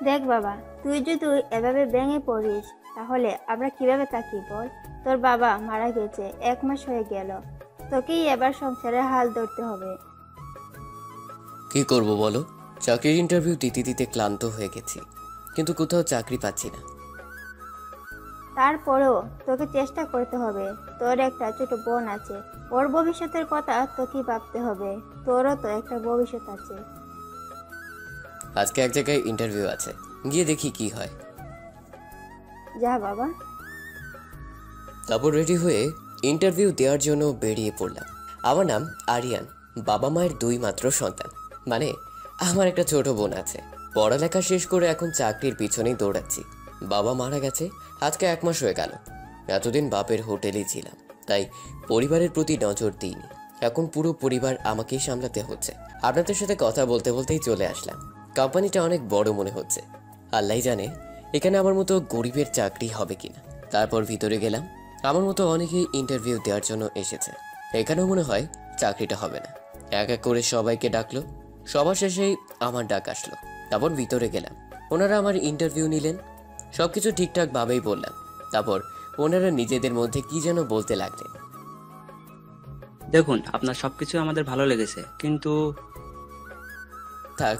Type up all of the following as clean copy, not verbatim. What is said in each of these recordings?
দেখ বাবা, তুই যদি এভাবে ভেঙে পড়িস তাহলে আমরা কিভাবে থাকি বল? তোর বাবা মারা গেছে, 1 মাস হয়ে গেল। তোকেই এবার সংসারের হাল ধরতে হবে। কি করব বলো? চাকরির ইন্টারভিউ দিতে দিতে ক্লান্ত হয়ে গেছি, কিন্তু কোথাও চাকরি পাচ্ছি না। তারপরেও তোকে চেষ্টা করতে হবে। তোর একটা ছোট বোন আছে, ওর ভবিষ্যতের কথা তোকেই ভাবতে হবে। তোরও তো একটা ভবিষ্যৎ আছে। আজকে এক জায়গায় ইন্টারভিউ আছে, গিয়ে দেখি কি হয়। যা বাবা। তারপর রেডি হয়ে ইন্টারভিউ দেওয়ার জন্য বেরিয়ে পড়লাম। আমার নাম আরিয়ান, বাবা মায়ের 2 মাত্র সন্তান। মানে আমার একটা ছোট বোন আছে। পড়ালেখা শেষ করে এখন চাকরির পিছনেই দৌড়াচ্ছি। বাবা মারা গেছে আজকে 1 মাস হয়ে গেল। এতদিন বাপের হোটেলেই ছিলাম, তাই পরিবারের প্রতি নজর দিইনি। এখন পুরো পরিবার আমাকেই সামলাতে হচ্ছে। আপনাদের সাথে কথা বলতে বলতেই চলে আসলাম। কোম্পানিটা অনেক বড় মনে হচ্ছে। আল্লাহ জানে এখানে আমার মতো গরিবের চাকরি হবে কিনা। তারপর ভিতরে গেলাম। আমার মতো অনেকেই ইন্টারভিউ দেওয়ার জন্য এসেছে। এখানেও মনে হয় চাকরিটা হবে না। এক এক করে সবাইকে ডাকলো। সবার শেষেই আমার ডাক আসলো। তারপর ভিতরে গেলাম। ওনারা আমার ইন্টারভিউ নিলেন। সবকিছু ঠিকঠাক ভাবেই বললাম। তারপর ওনারা নিজেদের মধ্যে কি যেন বলতে লাগলেন। দেখুন, আপনার সবকিছু আমাদের ভালো লেগেছে, কিন্তু থাক,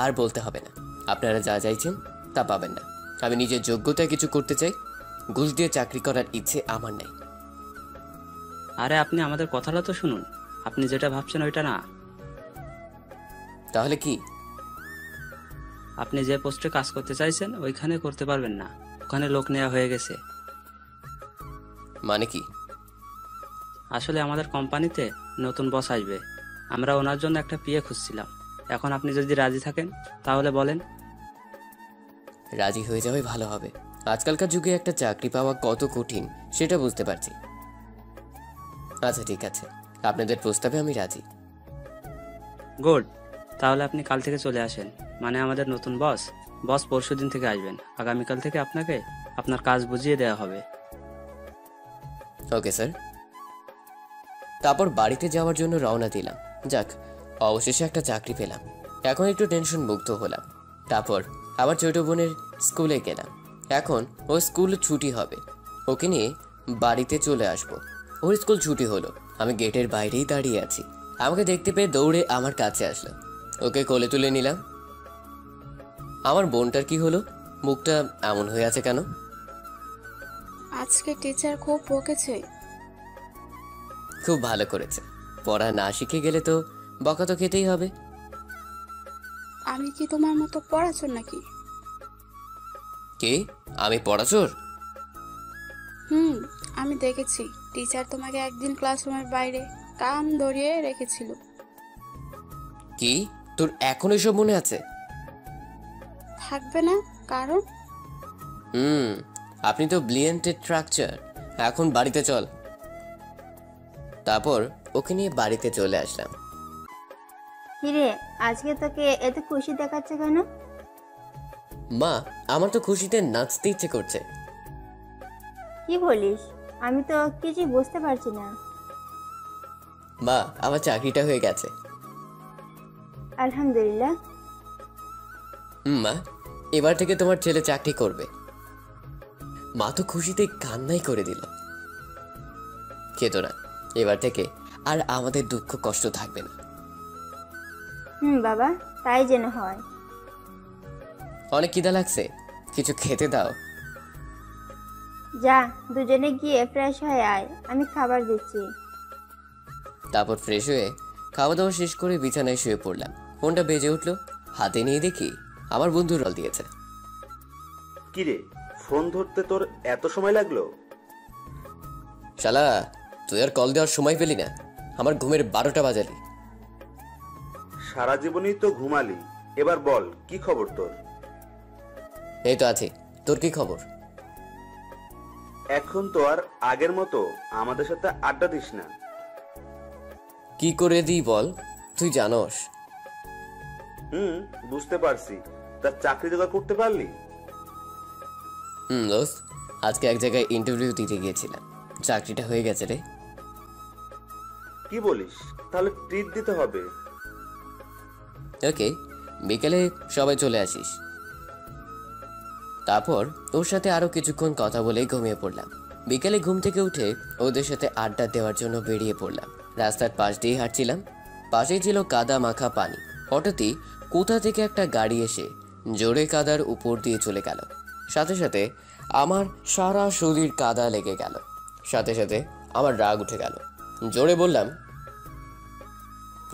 আর বলতে হবে না। আপনারা যা চাইছেন তা পাবেন না। আমি নিজের যোগ্যতায় কিছু করতে চাই। ঘুষ দিয়ে চাকরি করার ইচ্ছে আমার নেই। আরে আপনি আমাদের কথাটা তো শুনুন। আপনি যেটা ভাবছেন ওইটা না। তাহলে কি? আপনি যে পোস্টে কাজ করতে চাইছেন ওইখানে করতে পারবেন না। ওখানে লোক নেওয়া হয়ে গেছে। মানে কি? আসলে আমাদের কোম্পানিতে নতুন বস আসবে। আমরা ওনার জন্য একটা পিএ খুঁজছিলাম। এখন আপনি যদি রাজি থাকেন তাহলে বলেন। রাজি হয়ে যাবে ভালো হবে। আজকালকার যুগে একটা চাকরি পাওয়া কত কঠিন সেটা বুঝতে পারছি। আচ্ছা ঠিক আছে, আপনাদের প্রস্তাবে আমি রাজি। গুড। তাহলে আপনি কাল থেকে চলে আসেন। মানে আমাদের নতুন বস পরশুদিন থেকে আসবেন। আগামীকাল থেকে আপনাকে আপনার কাজ বুঝিয়ে দেওয়া হবে। Okay sir. তারপর বাড়িতে যাওয়ার জন্য রওনা দিলাম। যাক, অবশেষে একটা চাকরি পেলাম। এখন একটু টেনশন মুক্ত হলাম। তারপর আবার ছোট বোনের স্কুলে গেলাম। এখন ওর স্কুল ছুটি হবে, ওকে নিয়ে বাড়িতে চলে আসবো। ওর স্কুল ছুটি হলো, আমি গেটের বাইরেই দাঁড়িয়ে আছি। আমাকে দেখতে পেয়ে দৌড়ে আমার কাছে আসলো। ওকে কোলে তুলে নিলাম। আমার বোনটার কি হলো? মুখটা এমন হয়ে আছে কেন? আজকে টিচার খুব বকেছে। খুব ভালো করেছে। পড়া না শিখে গেলে তো বকা তো খেতেই হবে। আমি কি তোমার মতো পড়াচোর নাকি? কে? আমি পড়াচোর? হুম, আমি দেখেছি টিচার তোমাকে একদিন ক্লাসরুমের বাইরে কান ধরিয়ে রেখেছিল। কি? তোর এখন এসব মনে আছে? থাকবে না? কারণ হুম, আপনি তো ব্রিলিয়ান্টেড স্ট্রাকচার। এখন বাড়িতে চল। তারপর ওকে নিয়ে বাড়িতে চলে আসলাম। কিরে, আজকে তোকে এত খুশি দেখাচ্ছে কেন? মা, আমার তো খুশিতে নাচতে ইচ্ছে করছে। কি বলিস? আমি তো কিছুই বুঝতে পারছি না। মা, আমার চাকরিটা হয়ে গেছে। আলহামদুলিল্লাহ। মা, এবার থেকে তোমার ছেলে চাকরি করবে। মা তো খুশিতে কান্নাই করে দিল। খেতো না, এবার থেকে আর আমাদের দুঃখ কষ্ট থাকবে না। বাবা, তাই যেন হয়। অনেক খিদা লাগছে, কিছু খেতে দাও। যা, দুজনে গিয়ে ফ্রেশ হয়ে আয়, আমি খাবার দিচ্ছি। তারপর ফ্রেশ হয়ে খাওয়া দাওয়া শেষ করে বিছানায় শুয়ে পড়লাম। ফোনটা বেজে উঠলো, হাতে নিয়ে দেখি আমার বন্ধু রল দিয়েছে। কিরে, ফোন ধরতে তোর এত সময় লাগলো? শালা, তুই আর কল দেওয়ার সময় পেলি না, আমার ঘুমের 12টা বাজালি। সারা জীবনই তো ঘুমালি, এবার বল কি খবর তোর? এই তো আছি, তোর কি খবর? এখন তো আর আগের মতো আমাদের সাথে আড্ডা দিস না। কি করে দিই বল, তুই জানোস। বুঝতে পারছি। তার চাকরি জোগাড় করতে পারলি? দোস্ত, আজকে এক জায়গায় ইন্টারভিউ দিতে গিয়েছিলাম, চাকরিটা হয়ে গেছে রে। কি বলিস? তাহলে ট্রিট দিতে হবে। ওকে, বিকেলে সবাই চলে আসিস। তারপর ওর সাথে আরো কিছুক্ষণ কথা বলে ঘুমিয়ে পড়লাম। বিকেলে ঘুম থেকে উঠে ওদের সাথে আড্ডা দেওয়ার জন্য বেরিয়ে পড়লাম। রাস্তার পাশ দিয়ে হাঁটছিলাম, পাশেই ছিল কাদা মাখা পানি। হঠাৎই কোথা থেকে একটা গাড়ি এসে জোরে কাদার উপর দিয়ে চলে গেল। সাথে সাথে আমার সারা শরীর কাদা লেগে গেল। সাথে সাথে আমার রাগ উঠে গেল। জোরে বললাম,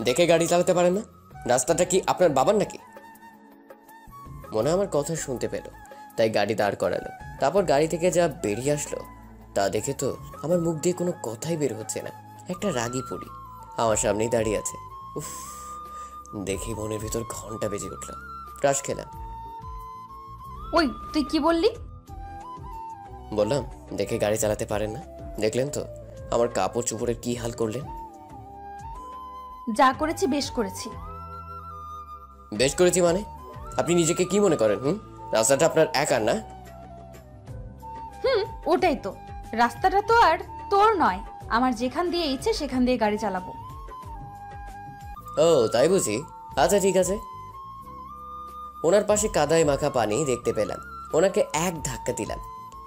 দেখে গাড়ি চালাতে পারেন না? রাস্তাটা কি আপনার বাবার নাকি? মনে হয় আমার কথা শুনতে পেল, তাই গাড়ি দাঁড় করালো। তারপর গাড়ি থেকে যা বেরিয়ে আসলো তা দেখে তো আমার মুখ দিয়ে কোনো কথাই বের হচ্ছে না। একটা রাগী পড়ি আমার সামনেই দাঁড়িয়ে আছে। উফ, দেখি মনের ভিতর ঘন্টা বেজে উঠল। ক্রাশ খেলাম। ওই তুই কি বললি? বললাম, দেখে গাড়ি চালাতে পারেন না? দেখলেন তো আমার কাপড় চোপড়ের কি হাল করলেন। যা করেছি বেশ করেছি। বেশ করেছি মানে? আপনি নিজেকে কি মনে করেন? রাস্তাটা আপনার একার না? ওটাই তো, রাস্তাটা তো আর তোর নয়। আমার যেখান দিয়ে ইচ্ছে সেখান দিয়ে গাড়ি চালাবো। ও তাই বুঝি? আচ্ছা ঠিক আছে। ওনার পাশে কাদায় মাখা পানি দেখতে পেলাম। ওনাকে এক ধাক্কা দিলাম,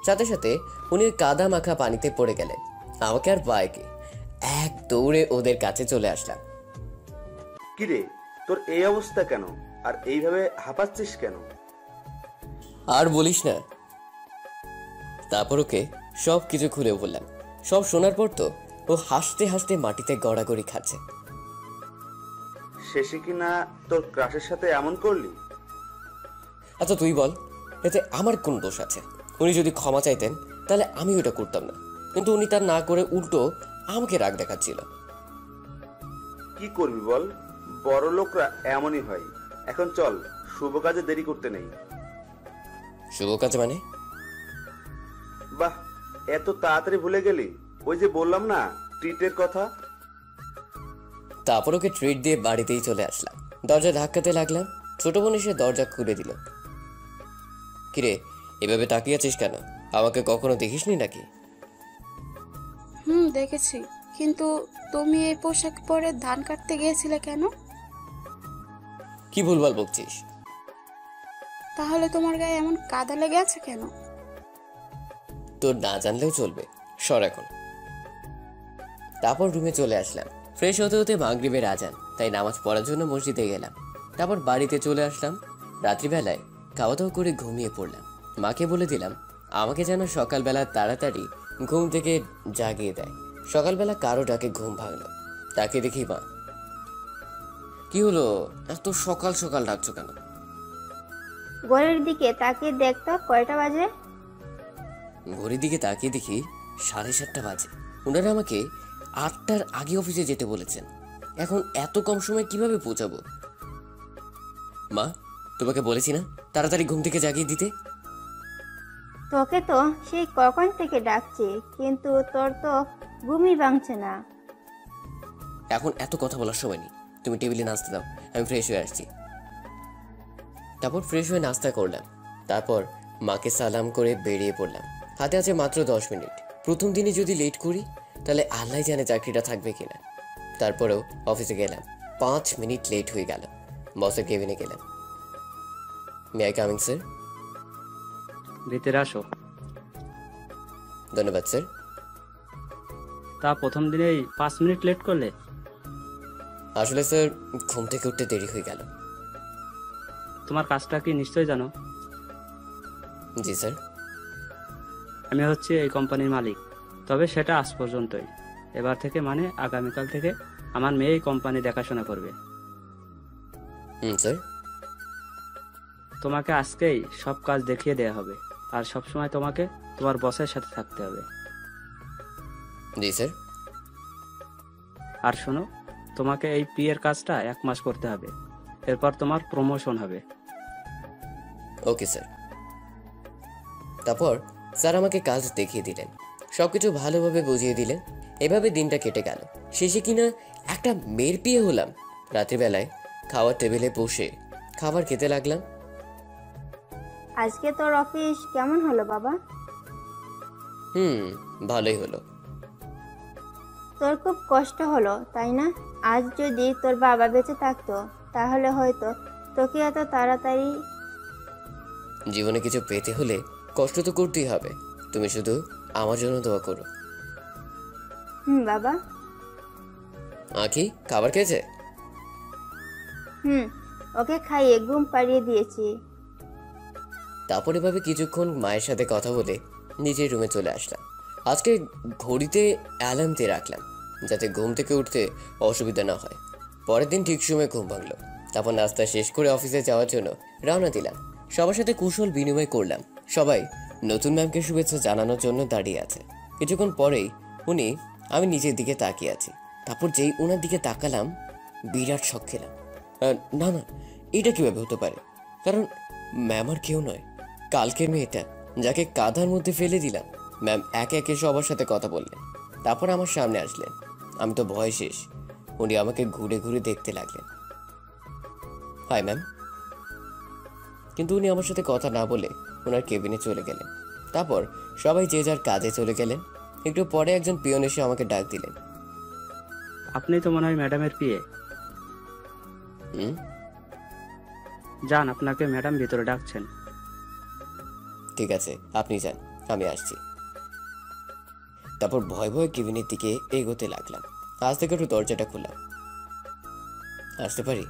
সাথে সাথে উনি কাদা মাখা পানিতে পড়ে গেলেন। আমাকে আর বাইকে এক দৌড়ে ওদের কাছে চলে আসলাম। কিরে, তোর এই অবস্থা কেন? আর এইভাবে হাঁপাচ্ছিস কেন? আর বলিস না। তারপর ওকে সব কিছু খুলে বললাম। সব শোনার পর তো ও হাসতে হাসতে মাটিতে গড়াগড়ি খাচ্ছে। শেষে কিনা তোর ক্রাশের সাথে এমন করলি? আচ্ছা তুই বল, এতে আমার কোন দোষ আছে? উনি যদি ক্ষমা চাইতেন তাহলে আমি ওটা করতাম না, কিন্তু উনি তার না করে উল্টো আমাকে রাগ দেখাচ্ছিল। কি করবি বল, বড় লোকরা এমনই হয়। এখন চল, শুভ কাজে দেরি করতে নেই। শুভ কাজ মানে? বাহ, এত তাড়াতাড়ি ভুলে গেলি? ওই যে বললাম না, ট্রিটের কথা। তারপর ওকে ট্রিট দিয়ে বাড়িতেই চলে আসলাম। দরজা ধাক্কাতে লাগলাম। ছোট বোন এসে দরজা খুলে দিল। কিরে, এভাবে তাকিয়ে আছিস কেন? আমাকে কখনো দেখিসনি নাকি? দেখেছি, কিন্তু তুমি এই পোশাক পরে ধান কাটতে গিয়েছিলে কেন? কি ভুলভাল বকছিস? তাহলে তোমার গায়ে এমন কাদা লেগে আছে কেন? তোর না জানলেও চলবে, সর এখন। তারপর রুমে চলে আসলাম। ফ্রেশ হতে হতে মাগরিবের আজান, তাই নামাজ পড়ার জন্য মসজিদে গেলাম। তারপর বাড়িতে চলে আসলাম। রাত্রিবেলায় খাওয়া দাওয়া করে ঘুমিয়ে পড়লাম। মাকে বলে দিলাম আমাকে যেন সকালবেলা তাড়াতাড়ি ঘুম থেকে জাগিয়ে দেয়। সকালবেলা কারো ডাকে ঘুম ভাঙলো। তাকে দেখি মা। কি হলো, এত সকাল সকাল ডাকছো কেন? ঘরের দিকে তাকিয়ে দেখতো কয়টা বাজে। ঘড়ির দিকে তাকিয়ে দেখি 7:30 বাজে। ওনারা আমাকে 8টার আগে অফিসে যেতে বলেছেন। এখন এত কম সময় কিভাবে পৌঁছাবো? মা, তোমাকে বলেছি না তাড়াতাড়ি ঘুম থেকে জাগিয়ে দিতে? তোকে তো সেই কখন থেকে ডাকছি, কিন্তু তোর তো ঘুমই ভাঙছে না। এখন এত কথা বলার সময় নেই, তুমি টেবিলে নাস্তা দাও, আমি ফ্রেশ হয়ে আসছি। তারপর ফ্রেশ হয়ে নাস্তা করলাম। তারপর মাকে সালাম করে বেরিয়ে পড়লাম। হাতে আছে মাত্র 10 মিনিট। প্রথম দিনে যদি লেট করি তাহলে আল্লাহ জানে চাকরিটা থাকবে কিনা। তারপরেও অফিসে গেলাম। 5 মিনিট লেট হয়ে গেল। বসের কেবিনে গেলাম। May I coming sir? ভিতরে আসো। ধন্যবাদ স্যার। তা প্রথম দিনেই 5 মিনিট লেট করলে? আসলে স্যার ঘুম থেকে উঠতে দেরি হয়ে গেল। তোমার কাজটা কি নিশ্চয়ই জানো? জি স্যার। আমি হচ্ছে এই কোম্পানির মালিক, তবে সেটা আজ পর্যন্তই। এবার থেকে মানে আগামীকাল থেকে আমার মেয়ে এই কোম্পানি দেখাশোনা করবে। স্যার। তোমাকে আজকেই সব কাজ দেখিয়ে দেওয়া হবে, আর সব সময় তোমাকে তোমার বসের সাথে থাকতে হবে। জি স্যার। আর শোনো, তোমাকে এই পিএর কাজটা 1 মাস করতে হবে, এরপর তোমার প্রমোশন হবে। Okay sir. তারপর স্যার আমাকে কাজ দেখিয়ে দিলেন, সবকিছু ভালোভাবে বুঝিয়ে দিলেন। এভাবে দিনটা কেটে গেল। শেষে কিনা একটা মেয়ের বিয়ে হলাম। রাত্রিবেলায় খাওয়ার টেবিলে বসে খাবার খেতে লাগলাম। আজকে তোর অফিস কেমন হলো বাবা? ভালোই হলো। তোর খুব কষ্ট হলো তাই না? আজ যদি তোর বাবা বেঁচে থাকতো তাহলে হয়তো তোকে এত তাড়াতাড়ি। জীবনে কিছু পেতে হলে কষ্ট তো করতেই হবে। তুমি শুধু আমার জন্য দোয়া করো। বাবা। আঁকি খাবার খেয়েছে? ওকে খাইয়ে ঘুম পাড়িয়ে দিয়েছি। তারপর এভাবে কিছুক্ষণ মায়ের সাথে কথা বলে নিজের রুমে চলে আসলাম। আজকে ঘড়িতে অ্যালার্ম দিয়ে রাখলাম যাতে ঘুম থেকে উঠতে অসুবিধা না হয়। পরের দিন ঠিক সময় ঘুম ভাঙলো। তারপর নাস্তা শেষ করে অফিসে যাওয়ার জন্য রওনা দিলাম। সবার সাথে কুশল বিনিময় করলাম। সবাই নতুন ম্যামকে শুভেচ্ছা জানানোর জন্য দাঁড়িয়ে আছে। কিছুক্ষণ পরেই আমি নিজের দিকে তাকিয়ে আছি। তারপর যেই ওনার দিকে তাকালাম, বিরাট শক খেলাম। না না, এটা কিভাবে হতে পারে? কারণ ম্যাম আর কেউ নয়, কালকের মেয়েটা যাকে কাঁধার মধ্যে ফেলে দিলাম। ম্যাম একে একে সবার সাথে কথা বললেন, তারপর আমার সামনে আসলেন। আমি তো ভয় শেষ। উনি আমাকে ঘুরে ঘুরে দেখতে লাগলেন। Hi ma'am. কিন্তু উনি আমার সাথে কথা না বলে ওনার কেবিনে চলে গেলেন। তারপর সবাই যে যার কাজে চলে গেলেন। একটু পরে একজন পিয়ন এসে আমাকে ডাক দিলেন। আপনি তো মনে হয় ম্যাডামের পিএ। হুম, যান, আপনাকে ম্যাডাম ভিতরে ডাকছেন। ঠিক আছে, আপনি যান, আমি আসছি। তারপর ভয় ভয় কেবিনের দিকে এগোতে লাগলাম। আজ থেকে একটু দরজাটা খুললাম। আসতে পারি?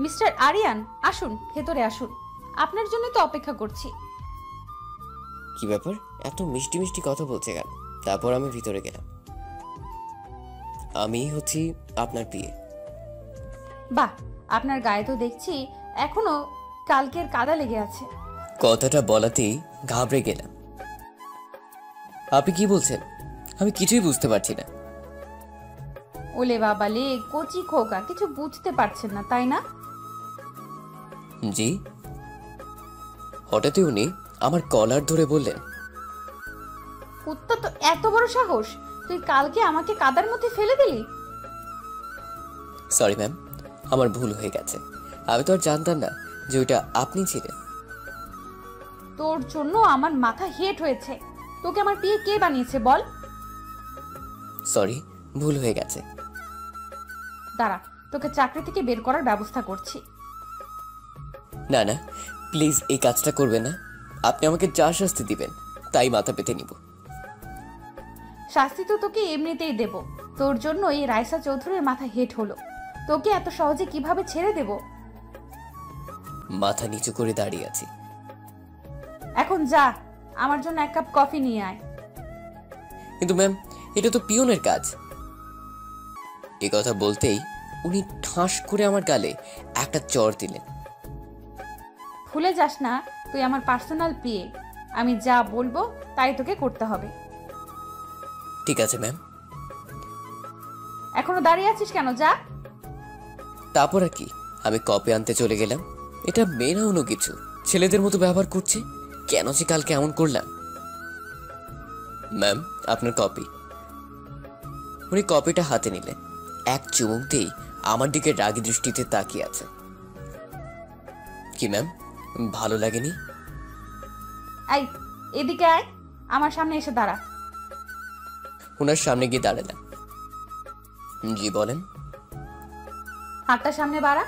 মিস্টার আরিয়ান, আসুন, ভেতরে আসুন। আপনার জন্য তো অপেক্ষা করছি। কি ব্যাপার, এত মিষ্টি মিষ্টি কথা বলছে কেন? তারপর আমি ভিতরে গেলাম। আমি হচ্ছি আপনার পিএ। বাহ, আপনার গায়ে তো দেখছি এখনো কালকের কাদা লেগে আছে। কথাটা বলাতেই ঘাবড়ে গেলাম। আপনি কি বলছেন? আমি কিছুই বুঝতে পারছি না। ওলে বাবা লে, কচি খোকা, কিছু বুঝতে পারছেন না তাই না? জি। হঠাৎই উনি আমার কলার ধরে বললেন, কুত্তা তো এত বড় সাহস, তুই কালকে আমাকে কাদার মধ্যে ফেলে দিলি? সরি ম্যাম, আমার ভুল হয়ে গেছে। আমি তো আর জানতাম না যে ওইটা আপনি ছিলেন। তোর জন্য আমার মাথা হেট হয়েছে। তোকে আমার বিয়ে কে বানিয়েছে বল? সরি, ভুল হয়ে গেছে। দাঁড়া, তোকে চাকরি থেকে বের করার ব্যবস্থা করছি। না না, প্লিজ এই কাজটা করবেন না। আপনি আমাকে যা শাস্তি দিবেন তাই মাথা পেতে নিব। শাস্তি তো তোকে এমনিতেই দেব। তোর জন্য এই রাইসা চৌধুরীর মাথা হেট হলো। তোকে এত সহজে কিভাবে ছেড়ে দেব? মাথা নিচু করে দাঁড়িয়ে আছি। এখন যা, আমার জন্য এক কাপ কফি নিয়ে আয়। কিন্তু ম্যাম, এটা তো পিয়নের কাজ। এই কথা বলতেই উনি ঠাস করে আমার গালে একটা চড় দিলেন। ভুলে যাস না, তুই আমার পার্সোনাল পিএ। আমি যা বলবো তাই তোকে করতে হবে। ঠিক আছে ম্যাম। এখনো দাঁড়িয়ে আছিস কেন? যা। তারপর আর কি, আমি কপি আনতে চলে গেলাম। এটা মেয়ে না অন্য কিছু, ছেলেদের মতো ব্যবহার করছে। কেন যে কালকে এমন করলাম? ম্যাম, আপনার কপি। উনি কপিটা হাতে নিলেন। এক চুমুক দিয়েই আমার দিকে রাগী দৃষ্টিতে তাকিয়ে আছে। কি ম্যাম, ভালো লাগেনি? এই, এদিকে আয়, আমার সামনে এসে দাঁড়া। ওনার সামনে গিয়ে দাঁড়ালাম। জি বলেন। হাতটা সামনে বাড়া।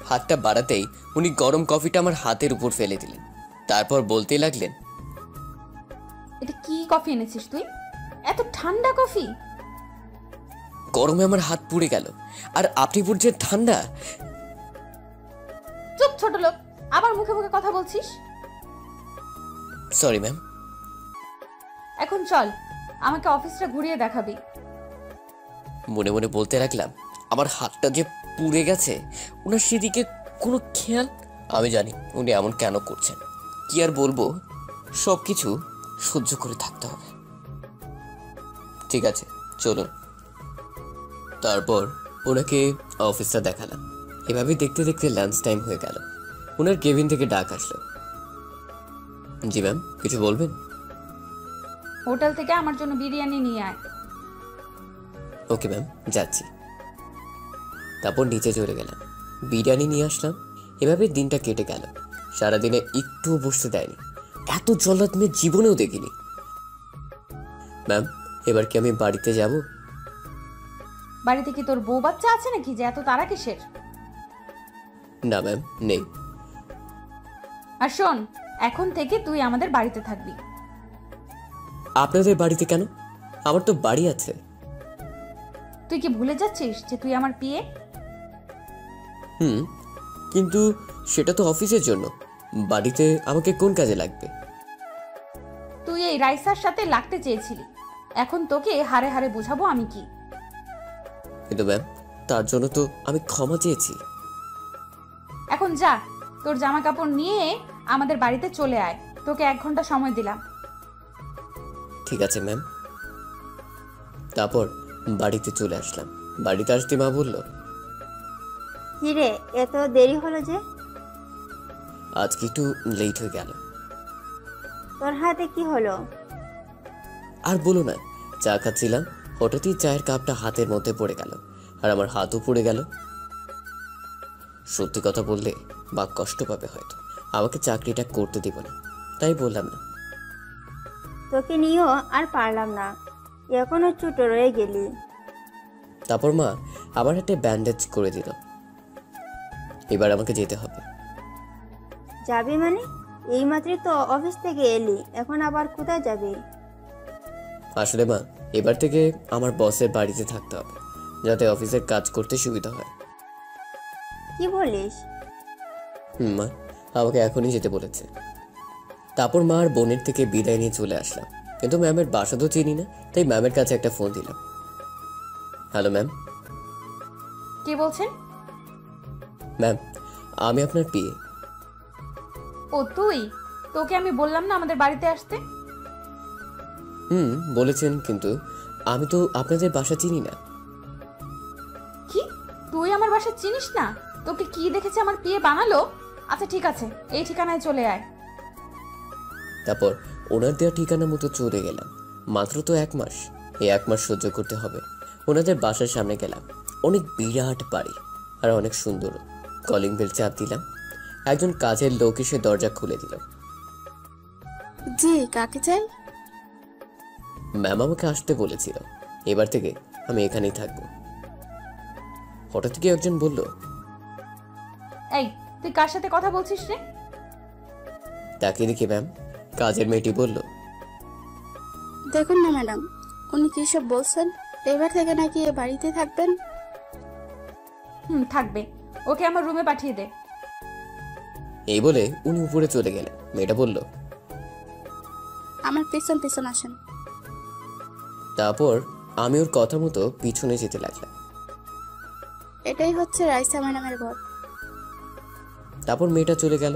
হাতটা বাড়াতেই উনি গরম কফিটা আমার হাতের উপর ফেলে দিলেন। তারপর বলতে লাগলেন, এটা কি কফি এনেছিস তুই? এত ঠান্ডা কফি? গরমে আমার হাত পুড়ে গেল, আর আপনি পড়ছেন ঠান্ডা। চুপ ছোট লোক, আবার মুখে মুখে কথা বলছিস। Sorry ma'am. এখন চল, আমাকে অফিসটা ঘুরিয়ে দেখাবি। মনে মনে বলতে লাগলাম, আমার হাতটা যে পুড়ে গেছে, ওনার সেদিকে কোনো খেয়াল। আমি জানি উনি এমন কেন করছেন। কি আর বলবো, সবকিছু সহ্য করে থাকতে হবে। ঠিক আছে, চলুন। তারপর ওনাকে অফিসটা দেখালাম। এভাবে দেখতে দেখতে লাঞ্চ টাইম হয়ে গেল। ওনার কেবিন থেকে ডাক আসলো। জি ম্যাম, কিছু বলবেন? হোটেল থেকে আমার জন্য বিরিয়ানি নিয়ে আয়। ওকে ম্যাম, যাচ্ছি। তারপর নিচে চলে গেলাম, বিরিয়ানি নিয়ে আসলাম। এভাবে দিনটা কেটে গেল। সারাদিনে একটুও বসতে দেয়নি। এত জল্লাদ মেয়ে জীবনেও দেখিনি। ম্যাম, এবার কি আমি বাড়িতে যাব? বাড়িতে কি তোর বউ বাচ্চা আছে নাকি যে এত তারা কিসের? না ম্যাম, নেই। আর শোন, এখন থেকে তুই আমাদের বাড়িতে থাকবি। আপনাদের বাড়িতে কেন? আমার তো বাড়ি আছে। তুই কি ভুলে যাচ্ছিস যে তুই আমার পিয়ে? হুম, কিন্তু সেটা তো অফিসের জন্য। বাড়িতে আমাকে কোন কাজে লাগবে? তুই এই রাইসার সাথে লাগতে চেয়েছিলি, এখন তোকে হারে হারে বোঝাবো আমি কি। কিন্তু ম্যাম, তার জন্য তো আমি ক্ষমা চেয়েছি। এখন যা, তোর জামা কাপড় নিয়ে আমাদের বাড়িতে চলে আয়, তোকে 1 ঘন্টা সময় দিলাম। ঠিক আছে ম্যাম। তারপর বাড়িতে চলে আসলাম। বাড়িতে আসতে মা বলল, কিরে এত দেরি হলো যে? আজকে একটু লেট হয়ে গেল। তোর হাতে কি হলো? আর বলো না, চা খাচ্ছিলাম, হঠাৎই চায়ের কাপটা হাতের মধ্যে পড়ে গেল, আর আমার হাতও পড়ে গেল। সত্যি কথা বললে বা কষ্ট পাবে হয়তো, আমাকে চাকরিটা করতে দিব না, তাই বললাম না। তোকে নিয়েও আর পারলাম না, এখনো ছোট রয়ে গেলি। তারপর মা আমার হাতে ব্যান্ডেজ করে দিল। এবার আমাকে যেতে হবে। যাবি মানে? এইমাত্রই তো অফিস থেকে এলি, এখন আবার কোথায় যাবি? আসলে মা, এবার থেকে আমার বসের বাড়িতে থাকতে হবে, যাতে অফিসের কাজ করতে সুবিধা হয়। কি বলিস? মা আমাকে এখনই যেতে বলেছে। তারপর মা আর বোনের থেকে বিদায় নিয়ে চলে আসলাম, কিন্তু ম্যামের বাসা তো চিনি না, তাই ম্যামের কাছে একটা ফোন দিলাম। Hello ma'am. কে বলছেন? ম্যাম, আমি আপনার পিএ। ও তুই? তোকে আমি বললাম না আমাদের বাড়িতে আসতে? বলেছেন, কিন্তু আমি তো আপনাদের বাসা চিনি না। কি, তুই আমার বাসা চিনিস না? তোকে কি দেখেছে আমার পিয়ে বানালো? আচ্ছা ঠিক আছে, এই ঠিকানায় চলে আয়। তারপর ওনার দেওয়া ঠিকানা মতো চলে গেলাম। মাত্র তো 1 মাস, এই 1 মাস সহ্য করতে হবে। ওনাদের বাসার সামনে গেলাম। অনেক বিরাট বাড়ি আর অনেক সুন্দর। কলিং বেল চাপ দিলাম। একজন কাজের লোক এসে দরজা খুলে দিল। জি, কাকে চাই? ম্যাম আমাকে আসতে বলেছিল, এবার থেকে আমি এখানেই থাকবো। হঠাৎ কি একজন বলল, এই, তুই কার সাথে কথা বলছিস রে? তাকিয়ে দেখি ম্যাম কাজের মেয়েটি বলল, দেখুন না ম্যাডাম, উনি কি সব বলছেন? এবার থেকে নাকি এ বাড়িতে থাকবেন? থাকবে। ওকে আমার রুমে পাঠিয়ে দে। এই বলে উনি উপরে চলে গেলেন। মেয়েটা বলল, আমার পিছন পিছন আসেন। তারপর আমি ওর কথা মতো পিছনে যেতে লাগলাম। এটাই হচ্ছে রাইসা ম্যাডামের ঘর। তারপর মেয়েটা চলে গেল।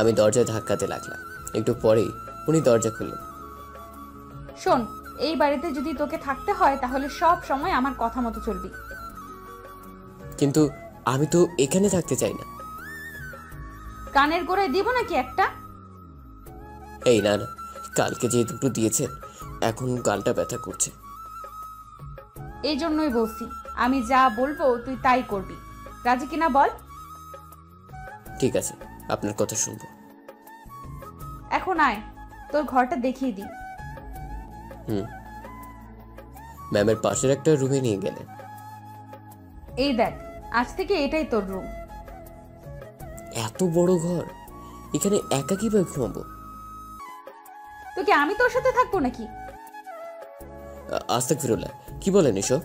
আমি দরজায় ধাক্কাতে লাগলাম। একটু পরেই উনি দরজা খুললেন। শোন, এই বাড়িতে যদি তোকে থাকতে হয় তাহলে সব সময় আমার কথা মতো চলবি। কিন্তু আমি তো এখানে থাকতে চাই না। কানের গোড়ায় দিব নাকি একটা? এই না না, কালকে যে দুটো দিয়েছেন এখন গালটা ব্যথা করছে। এই জন্যই বলছি, আমি যা বলবো তুই তাই করবি। রাজি কিনা বল? ঠিক আছে, আপনার কথা শুনবো। এখন আয়, তোর ঘরটা দেখিয়ে দিই। ম্যামের পাশের একটা রুমে নিয়ে গেলেন। এই দেখ, আজ থেকে এটাই তোর রুম। এত বড় ঘর, এখানে একা কিভাবে ঘুমাবো? তোকে আমি তোর সাথে থাকবো নাকি? আস্তাগফিরুল্লাহ, কি বলেন এসব?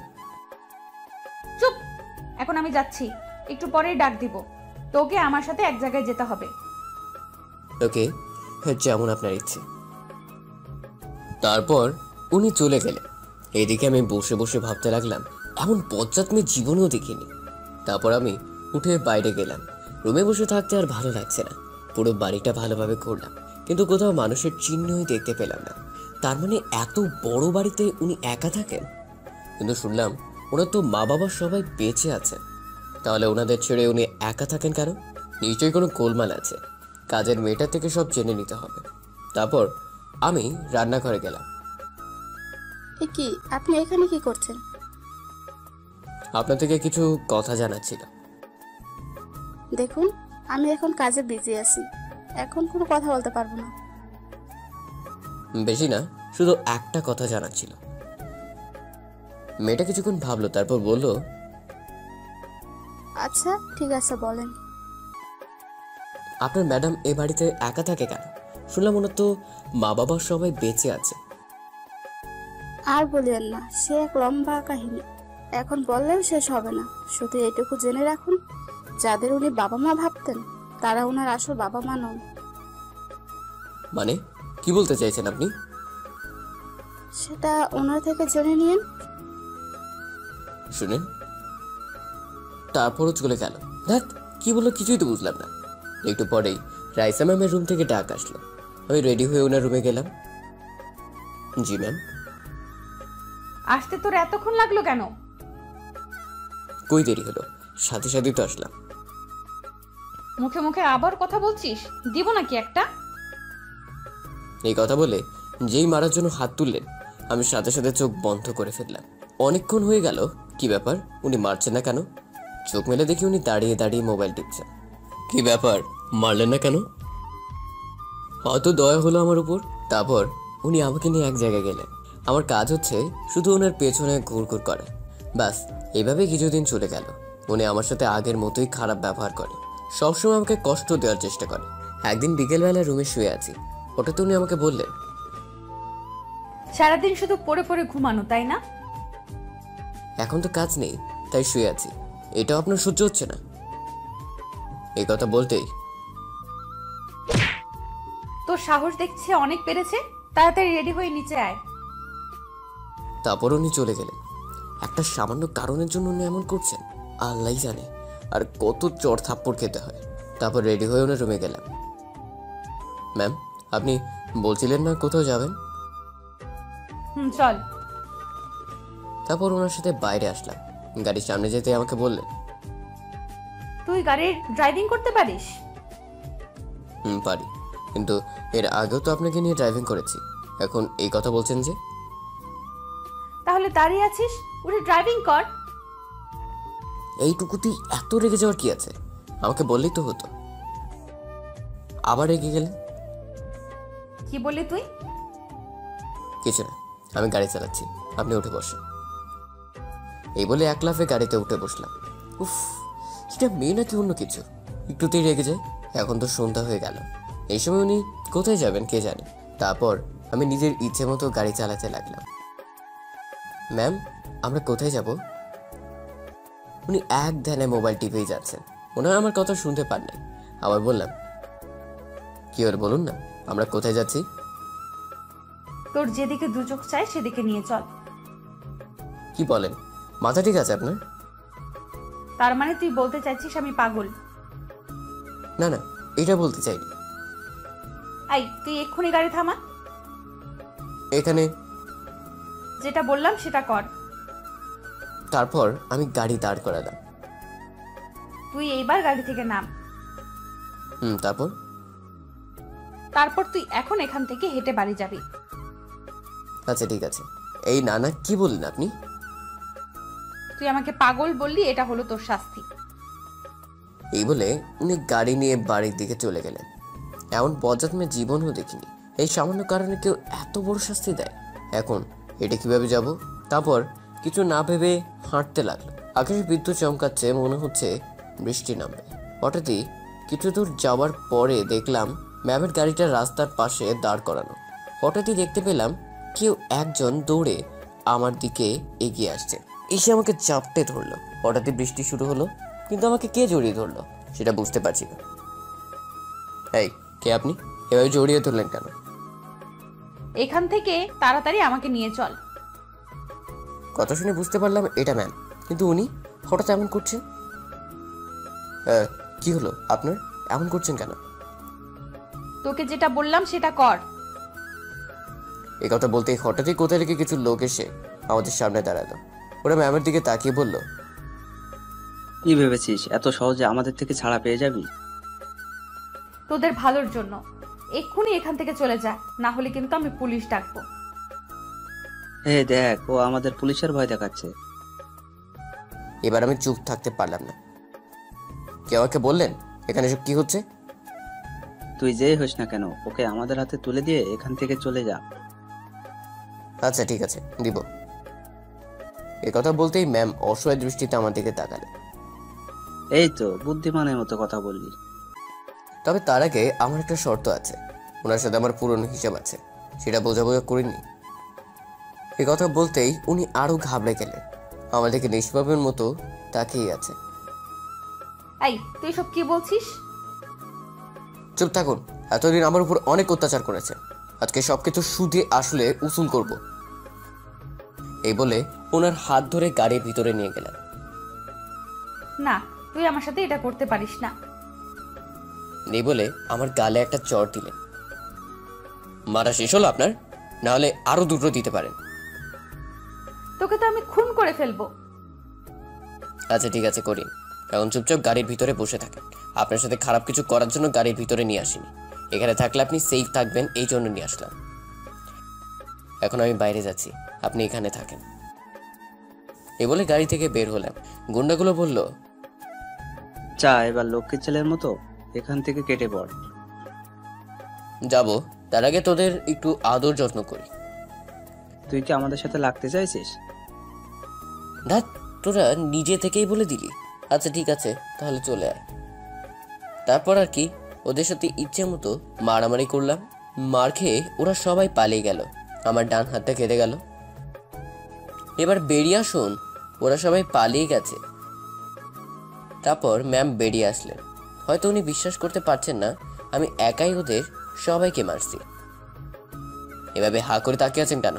চুপ, এখন আমি যাচ্ছি, একটু পরেই ডাক দিব। তোকে আমার সাথে এক জায়গায় যেতে হবে। ওকে, যেমন আপনার ইচ্ছে। তারপর উনি চলে গেলেন। এদিকে আমি বসে বসে ভাবতে লাগলাম, এমন বজ্জাত মেয়ে জীবনেও দেখিনি। তারপর আমি উঠে বাইরে গেলাম। রুমে বসে থাকতে আর ভালো লাগছে না। পুরো বাড়িটা ভালোভাবে ঘুরলাম, কিন্তু কোথাও মানুষের চিহ্নই দেখতে পেলাম না। তার মানে এত বড় বাড়িতে উনি একা থাকেন? কিন্তু শুনলাম ওনার তো মা বাবা সবাই বেঁচে আছেন। তাহলে ওনাদের ছেড়ে উনি একা থাকেন কেন? নিশ্চয়ই কোনো গোলমাল আছে। কাজের মেয়েটা থেকে সব জেনে নিতে হবে। তারপর আমি রান্নাঘরে গেলাম। এ কি, আপনি এখানে কি করছেন? আপনার থেকে কিছু কথা জানার ছিল। দেখুন, আমি এখন কাজে বিজি আছি, এখন কোনো কথা বলতে পারবো না। বেশি না, শুধু একটা কথা জানার ছিল। মেয়েটা কিছুক্ষণ ভাবলো, তারপর বলল, আচ্ছা ঠিক আছে, বলেন। আপনার ম্যাডাম এ বাড়িতে একা থাকে কেন? শুনলাম ওনার তো মা বাবা সবাই বেঁচে আছে। আর বলিয়েন না, সে এক লম্বা কাহিনী, এখন বললেও শেষ হবে না। শুধু এটুকু জেনে রাখুন, যাদের উনি বাবা মা ভাবতেন তারা ওনার আসল বাবা মা নন। মানে কি বলতে চাইছেন আপনি? সেটা ওনার থেকে জেনে নিন। শুনেন, তারপরও চলে গেল। দেখ কি বললো কিছুই তো বুঝলাম না। একটু পরেই রাইসা ম্যামের রুম থেকে ডাক আসলো। আমি রেডি হয়ে ওনার রুমে গেলাম। জি ম্যাম। আসতে তোর এতক্ষণ লাগলো কেন? কই দেরি হলো, সাথে সাথেই তো আসলাম। মুখে মুখে আবার কথা বলছিস, দিব নাকি একটা? এই কথা বলে যেই মারার জন্য হাত তুললেন, আমি সাথে সাথে চোখ বন্ধ করে ফেললাম। অনেকক্ষণ হয়ে গেল, কি ব্যাপার উনি মারছেন না কেন? চোখ মেলে দেখি উনি দাঁড়িয়ে দাঁড়িয়ে মোবাইল টিপছেন। কি ব্যাপার, মারলেন না কেন? হয়তো দয়া হলো আমার উপর। তারপর উনি আমাকে নিয়ে এক জায়গায় গেলেন। আমার কাজ হচ্ছে শুধু ওনার পেছনে ঘুরঘুর করা। ব্যাস এইভাবে কিছুদিন চলে গেল। উনি আমার সাথে আগের মতোই খারাপ ব্যবহার করে, সবসময় আমাকে কষ্ট দেওয়ার চেষ্টা করে। একদিন বিকেলবেলা রুমে শুয়ে আছি, হঠাৎ উনি আমাকে বললেন, সারাদিন শুধু পড়ে পড়ে ঘুমানো, তাই না? এখন তো কাজ নেই তাই শুয়ে আছি, এটাও আপনার সহ্য হচ্ছে না? এই কথা বলতেই তোর সাহস দেখছে অনেক বেড়েছে, তাড়াতাড়ি রেডি হয়ে নিচে আয়। তারপর উনি চলে গেলেন। একটা সামান্য কারণের জন্য উনি এমন করছেন আল্লাহই জানে, আর কত চড় থাপ্পড় খেতে হয়। তারপর রেডি হয়ে ওনার রুমে গেলাম। ম্যাম, আপনি বলছিলেন না কোথাও যাবেন? চল। তারপর ওনার সাথে বাইরে আসলাম। গাড়ির সামনে যেতে আমাকে বললেন, তুই গাড়ির ড্রাইভিং করতে পারিস? পারি, কিন্তু এর আগেও তো আপনাকে নিয়ে ড্রাইভিং করেছি। এখন এই কথা বলছেন যে? তাহলে দাঁড়িয়ে আছিস, উঠে ড্রাইভিং কর। এইটুকুতেই এত রেগে যাওয়ার কি আছে? আমাকে বললেই তো হতো। আবার রেগে গেলেন। কি বললি তুই? কিছু না, আমি গাড়ি চালাচ্ছি, আপনি উঠে বসেন। এই বলে এক লাফে গাড়িতে উঠে বসলাম। উফ, সেটা মেয়ে নাকি অন্য কিছু, একটুতেই রেগে যায়। এখন তো সন্ধ্যা হয়ে গেল, এই সময় উনি কোথায় যাবেন কে জানে। তারপর আমি নিজের ইচ্ছে মতো গাড়ি চালাতে লাগলাম। ম্যাম, আমরা কোথায় যাব? উনি এক ধ্যানে মোবাইল টিপেই যাচ্ছেন। ওনারা আমার কথা শুনতে পান নাই। আবার বললাম, কি হল বলুন না, আমরা কোথায় যাচ্ছি? তোর যেদিকে দু চোখ চায় সেদিকে নিয়ে চল। কি বলেন, মাথা ঠিক আছে আপনার? তার মানে তুই বলতে চাইছিস আমি পাগল? না না, এটা বলতে চাইনি। আই, তুই এক্ষুনি গাড়ি থামা। এখানে। যেটা বললাম সেটা কর। তারপর আমি গাড়ি দাঁড় করালাম। তুই এইবার গাড়ি থেকে নাম। তারপর? তারপর তুই এখন এখান থেকে হেঁটে বাড়ি যাবি। আচ্ছা ঠিক আছে। এই না না কি বললেন আপনি? তুই আমাকে পাগল বললি, এটা হলো তোর শাস্তি। এই বলে উনি গাড়ি নিয়ে বাড়ির দিকে চলে গেলেন। এমন বজ্জাত মেয়ে জীবনও দেখিনি। এই সামান্য কারণে কেউ এত বড় শাস্তি দেয়। এখন এটা কিভাবে যাব? তারপর কিছু না ভেবে হাঁটতে লাগলো। আকাশে বিদ্যুৎ চমকাচ্ছে, মনে হচ্ছে বৃষ্টি নামবে। হঠাৎই কিছু দূর যাওয়ার পরে দেখলাম ম্যামের গাড়িটা রাস্তার পাশে দাঁড় করানো। হঠাৎই দেখতে পেলাম কেউ একজন দৌড়ে আমার দিকে এগিয়ে আসছে, এসে আমাকে চাপটে ধরলো। হঠাৎই বৃষ্টি শুরু হলো, কিন্তু আমাকে কে জড়িয়ে ধরলো সেটা বুঝতে পারছি না। এই, কে আপনি? এভাবে জড়িয়ে ধরলেন কেন? এখান থেকে তাড়াতাড়ি আমাকে নিয়ে চল। কথা শুনে বুঝতে পারলাম এটা ম্যাম, কিন্তু উনি হঠাৎ এমন করছেন। কি হলো আপনার, এমন করছেন কেন? তোকে যেটা বললাম সেটা কর। এই কথা বলতে হঠাৎই কোথা থেকে কিছু লোক এসে আমাদের সামনে দাঁড়ালো। ওরা ম্যামের দিকে তাকিয়ে বলল, কি ভেবেছিস এত সহজে আমাদের থেকে ছাড়া পেয়ে যাবি? তোদের ভালোর জন্য এক্ষুনি এখান থেকে চলে যা, না হলে কিন্তু আমি পুলিশ ডাকবো। দেখ, ও আমাদের পুলিশের ভয় দেখাচ্ছে। এবার আমি চুপ থাকতে পারলাম না। কেউ আমাকে বললেন এখানে সব কি হচ্ছে? তুই যেই হোস না কেন, ওকে আমাদের হাতে তুলে দিয়ে এখান থেকে চলে যা। আচ্ছা ঠিক আছে, দিব। এ কথা বলতেই ম্যাম অসহায় দৃষ্টিতে আমার দিকে তাকালেন। এই তো বুদ্ধিমানের মতো কথা বললি। তবে তার আগে আমার একটা শর্ত আছে। ওনার সাথে আমার পুরনো হিসাব আছে, সেটা বোঝাবোঝা করিনি। এ কথা বলতেই উনি আরো ঘাবড়ে গেলেন। আমার দিকে নিষ্পাপের মতো তাকিয়ে আছে। এই তুই সব কি বলছিস? চুপ থাকুন। এতদিন আমার উপর অনেক অত্যাচার করেছে, আজকে সবকিছু সুদে আসলে উসুল করব। এই বলে ওনার হাত ধরে গাড়ির ভিতরে নিয়ে গেলেন। না, তুই আমার সাথে এটা করতে পারিস না। এই বলে আমার গালে একটা চড় দিলেন। মারা শেষ হলো আপনার? না হলে আরো দুটো দিতে পারেন। তোকে তো আমি খুন করে ফেলবো। আচ্ছা ঠিক আছে, করিন। এখন চুপচাপ গাড়ির ভিতরে বসে থাকেন। আপনার সাথে খারাপ কিছু করার জন্য গাড়ির ভিতরে নিয়ে আসিনি। এখানে থাকলে আপনি সেফ থাকবেন, এই জন্য নিয়ে আসলাম। এখন আমি বাইরে যাচ্ছি, আপনি এখানে থাকেন। এই বলে গাড়ি থেকে বের হলাম। গুন্ডাগুলো বলল, চা এবার লক্ষ্মীর ছেলের মতো এখান থেকে কেটে পড়। যাব, তার আগে তোদের একটু আদর যত্ন করি। তুই কি আমাদের সাথে লাগতে চাইছিস? ধ্যাৎ, তোরা নিজে থেকেই বলে দিলি। আচ্ছা ঠিক আছে, তাহলে চলে আয়। তারপর আর কি, ওদের সাথে ইচ্ছে মতো মারামারি করলাম। মার খেয়ে ওরা সবাই পালিয়ে গেল। আমার ডান হাতটা কেটে গেল। এবার বেরিয়ে আসুন, ওরা সবাই পালিয়ে গেছে। তারপর ম্যাম বেরিয়ে আসলেন। হয়তো উনি বিশ্বাস করতে পারছেন না আমি একাই ওদের সবাইকে মারছি। এভাবে হা করে তাকিয়ে আছেন কেন?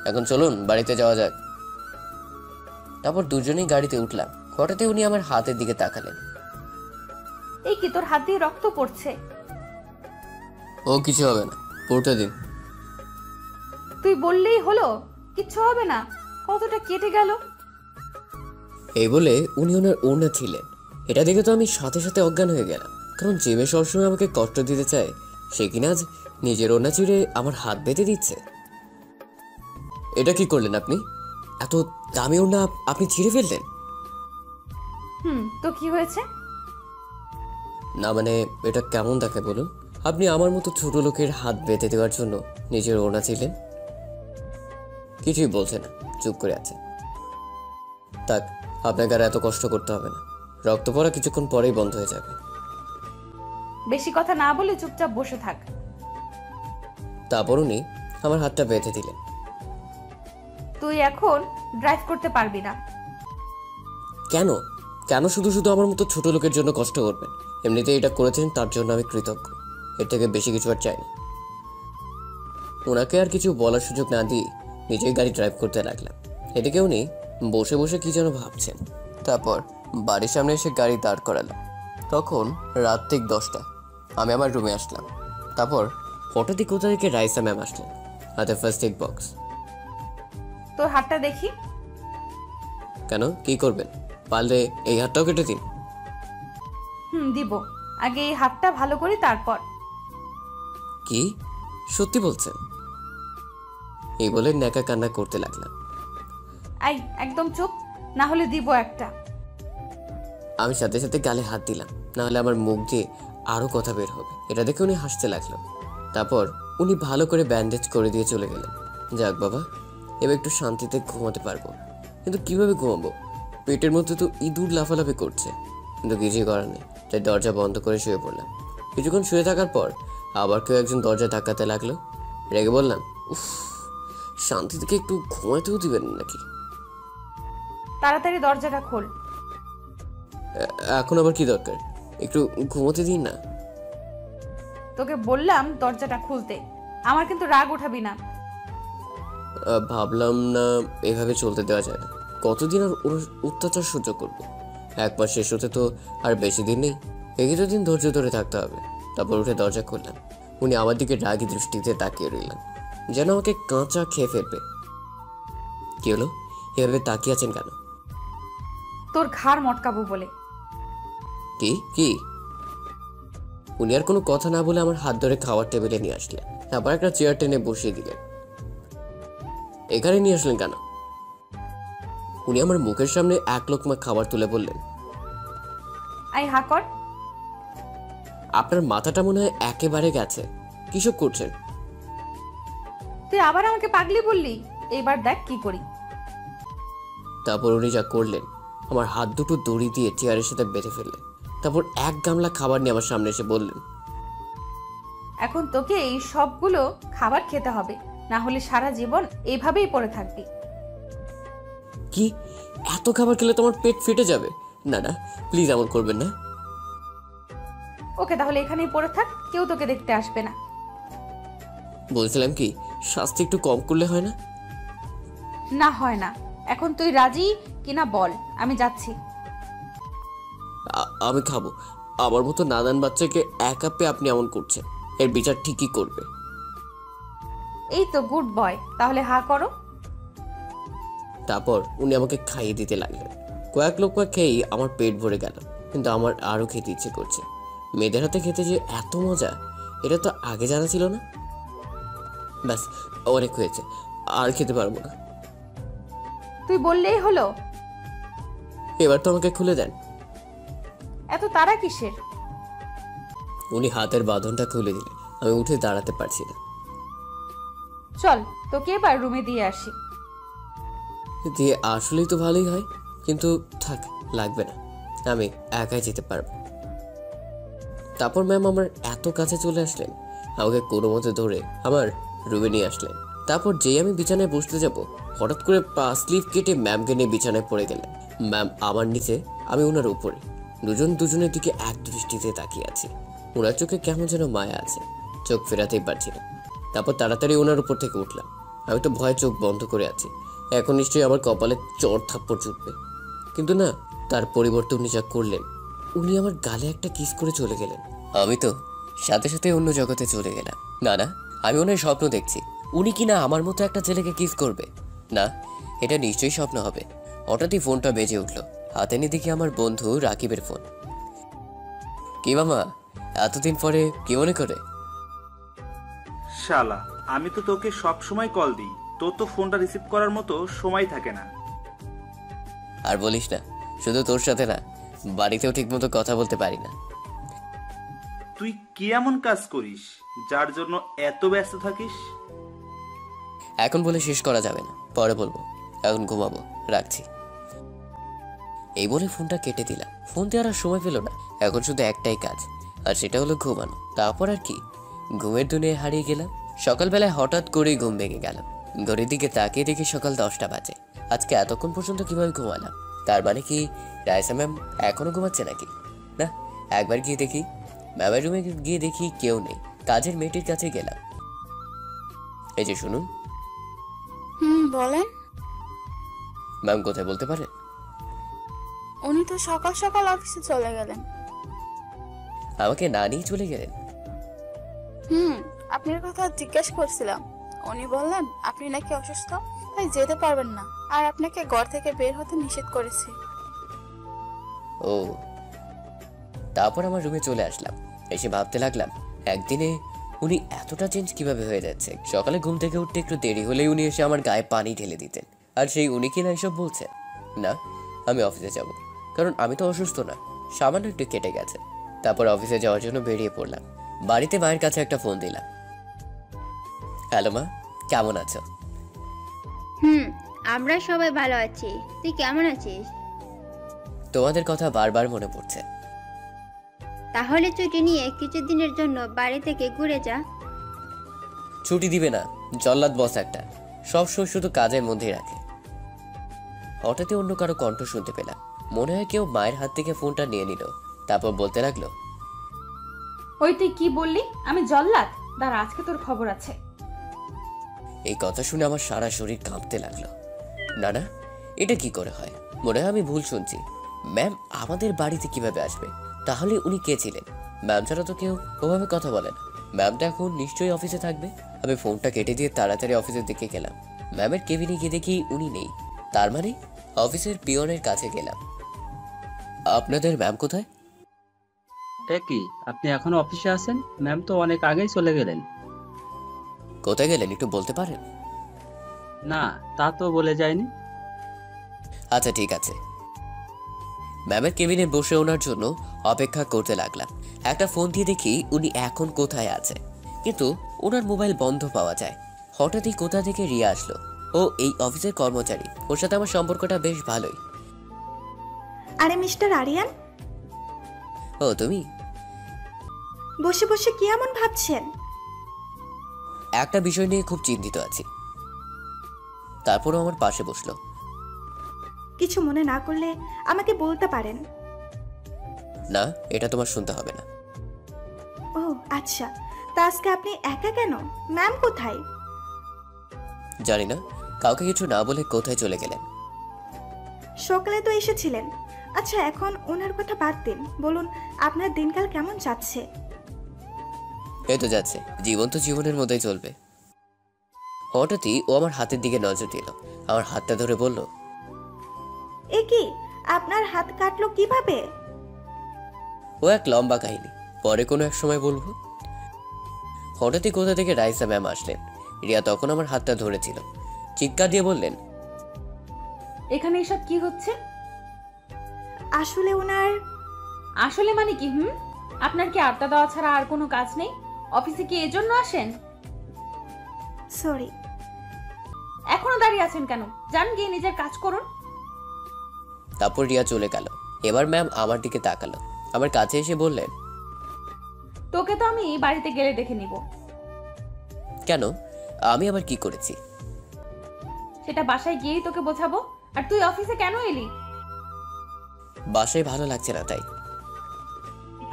এখন চলুন বাড়িতে যাওয়া যাক। তারপর দুজনেই গাড়িতে উঠলাম। হঠাৎই উনি আমার হাতের দিকে তাকালেন। এই কি, তোর হাত দিয়ে রক্ত পড়ছে। ও কিছু হবে না, পড়তে দিন। তুই বললেই হলো, কিচ্ছু হবে না। কতটা কেটে গেল। এই বলে উনি ওনার ওড়না ছিলেন। এটা দেখে তো আমি সাথে সাথে অজ্ঞান হয়ে গেলাম, কারণ যে মেয়ে সবসময় আমাকে কষ্ট দিতে চায় সে কিনা আজ নিজের ওড়না চিড়ে আমার হাত বেঁধে দিচ্ছে। এটা কি করলেন আপনি? এত দামি ওড়না আপনি ছিঁড়ে ফেললেন? তো কি হয়েছে? না মানে এটা কেমন দেখে বলুন? আপনি আমার মতো ছোট লোকের হাত বেঁধে দেওয়ার জন্য নিজের ওড়না ছিলেন। কিছুই বলছে না, চুপ করে আছে। থাক, আপনাকে আর এত কষ্ট করতে হবে না। রক্ত পড়া কিছুক্ষণ পরেই বন্ধ হয়ে যাবে। বেশি কথা না বলে চুপচাপ বসে থাক। তারপর উনি আমার হাতটা বেঁধে দিলেন। তুই এখন ড্রাইভ করতে পারবি না। কেন? কেন শুধু শুধু আমার মতো ছোট লোকের জন্য কষ্ট করবেন? এমনিতে এটা করেছেন, তার জন্য আমি কৃতজ্ঞ। এর থেকে বেশি কিছু আর চাই না। ওনাকে আর কিছু বলার সুযোগ না দিয়ে নিজেই গাড়ি ড্রাইভ করতে লাগলাম। এদিকে উনি বসে বসে কি যেন ভাবছেন। তারপর বাড়ির সামনে এসে গাড়ি দাঁড় করালাম। তখন রাত ঠিক 10টা। আমি আমার রুমে আসলাম। তারপর হঠাৎই কোথা থেকে রাইসা ম্যাম আসলেন, হাতে ফার্স্ট এড বক্স। তোর হাতটা দেখি। কেন, কি করবেন? পারলে এই হাতটাও কেটে দিন। দিব। আগে এই হাতটা ভালো করি, তারপর। কি সত্যি বলছেন? এই বলে ন্যাকা কান্না করতে লাগলাম। আই একদম চুপ, না হলে দিব একটা। আমি সাথে সাথে গালে হাত দিলাম, না হলে আমার মুখ দিয়ে আরো কথা বের হবে। এটা দেখে উনি হাসতে লাগলো। তারপর উনি ভালো করে ব্যান্ডেজ করে দিয়ে চলে গেলেন। যাক বাবা, এবার একটু শান্তিতে ঘুমাতে পারবো। কিন্তু কিভাবে ঘুমাবো? পেটের মধ্যে তো ইঁদুর লাফালাফি করছে। কিন্তু কিছুই করার নেই, তাই দরজা বন্ধ করে শুয়ে পড়লাম। কিছুক্ষণ শুয়ে থাকার পর আবার কেউ একজন দরজা ধাক্কাতে লাগলো। রেগে বললাম, উফ, শান্তি থেকে একটু ঘুমাতেও দিবেন নাকি? তাড়াতাড়ি দরজাটা খোল। এখন আবার কি দরকার? একটু ঘুমোতে দিন না। তোকে বললাম দরজাটা খুলতে। আমার কিন্তু রাগ উঠাবি না। ভাবলাম না এভাবে চলতে দেওয়া যায় না। কতদিন আর ওর অত্যাচার সহ্য করবো? 1 মাস শেষ হতে তো আর বেশি দিন নেই। কিছুদিন ধৈর্য ধরে থাকতে হবে। তারপর উঠে দরজা খুললাম। উনি আমার দিকে রাগী দৃষ্টিতে তাকিয়ে রইলেন, যেন আমাকে কাঁচা খেয়ে ফেলবে। কি হলো, এভাবে তাকিয়ে আছেন কেন? তোর ঘাড় মটকাবো বলে। কি কি? উনি আর কোনো কথা না বলে আমার হাত ধরে খাওয়ার টেবিলে নিয়ে আসলেন। আবার একটা চেয়ার টেনে বসিয়ে দিলেন। এখানে নিয়ে আসলেন কেন? উনি আমার মুখের সামনে 1 লোকমা খাবার তুলে বললেন, আই হা কর। আপনার মাথাটা মনে হয় একেবারে গেছে। কিসব করছেন? তুই আবার আমাকে পাগলি বললি। এবার দেখ কি করি। তারপর উনি যা করলেন, আমার হাত দুটো দড়ি দিয়ে চেয়ারের সাথে বেঁধে ফেললেন। তারপর 1 গামলা খাবার নিয়ে আমার সামনে এসে বললেন, এখন তোকে এই সবগুলো খাবার খেতে হবে, না হলে সারা জীবন এইভাবেই পড়ে থাকবি। কি, এত খাবার খেলে তোমার পেট ফেটে যাবে? না না, প্লিজ এমন করবেন না। ওকে, তাহলে এখানেই পড়ে থাক, কেউ তোকে দেখতে আসবে না। বলছিলাম কি, শাস্তি একটু কম করলে হয় না? না হয় না। এখন তুই রাজি কিনা বল, আমি যাচ্ছি। আমি খাবো। আমার মতো নাদান বাচ্চাকে একা পেয়ে আপনি এমন করছেন, এর বিচার ঠিকই করবে। এই তো গুড বয়, তাহলে হা করো। তারপর উনি আমাকে খাইয়ে দিতে লাগলেন। কয়েক লোক খেয়েই আমার পেট ভরে গেল, কিন্তু আমার আরও খেতে ইচ্ছে করছে। মেয়েদের হাতে খেতে যে এত মজা, এটা তো আগে জানা ছিল না। ব্যাস, অনেক হয়েছে, আর খেতে পারবো না। তুই বললেই হলো। এবার তো আমাকে খুলে দেন। এত তাড়া কিসের? উনি হাতের বাঁধনটা খুলে দিলেন। আমি উঠে দাঁড়াতে পারছি না। চল, তোকে এবার রুমে দিয়ে আসি। দিয়ে আসলেই তো ভালোই হয়, কিন্তু থাক, লাগবে না, আমি একাই যেতে পারবো। তারপর ম্যাম আমার এত কাছে চলে আসলেন, আমাকে কোনো মতে ধরে আমার রুমে নিয়ে আসলেন। তারপর যেই আমি বিছানায় বসতে যাব, হঠাৎ করে পা স্লিপ কেটে ম্যামকে নিয়ে বিছানায় পড়ে গেলেন। ম্যাম আমার নিচে, আমি ওনার উপরে। দুজন দুজনের দিকে এক দৃষ্টিতে তাকিয়ে আছি। ওনার চোখে কেমন যেন মায়া আছে, চোখ ফেরাতেই পারছি না। তারপর তাড়াতাড়ি ওনার উপর থেকে উঠলাম। আমি তো ভয়ে চোখ বন্ধ করে আছি, এখন নিশ্চয়ই আমার কপালে চড় থাপ্পড় জুটবে। কিন্তু না, তার পরিবর্তে উনি যা করলেন, উনি আমার গালে একটা কিস করে চলে গেলেন। আমি তো সাথে সাথে অন্য জগতে চলে গেলাম। না না, আমি ওনার স্বপ্ন দেখছি, উনি কিনা আমার মতো একটা ছেলেকে কিস করবে। না, এটা নিশ্চয়ই স্বপ্ন হবে। হঠাৎই ফোনটা বেজে উঠলো। হাতে নিয়ে দেখি আমার বন্ধু রাকিবের ফোন। কি মামা, এতদিন পরে কি মনে করে? শালা, আমি তো তোকে সব সময় কল দিই, তোর তো ফোনটা রিসিভ করার মতো সময় থাকে না। আর বলিস না, শুধু তোর সাথে না, বাড়িতেও ঠিকমতো কথা বলতে পারি না। তুই কি এমন কাজ করিস যার জন্য এত ব্যস্ত থাকিস? এখন বলে শেষ করা যাবে না, পরে বলবো। এখন ঘুমাবো, রাখছি। এই বলে ফোনটা কেটে দিলাম। ফোন দেওয়ার আর সময় পেল না। এখন শুধু একটাই কাজ, আর সেটা হলো ঘুমানো। তারপর আর কি, ঘুমের দুনিয়ায় হারিয়ে গেলাম। সকালবেলায় হঠাৎ করেই ঘুম ভেঙে গেল। ঘড়ির দিকে তাকিয়ে দেখি সকাল 10টা বাজে। আজকে এতক্ষণ পর্যন্ত কিভাবে ঘুমালাম? তার মানে কি রাইসা ম্যাম এখনো ঘুমাচ্ছে নাকি? না, একবার গিয়ে দেখি। ম্যামের রুমে গিয়ে দেখি কেউ নেই। কাজের মেয়েটির কাছে গেলাম। এই যে শুনুন। বলেন। ম্যাম কোথায় বলতে পারেন? উনি তো সকাল সকাল অফিসে চলে গেলেন। আমাকে না নিয়ে চলে গেলেন? আপনার কথা জিজ্ঞেস করছিলাম। উনি বললেন আপনি নাকি অসুস্থ, তাই যেতে পারবেন না, আর আপনাকে ঘর থেকে বের হতে নিষেধ করেছে। ও, তারপর আমার রুমে চলে আসলাম। এসে ভাবতে লাগলাম, একদিনে উনি এতটা চেঞ্জ কিভাবে হয়ে যাচ্ছে। সকালে ঘুম থেকে উঠতে একটু দেরি হলেই উনি এসে আমার গায়ে পানি ঢেলে দিতেন। আর সেই উনি কিনা এসব বলছেন? না, আমি অফিসে যাব, কারণ আমি তো অসুস্থ না, সামান্য একটু কেটে গেছে। তারপর অফিসে যাওয়ার জন্য বেরিয়ে পড়লাম। বাড়িতে মায়ের কাছে একটা ফোন দিলাম। হ্যালো মা, কেমন আছো? আমরা সবাই ভালো আছি। তুই কেমন আছিস? তোমাদের কথা বারবার মনে পড়ছে। তাহলে ছুটি নিয়ে কিছুদিনের জন্য বাড়ি থেকে ঘুরে যা। ছুটি দিবে না, জল্লাদ বস একটা, সবসময় শুধু কাজের মধ্যেই রাখে। হঠাৎই অন্য কারো কণ্ঠ শুনতে পেলাম। মনে হয় কেউ মায়ের হাত থেকে ফোনটা নিয়ে নিল। তারপর বলতে লাগলো, ওই তুই কি বললি? আমি জল্লাদ? দাঁড়া, আজকে তোর খবর আছে। এই কথা শুনে আমার সারা শরীর কাঁপতে লাগলো। না না, এটা কি করে হয়? মনে হয় আমি ভুল শুনছি। ম্যাম আমাদের বাড়িতে কিভাবে আসবে? তাহলে উনি কে ছিলেন? ম্যাম ছাড়া তো কেউ ওভাবে কথা বলে না। ম্যামটা এখন নিশ্চয়ই অফিসে থাকবে। আমি ফোনটা কেটে দিয়ে তাড়াতাড়ি অফিসের দিকে গেলাম। ম্যামের কেবিনে গিয়ে দেখি উনি নেই। তার মানে অফিসের পিয়নের কাছে গেলাম। আপনাদের ম্যাম কোথায়? কি, আপনি এখনো অফিসে আছেন? ম্যাম তো অনেক আগেই চলে গেলেন। কোথায় গেলেন একটু বলতে পারেন? না, তা তো বলে যায়নি। আচ্ছা ঠিক আছে। ম্যামের কেবিনে বসে ওনার জন্য অপেক্ষা করতে লাগলাম। একটা ফোন দিয়ে দেখি উনি এখন কোথায় আছে, কিন্তু ওনার মোবাইল বন্ধ পাওয়া যায়। হঠাৎই কোথা থেকে রিয়া আসলো। ও এই অফিসের কর্মচারী, ওর সাথে আমার সম্পর্কটা বেশ ভালোই। আরে মিস্টার আরিয়ান, ও তুমি? বসে বসে কি এমন ভাবছেন? একটা বিষয় নিয়ে খুব চিন্তিত আছি। তারপরও আমার পাশে বসলো। কিছু মনে না করলে আমাকে বলতে পারেন। না, এটা তোমার শুনতে হবে না। ও আচ্ছা, তা আজকে আপনি একা কেন? ম্যাম কোথায়? জানি না, কাউকে কিছু না বলে কোথায় চলে গেলেন। সকালে তো এসেছিলেন। আচ্ছা, এখন ওনার কথা বাদ দিন, বলুন আপনার দিনকাল কেমন যাচ্ছে? এই তো যাচ্ছে, জীবন তো জীবনের মতোই চলবে। হঠাৎই ও আমার হাতের দিকে নজর দিল, আমার হাতটা ধরে বলল, এ কি, আপনার হাত কাটলো কিভাবে? ও এক লম্বা কাহিনী, পরে কোনো এক সময় বলবো। হঠাৎই কোথা থেকে রাইসা ম্যাম আসলেন। রিয়া তখন আমার হাতটা ধরেছিল, চিৎকার দিয়ে বললেন, এখানে এসব কি হচ্ছে? আসলে ওনার আসলে মানে কি? আপনার কি আড্ডা দেওয়া ছাড়া আর কোনো কাজ নেই? অফিসে কি এজন্য আসেন? সরি। এখনো দাঁড়িয়ে আছেন কেন? যান গিয়ে নিজের কাজ করুন। তারপর রিয়া চলে গেল। এবার ম্যাম আমার দিকে তাকালো, আমার কাছে এসে বললেন, তোকে তো আমি বাড়িতে গেলে দেখে নিব। কেন? আমি আবার কি করেছি? সেটা বাসায় গিয়েই তোকে বোঝাবো। আর তুই অফিসে কেন এলি? বাসায় ভালো লাগছে না তাই।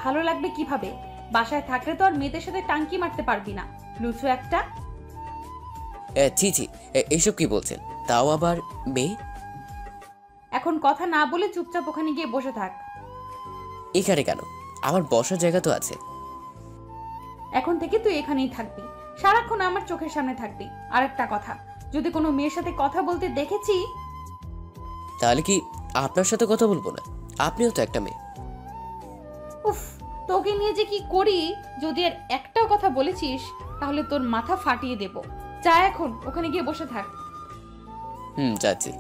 ভালো লাগবে কিভাবে? বাসায় থাকলে তো আর মেয়েদের সাথে টাঙ্কি মারতে পারবি না, লুচু একটা। ছি ছি, এইসব কি বলছেন? তাও আবার মেয়ে? এখন কথা না বলে চুপচাপ ওখানে গিয়ে বসে থাক। এখানে কেন? আমার বসার জায়গা তো আছে। এখন থেকে তুই এখানেই থাকবি, সারাক্ষণ আমার চোখের সামনে থাকবি। আর একটা কথা, যদি কোনো মেয়ের সাথে কথা বলতে দেখেছি, তাহলে কি আপনার সাথে কথা বলবো না? আপনিও তো একটা মেয়ে। উফ, তোকে নিয়ে যে কি করি! যদি আর একটাও কথা বলেছিস তাহলে তোর মাথা ফাটিয়ে দেব। যা এখন ওখানে গিয়ে বসে থাক। যাচ্ছি।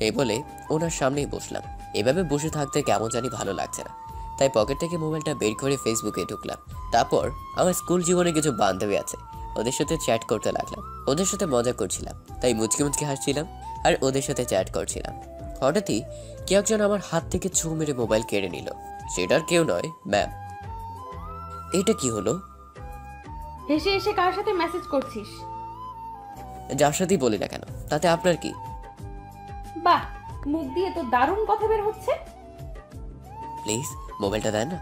এই বলে ওনার সামনেই বসলাম। এভাবে বসে থাকতে কেমন জানি ভালো লাগছে না, তাই পকেট থেকে মোবাইলটা বের করে ফেসবুকে ঢুকলাম। তারপর আমার স্কুল জীবনে কিছু বান্ধবী আছে, ওদের সাথে চ্যাট করতে লাগলাম। ওদের সাথে মজা করছিলাম, তাই মুচকি মুচকি হাসছিলাম আর ওদের সাথে চ্যাট করছিলাম। হঠাৎই কেউ একজন আমার হাত থেকে ছু মেরে মোবাইল কেড়ে নিল। সেটার কেউ নয়, ম্যাম। এটা কি হলো? হেসে হেসে কার সাথে মেসেজ করছিস? যার সাথেই বলি না কেন, তাতে আপনার কি? বাহ, মুখ দিয়ে তো দারুণ কথা বের হচ্ছে। প্লিজ মোবাইলটা দেন না।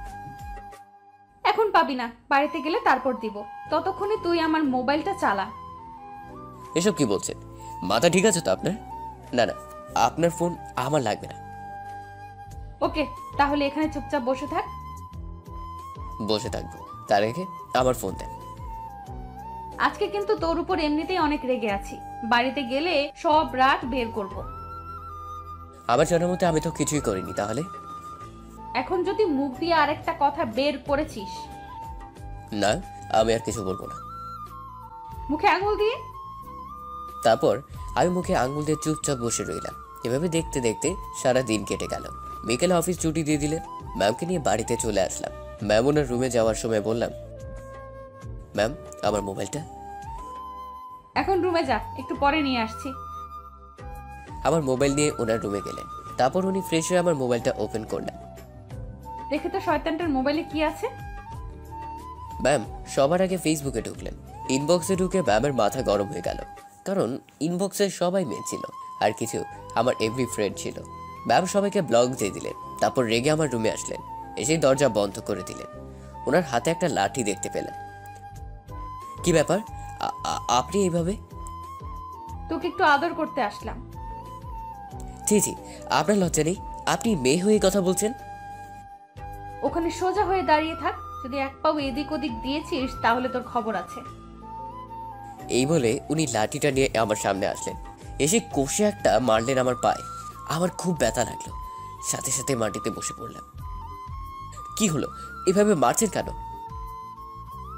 এখন পাবি না, বাড়িতে গেলে তারপর দিব। ততক্ষণে তুই আমার মোবাইলটা চালা। এসব কি বলছেন? মাথা ঠিক আছে তো আপনার? না না, আপনার ফোন আমার লাগবে না। ওকে, তাহলে এখানে চুপচাপ বসে থাক। বসে থাকবো, তার আগে আমার ফোন দেন। আজকে কিন্তু তোর উপর এমনিতেই অনেক রেগে আছি। বাড়িতে গেলে সব রাগ বের করব। আমার জানার মতে আমি তো কিছুই করিনি। তাহলে এখন যদি মুখ দিয়ে আরেকটা কথা বের করেছিস, না, আমি আর কিছু বলবো না। মুখে আঙুল দিয়ে। তারপর আমি মুখে আঙ্গুল দিয়ে চুপচাপ বসে রইলাম। এভাবে দেখতে দেখতে সারা দিন কেটে গেল। বিকেলে অফিস ছুটি দিয়ে দিলেন। ম্যামকে নিয়ে বাড়িতে চলে আসলাম। ম্যাম ওনার রুমে যাওয়ার সময় বললাম, ম্যাম আমার মোবাইলটা। এখন রুমে যা, একটু পরে নিয়ে আসছি। আমার মোবাইল নিয়ে ওনার রুমে গেলেন। তারপর উনি ফ্রেশ হয়ে আমার মোবাইলটা ওপেন করলেন। দেখে তো শয়তানটার মোবাইলে কি আছে। ম্যাম সবার আগে ফেসবুকে ঢুকলেন। ইনবক্সে ঢুকে ম্যামের মাথা গরম হয়ে গেল, কারণ ইনবক্সে সবাই মেয়ে ছিল আর কিছু আমার এভরি ফ্রেন্ড ছিল। ম্যাম সবাইকে ব্লক দিয়ে দিলেন। তারপর রেগে আমার রুমে আসলেন, এসে দরজা বন্ধ করে দিলেন। ওনার হাতে একটা লাঠি দেখতে পেলেন। কি ব্যাপার, আপনি এইভাবে? তোকে একটু আদর করতে আসলাম। জি জি, আপনার লজ্জা নেই? আপনি মেয়ে হয়ে কথা বলছেন? ওখানে সোজা হয়ে দাঁড়িয়ে থাক। যদি এক পাও এদিক ওদিক দিয়েছিস তাহলে তোর খবর আছে। এই বলে উনি লাঠিটা নিয়ে আমার সামনে আসলেন। এসে কষে একটা মারলেন আমার পায়ে। আমার খুব ব্যথা লাগলো, সাথে সাথে মাটিতে বসে পড়লাম। কি হলো, এভাবে মারছেন কেন?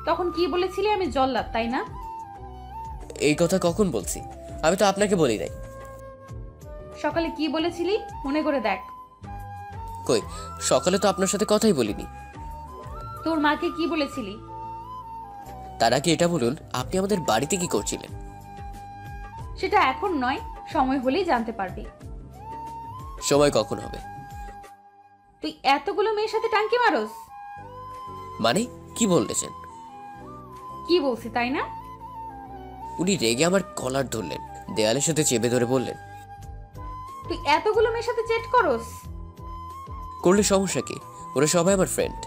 তখন কি বলেছিলি আমি জল্লাদ, তাই না? এই কথা কখন বলছি? আমি তো আপনাকে বলি নাই। সকালে কি বলেছিলি মনে করে দেখ। কই, সকালে তো আপনার সাথে কথাই বলিনি। তোর মাকে কি বলেছিলি? তার আগে এটা বলুন, আপনি আমাদের বাড়িতে কি করছিলেন? সেটা এখন নয়, সময় হলেই জানতে পারবি। সময় কখন হবে? তুই এতগুলো মেয়ের সাথে টাঙ্কি মারোস? মানে কি বলতেছেন? কি বলছি তাই না? উনি রেগে আমার কলার ধরলেন, দেয়ালের সাথে চেপে ধরে বললেন, তুই এতগুলো মেয়ের সাথে চ্যাট করস? করলে সমস্যা কি? ওরা সবাই আমার ফ্রেন্ড।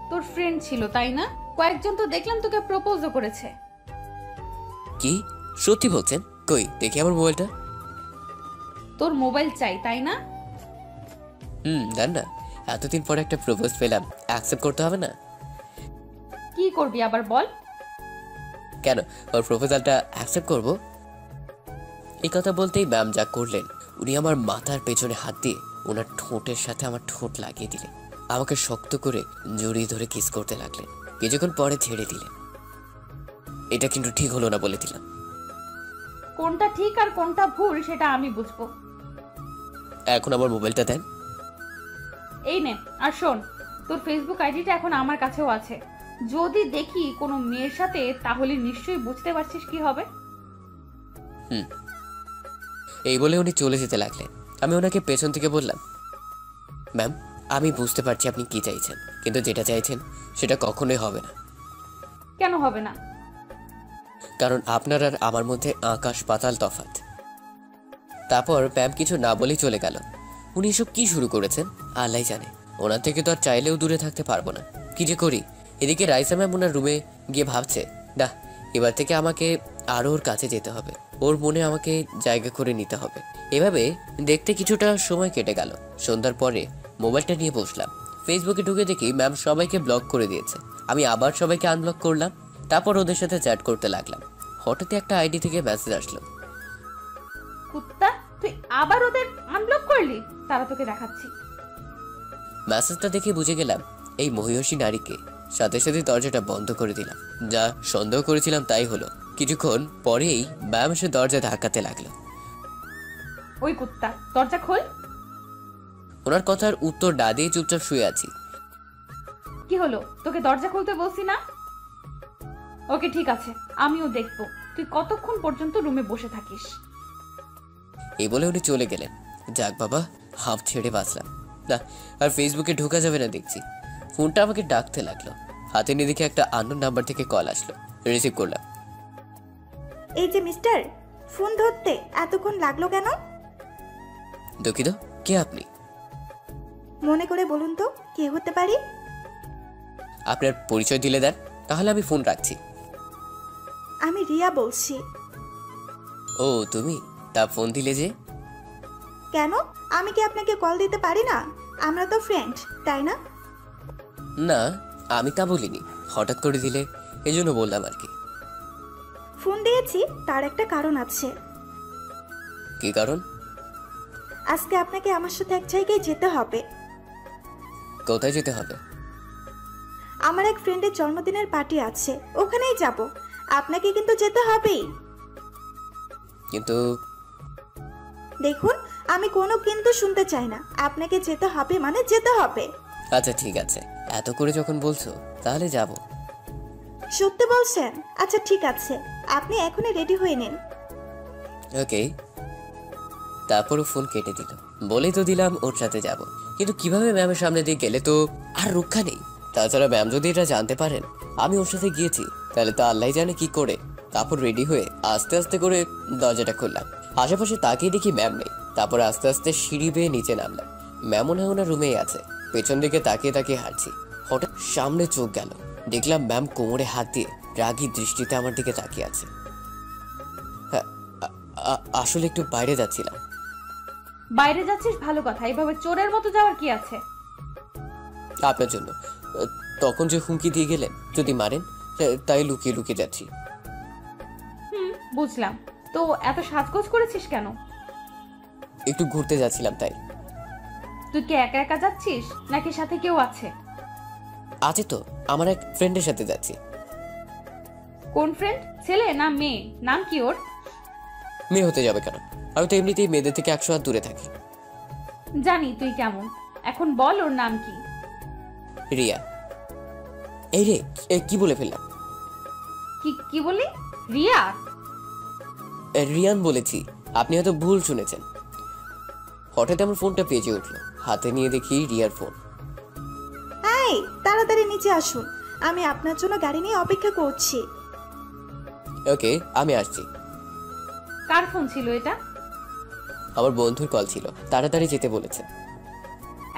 তোর ফ্রেন্ড ছিল তাই না? কয়েকজন তো দেখলাম তোকে প্রপোজও করেছে। কি সত্যি বলছেন? কই দেখি আমার মোবাইলটা। তোর মোবাইল চাই তাই না? দেন না, এতদিন পরে একটা প্রপোজ পেলাম, অ্যাকসেপ্ট করতে হবে না? কি করবি আবার বল? কেন, ওর প্রপোজালটা অ্যাকসেপ্ট করব? এই কথা বলতেই ম্যাম যা করলেন, উনি আমার মাথার পেছনে হাত দিয়ে ওনার ঠোঁটের সাথে আমার ঠোঁট লাগিয়ে দিলেন, আমাকে শক্ত করে জড়িয়ে ধরে কিস করতে লাগলেন, কিছুক্ষণ পরে ছেড়ে দিলেন। এটা কিন্তু ঠিক হলো না বলে দিলাম। কোনটা ঠিক আর কোনটা ভুল সেটা আমি বুঝবো। এখন আমার মোবাইলটা দেন। এই নে, আর শোন, তোর ফেসবুক আইডিটা এখন আমার কাছেও আছে। যদি দেখি কোনো মেয়ের সাথে, তাহলে নিশ্চয়ই বুঝতে পারছিস কি হবে। এই বলে উনি চলে যেতে লাগলেন। আমি ওনাকে পেছন থেকে বললাম, ম্যাম আমি বুঝতে পারছি আপনি কি চাইছেন, কিন্তু যেটা চাইছেন সেটা কখনোই হবে না। কেন হবে না? কারণ আপনার আর আমার মধ্যে আকাশ পাতাল তফাৎ। তারপর ম্যাম কিছু না বলেই চলে গেল। উনি এসব কি শুরু করেছেন আল্লাহ জানে। ওনার থেকে তো আর চাইলেও দূরে থাকতে পারবো না। কি যে করি। এদিকে রাইসা ম্যাম ওনার রুমে গিয়ে ভাবছে, না এবার থেকে আমাকে আরও ওর কাছে যেতে হবে, ওর মনে আমাকে জায়গা করে নিতে হবে। এভাবে দেখতে কিছুটা সময় কেটে গেল। সন্ধ্যার পরে মোবাইলটা নিয়ে বসলাম। ফেসবুকে ঢুকে দেখি ম্যাম সবাইকে ব্লক করে দিয়েছে। আমি আবার সবাইকে আনব্লক করলাম, তারপর ওদের সাথে চ্যাট করতে লাগলাম। হঠাৎ একটা আইডি থেকে মেসেজ আসলো, কুত্তা, তুই আবার ওদের আনব্লক করলি? তারা তোকে দেখাচ্ছি। মেসেজটা দেখে বুঝে গেলাম এই মহিষী নারীকে। সাথে সাথে দরজাটা বন্ধ করে দিলাম। যা সন্দেহ করেছিলাম তাই হলো। কিছুক্ষণ পরেই ম্যাম এসে দরজা ধাক্কাতে লাগলো। ওই কুত্তা, দরজা খোল। ওনার কথার উত্তর না দিয়ে চুপচাপ শুয়ে আছি। কি হলো, তোকে দরজা খুলতে বলছি না? ওকে ঠিক আছে, আমিও দেখবো তুই কতক্ষণ পর্যন্ত রুমে বসে থাকিস। এই বলে উনি চলে গেলেন। যাক বাবা, হাফ ছেড়ে বাঁচলাম না। আর ফেসবুকে ঢোকা যাবে না দেখছি। ফোনটা আমাকে ডাকতে লাগলো। হাতে নিয়ে দেখে একটা আননোন নাম্বার থেকে কল আসলো। রিসিভ করলাম। এই যে মিস্টার, ফোন ধরতে এতক্ষণ লাগলো কেন? দুঃখিত, কে আপনি? মনে করে বলুন তো কে হতে পারি? আপনার পরিচয় দিলে দেন, তাহলে আমি ফোন রাখছি। আমি রিয়া বলছি। ও তুমি? তা ফোন দিলে যে? কেন, আমি কি আপনাকে কল দিতে পারি না? আমরা তো ফ্রেন্ড, তাই না? না, আমি তা বলিনি, হঠাৎ করে দিলে এজন্য বললাম আর কি। ফোন দিয়েছি তার একটা কারণ আছে। কি কারণ? আজকে আপনাকে আমার সাথে এক জায়গায় যেতে হবে। কোথায় যেতে হবে? আমার এক ফ্রেন্ডের জন্মদিনের পার্টি আছে, ওখানেই যাব। আপনাকে কিন্তু যেতে হবেই। কিন্তু দেখুন, আমি কোনো কিন্তু শুনতে চাই না। আপনাকে যেতে হবে মানে যেতে হবে। আচ্ছা ঠিক আছে, এত করে যখন বলছো তাহলে যাব। সত্যি বলছেন? আচ্ছা ঠিক আছে, আপনি এখনই রেডি হয়ে নিন। ওকে। তারপরও ফোন কেটে দিল। বলেই তো দিলাম ওর সাথে যাব, কিন্তু কিভাবে ম্যামের সামনে দিয়ে গেলে তো আর রক্ষা নেই। তাছাড়া ম্যাম যদি এটা জানতে পারেন আমি ওর সাথে গিয়েছি, তাহলে তো আল্লাহ জানে কি করে। তারপর রেডি হয়ে আস্তে আস্তে করে দরজাটা খুললাম। আশেপাশে তাকিয়ে দেখি ম্যাম নেই। তারপর আস্তে আস্তে সিঁড়ি বেয়ে নিচে নামলাম। ম্যাম মনে হয় ওনার রুমেই আছে। পেছন দিকে তাকিয়ে তাকিয়ে হাঁটছি। হঠাৎ সামনে চোখ গেল, দেখলাম ম্যাম কোমরে হাত দিয়ে রাগী দৃষ্টিতে আমার দিকে তাকিয়ে আছে। হ্যাঁ, আসলে একটু বাইরে যাচ্ছিলাম। বাইরে যাচ্ছিস ভালো কথা, এইভাবে চোরের মতো যাওয়ার কি আছে? আপনার জন্য। তখন যে হুমকি দিয়ে গেলেন যদি মারেন, তাই লুকিয়ে লুকিয়ে যাচ্ছি। বুঝলাম। তো এত সাজগোজ করেছিস কেন? একটু ঘুরতে যাচ্ছিলাম তাই। তুই কি একা একা যাচ্ছিস নাকি সাথে কেউ আছে? আছে তো, আমার এক ফ্রেন্ডের সাথে যাচ্ছি। কোন ফ্রেন্ড, ছেলে না মেয়ে? নাম কি ওর? মেয়ে হতে যাবে কেন? আমি তো এমনিতেই মেয়েদের থেকে 100 হাত দূরে থাকি। জানি তুই কেমন। এখন বল ওর নাম কি? রিয়া। এই রে, কি বলে ফেললাম? কি কি বলি? রিয়া? রিয়ান বলেছি, আপনি হয়তো ভুল শুনেছেন। হঠাৎ আমার ফোনটা বেজে উঠলো। হাতে নিয়ে দেখি রিয়ার ফোন। এই তাড়াতাড়ি নিচে আসুন, আমি আপনার জন্য গাড়ি নিয়ে অপেক্ষা করছি। ওকে, আমি আসছি। কার ফোন ছিল এটা? আমার বন্ধুর কল ছিল, তাড়াতাড়ি যেতে বলেছে।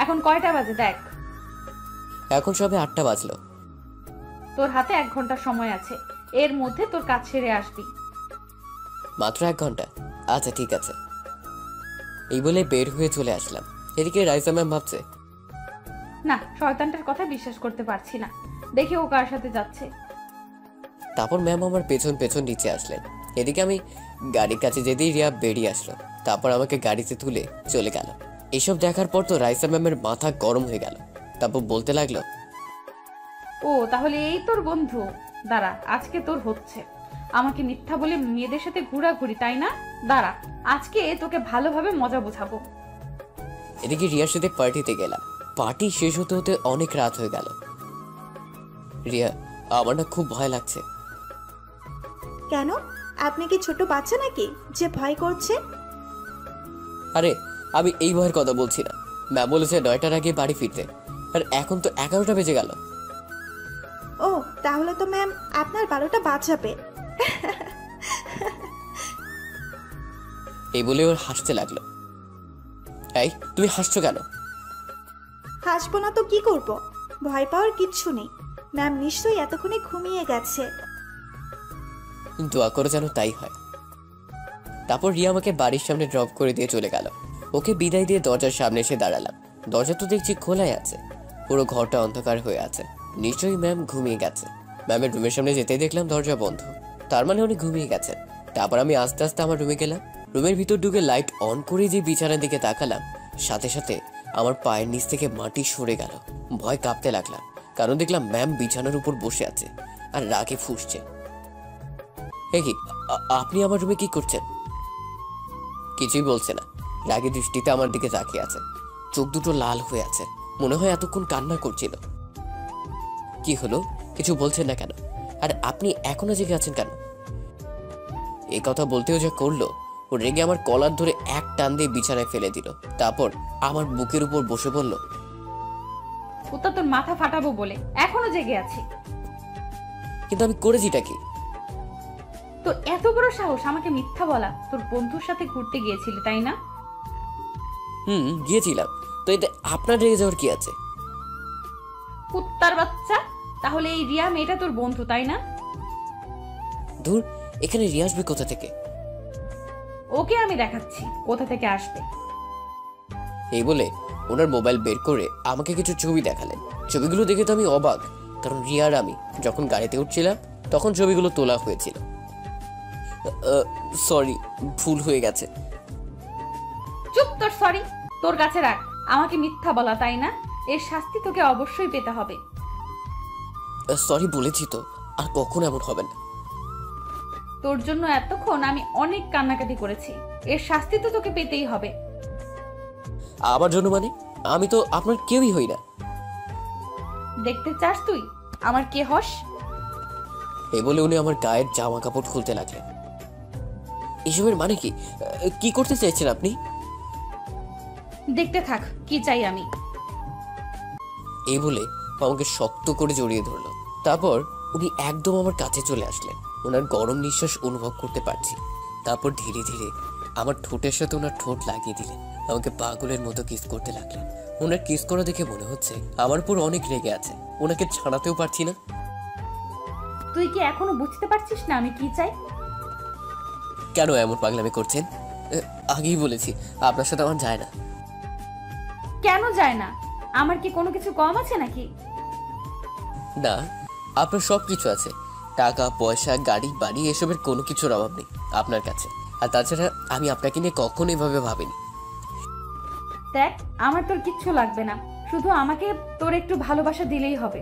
এখন কয়টা বাজে দেখ। এখন সবে 8টা বাজলো। তোর হাতে 1 ঘন্টা সময় আছে, এর মধ্যে তোর কাজ সেরে আসবি। মাত্র 1 ঘন্টা? আচ্ছা ঠিক আছে। এই বলে বের হয়ে চলে আসলাম। এদিকে রাইসা ম্যাম ভাবছে, না, শয়তানটার কথা বিশ্বাস করতে পারছি না। দেখি ও কার সাথে যাচ্ছে। তারপর ম্যাম আমার পেছন পেছন নিচে আসলেন। এদিকে আমি গাড়ির কাছে যেতেই রিয়া বেরিয়ে আসলো। তারপর আমাকে গাড়িতে তুলে চলে গেল। এসব দেখার পর তো রাইসা ম্যামের মাথা গরম হয়ে গেল। তারপর বলতে লাগলো, ও তাহলে এই তোর বন্ধু? দাঁড়া, আজকে তোর হচ্ছে। আমাকে মিথ্যা বলে মেয়েদের সাথে ঘোরাঘুরি, তাই না? দাঁড়া, আজকে তোকে ভালোভাবে মজা বোঝাবো। এদিকে রিয়ার সাথে পার্টিতে গেলাম। পার্টি শেষ হতে হতে অনেক রাত হয়ে গেল। রিয়া, আমার না খুব ভয় লাগছে। কেন? আপনি কি ছোট বাচ্চা নাকি যে ভয় করছে? আরে আমি এই ভয়ের কথা বলছি না। ম্যাম বলেছে 9টার আগে বাড়ি ফিরতে, আর এখন তো 11টা বেজে গেল। ও তাহলে তো ম্যাম আপনার 12টা বাজাবে। এই বলে ওর হাসতে লাগলো। এই, তুমি হাসছো কেন? হাসবো না তো কি করব? ভয় পাওয়ার কিচ্ছু নেই। ম্যাম নিশ্চয়ই এতক্ষণে ঘুমিয়ে গেছে। দোয়া করে যেন তাই হয়। তারপর রিয়া আমাকে বাড়ির সামনে ড্রপ করে দিয়ে চলে গেল। ওকে বিদায় দিয়ে দরজার সামনে এসে দাঁড়ালাম। দরজা তো দেখছি খোলাই আছে। পুরো ঘরটা অন্ধকার হয়ে আছে। নিশ্চয়ই ম্যাম ঘুমিয়ে গেছে। ম্যামের রুমের সামনে যেতেই দেখলাম দরজা বন্ধ। তার মানে উনি ঘুমিয়ে গেছেন। তারপর আমি আস্তে আস্তে আমার রুমে গেলাম। রুমের ভিতর ঢুকে লাইট অন করে যে বিছানার দিকে তাকালাম, সাথে সাথে আমার পায়ের নিচ থেকে মাটি সরে গেল। ভয় কাঁপতে লাগলাম, কারণ দেখলাম ম্যাম বিছানার উপর বসে আছে আর রাগে ফুঁসছে। এ কি, আপনি আমার রুমে কি করছেন? কিছুই বলছে না। রাগে দৃষ্টিতে আমার দিকে তাকিয়ে আছে। চোখ দুটো লাল হয়ে আছে, মনে হয় এতক্ষণ কান্না করছিল। কি হলো, কিছু বলছেন না কেন? আর আপনি এখনো জেগে আছেন কেন? এই কথা বলতেও যা করলো, ও রেগে আমার কলার ধরে এক টান দিয়ে বিছানায় ফেলে দিল। তারপর আমার বুকের উপর বসে বলল, কুত্তা তোর মাথা ফাটাবো বলে এখনো জেগে আছি। কিন্তু আমি করেছিটা কি? তোর এত বড় সাহস আমাকে মিথ্যা বলা? তোর বন্ধুর সাথে ঘুরতে গিয়েছিলি, তাই না? গিয়েছিলাম। তো এতে আপনার রেগে যাওয়ার কি আছে? কুত্তার বাচ্চা, তাহলে এই রিয়া মেয়েটা তোর বন্ধু, তাই না? ধুর, এখানে রিয়া আসবে কোথা থেকে? ওকে আমি দেখাচ্ছি কোথা থেকে আসবে। এই বলে ওনার মোবাইল বের করে আমাকে কিছু ছবি দেখালেন। ছবিগুলো দেখে তো আমি অবাক, কারণ রিয়া আর আমি যখন গাড়িতে উঠছিলাম তখন ছবিগুলো তোলা হয়েছিল। সরি, ভুল হয়ে গেছে। চুপ, তোর সরি তোর কাছে রাখ। আমাকে মিথ্যা বলা, তাই না? এর শাস্তি তোকে অবশ্যই পেতে হবে। সরি বলেছি তো, আর কখনো এমন হবে না। তোর জন্য এতক্ষণ আমি অনেক কান্নাকাটি করেছি, এর শাস্তি তো তোকে পেতেই হবে। আমার জন্য মানে? আমি তো আপনার কেউই হই না। দেখতে চাস তুই আমার কে হস? এই বলে উনি আমার গায়ের জামা কাপড় খুলতে লাগলেন। এসবের মানে কি? কি করতে চাইছেন আপনি? দেখতে থাক কি চাই আমি। এই বলে আমাকে শক্ত করে জড়িয়ে ধরলো। তারপর উনি একদম আমার কাছে চলে আসলেন। ওনার গরম নিঃশ্বাস অনুভব করতে পারছি। তারপর ধীরে ধীরে আমার ঠোঁটের সাথে ওনার ঠোঁট লাগিয়ে দিলেন। আমাকে পাগলের মতো কিস করতে লাগলেন। ওনার কিস করা দেখে মনে হচ্ছে আমার উপর অনেক রেগে আছে। ওনাকে ছাড়াতেও পারছি না। তুই কি এখনো বুঝতে পারছিস না আমি কি চাই? কেন এমন পাগলামি করছেন? আগেই বলেছি আপনার সাথে আমার যায় না। কেন যায় না? আমার কি কোনো কিছু কম আছে নাকি? না, আপনার সব কিছু আছে। টাকা পয়সা, গাড়ি বাড়ি, এসবের কোনো কিছুর অভাব নেই আপনার কাছে। আর তাছাড়া আমি আপনাকে নিয়ে কখনো এভাবে ভাবিনি। দেখ, আমার তোর কিচ্ছু লাগবে না, শুধু আমাকে তোর একটু ভালোবাসা দিলেই হবে।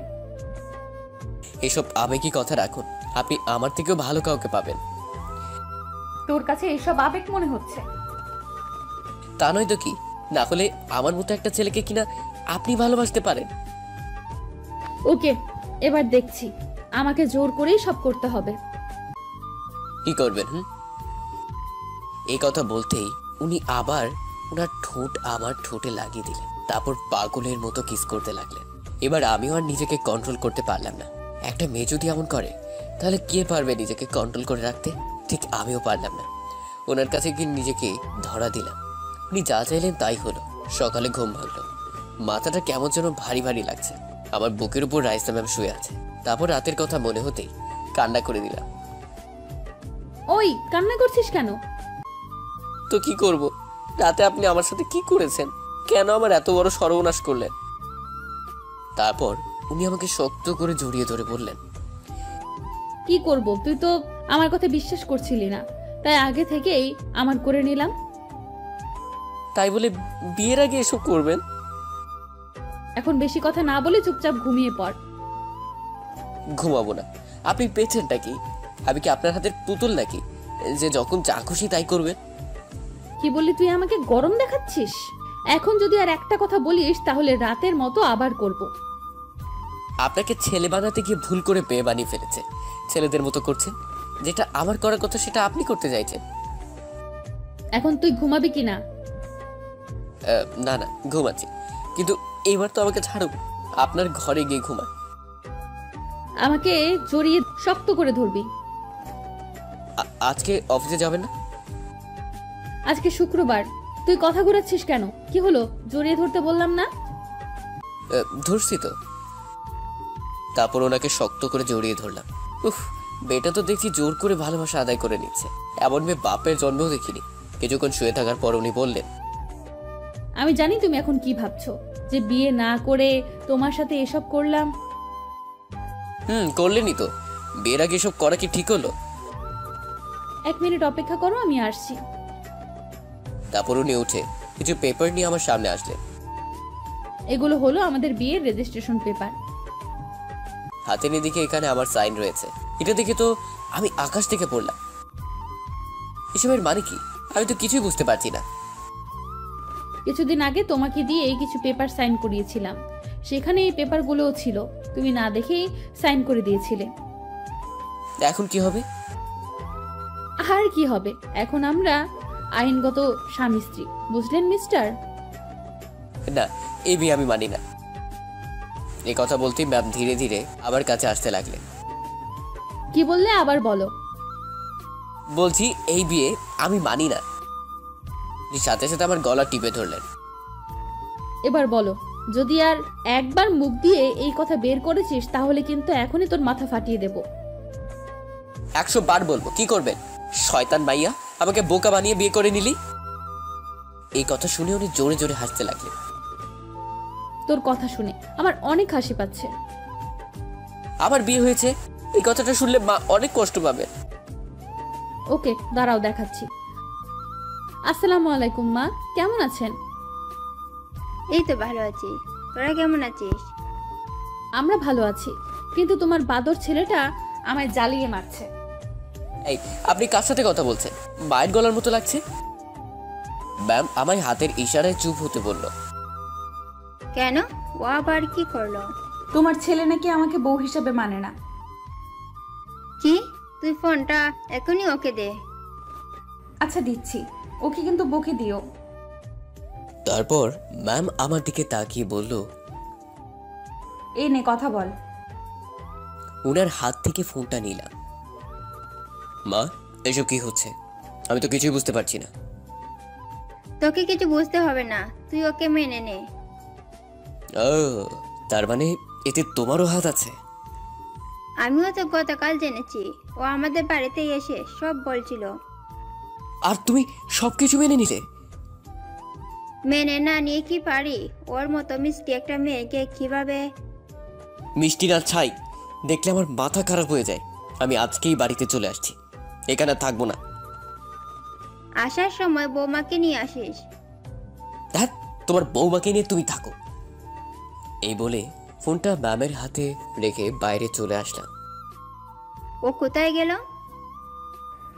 এসব আবেগী কথা রাখুন। আপনি আমার থেকেও ভালো কাউকে পাবেন। তোর কাছে এইসব আবেগ মনে হচ্ছে? তা নয় তো কি? না হলে আমার মতো একটা ছেলেকে কিনা আপনি ভালোবাসতে পারেন? ওকে, এবার দেখছি আমাকে জোর করেই সব করতে হবে। কি করবেন? এই কথা বলতেই উনি আবার ওনার ঠোঁট আমার ঠোঁটে লাগিয়ে দিলেন। তারপর পাগলের মতো কিস করতে লাগলেন। এবার আমিও আর নিজেকে কন্ট্রোল করতে পারলাম না। একটা মেয়ে যদি এমন করে, তাহলে কে পারবে নিজেকে কন্ট্রোল করে রাখতে? ঠিক আমিও পারলাম না। ওনার কাছে গিয়ে নিজেকে ধরা দিলাম। উনি যা চাইলেন তাই হলো। সকালে ঘুম ভাঙলো, মাথাটা কেমন যেন ভারী ভারী লাগছে। আমার বুকের উপর রাইসা ম্যাম শুয়ে আছে। তারপর রাতের কথা মনে হতেই কান্না করে দিলাম। ওই কান্না করছিস কেন? তো কি করব? রাতে আপনি আমার সাথে কি করেছেন? কেন আমার এত বড় সর্বনাশ করলেন? তারপর উনি আমাকে শক্ত করে জড়িয়ে ধরে বললেন, কি করব, তুই তো আমার কথা বিশ্বাস করছিলি না, তাই আগে থেকেই আমার করে নিলাম। তাই বলে বিয়ের আগে এসব করবেন? এখন বেশি কথা না বলে চুপচাপ ঘুমিয়ে পড়। ঘুমাবো না। আপনি পেয়েছেনটা কি? আমি কি আপনার হাতের পুতুল নাকি যে যখন যা খুশি তাই করবেন? কি বললি তুই? আমাকে গরম দেখাচ্ছিস? এখন যদি আর একটা কথা বলিস তাহলে রাতের মতো আবার করব। আপনাকে ছেলে বানাতে গিয়ে ভুল করে মেয়ে বানিয়ে ফেলেছে। ছেলেদের মতো করছেন। যেটা আমার করার কথা সেটা আপনি করতে চাইছেন। এখন তুই ঘুমাবি কিনা? না না, ঘুমাচ্ছি, কিন্তু এবার তো আমাকে ছাড়ুন। আপনার ঘরে গিয়ে ঘুমান। আমাকে জড়িয়ে শক্ত করে ধরবি। আজকে অফিসে যাবেন না? আজকে শুক্রবার, তুই কথা ঘুরাচ্ছিস কেন? কি হলো? জড়িয়ে ধরতে বললাম না? ধরছি তো। তারপর ওনাকে শক্ত করে জড়িয়ে ধরলাম। উফ, বেটা তো দেখছি জোর করে ভালোবাসা আদায় করে নিচ্ছে। এমন মেয়ে বাপের জন্মও দেখিনি। কিছুক্ষণ শুয়ে থাকার পর উনি বললেন, আমি জানি তুমি এখন কি ভাবছো, যে বিয়ে না করে তোমার সাথে এসব করলাম। করলেনই তো। বিয়ের আগে এসব করা কি ঠিক হলো? 1 মিনিট অপেক্ষা করো, আমি আসছি। তারপর উনি উঠে কিছু পেপার নিয়ে আমার সামনে আসলেন। এগুলো হলো আমাদের বিয়ের রেজিস্ট্রেশন পেপার। হাতে নিয়ে দিকে এখানে আমার সাইন রয়েছে। এটা দেখে তো আমি আকাশ থেকে পড়লাম। এসবের মানে কি? আমি তো কিছুই বুঝতে পারছি না। কিছুদিন আগে তোমাকে দিয়ে এই কিছু পেপার সাইন করিয়েছিলাম, সেখানে এই পেপারগুলোও ছিল। তুমি না দেখেই সাইন করে দিয়েছিলে। এখন কি হবে? আর কি হবে? এখন আমরা আইনগত স্বামী স্ত্রী, বুঝলেন মিস্টার? না, এই বিয়ে আমি মানি না। এই কথা বলতেই ম্যাম ধীরে ধীরে আমার কাছে আসতে লাগলেন। কি বললে? আবার বলো। বলছি এই বিয়ে আমি মানি না। সাথে সাথে আমার গলা টিপে ধরলেন। এবার বলো, যদি আর একবার মুখ দিয়ে এই কথা বের করেছিস তাহলে কিন্তু এখনই তোর মাথা ফাটিয়ে দেব। 100 বার বলবো। কি করবেন? শয়তান মাইয়া, আমাকে বোকা বানিয়ে বিয়ে করে নিলি। এই কথা শুনে উনি জোরে জোরে হাসতে লাগলেন। তোর কথা শুনে আমার অনেক হাসি পাচ্ছে। আমার বিয়ে হয়েছে, এই কথাটা শুনলে মা অনেক কষ্ট পাবে। ওকে, দাঁড়াও দেখাচ্ছি। আসসালামু আলাইকুম মা, কেমন আছেন? এই তো ভালো আছি। তোরা কেমন আছিস? আমরা ভালো আছি, কিন্তু তোমার বাদর ছেলেটা আমায় জ্বালিয়ে মারছে। এই, আপনি কার সাথে কথা বলছেন? মায়ের গলার মতো লাগছে। ম্যাম আমায় হাতের ইশারায় চুপ হতে বলল। কেন? ও আবার কি করলো? তোমার ছেলে নাকি আমাকে বউ হিসেবে মানে না। কি? তুই ফোনটা এখনই ওকে দে। আচ্ছা দিচ্ছি, ওকে কিন্তু বকে দিও। তারপর ম্যাম আমার দিকে তাকিয়ে বলল, এই নে কথা বল। উনার হাত থেকে ফোনটা নিলাম। মা, এসব কি হচ্ছে? আমি তো কিছুই বুঝতে পারছি না। তোকে কিছু বুঝতে হবে না, তুই ওকে মেনে নে। ও, তার মানে এতে তোমারও হাত আছে? আমিও তো গতকাল জেনেছি। ও আমাদের বাড়িতে এসে সব বলছিল। আর তুমি সবকিছু মেনে নিলে? মেনে না নিয়ে কি পারি? ওর মতো মিষ্টি একটা মেয়েকে কিভাবে? মিষ্টি না ছাই দেখলে আমার মাথা খারাপ হয়ে যায়। আমি আজকেই বাড়িতে চলে আসছি, এখানে আর থাকবো না। আসার সময় বৌমাকে নিয়ে আসিস। দেখ, তোমার বৌমাকে নিয়ে তুমি থাকো। এই বলে ফোনটা ম্যামের হাতে রেখে বাইরে চলে আসলাম। ও কোথায় গেল?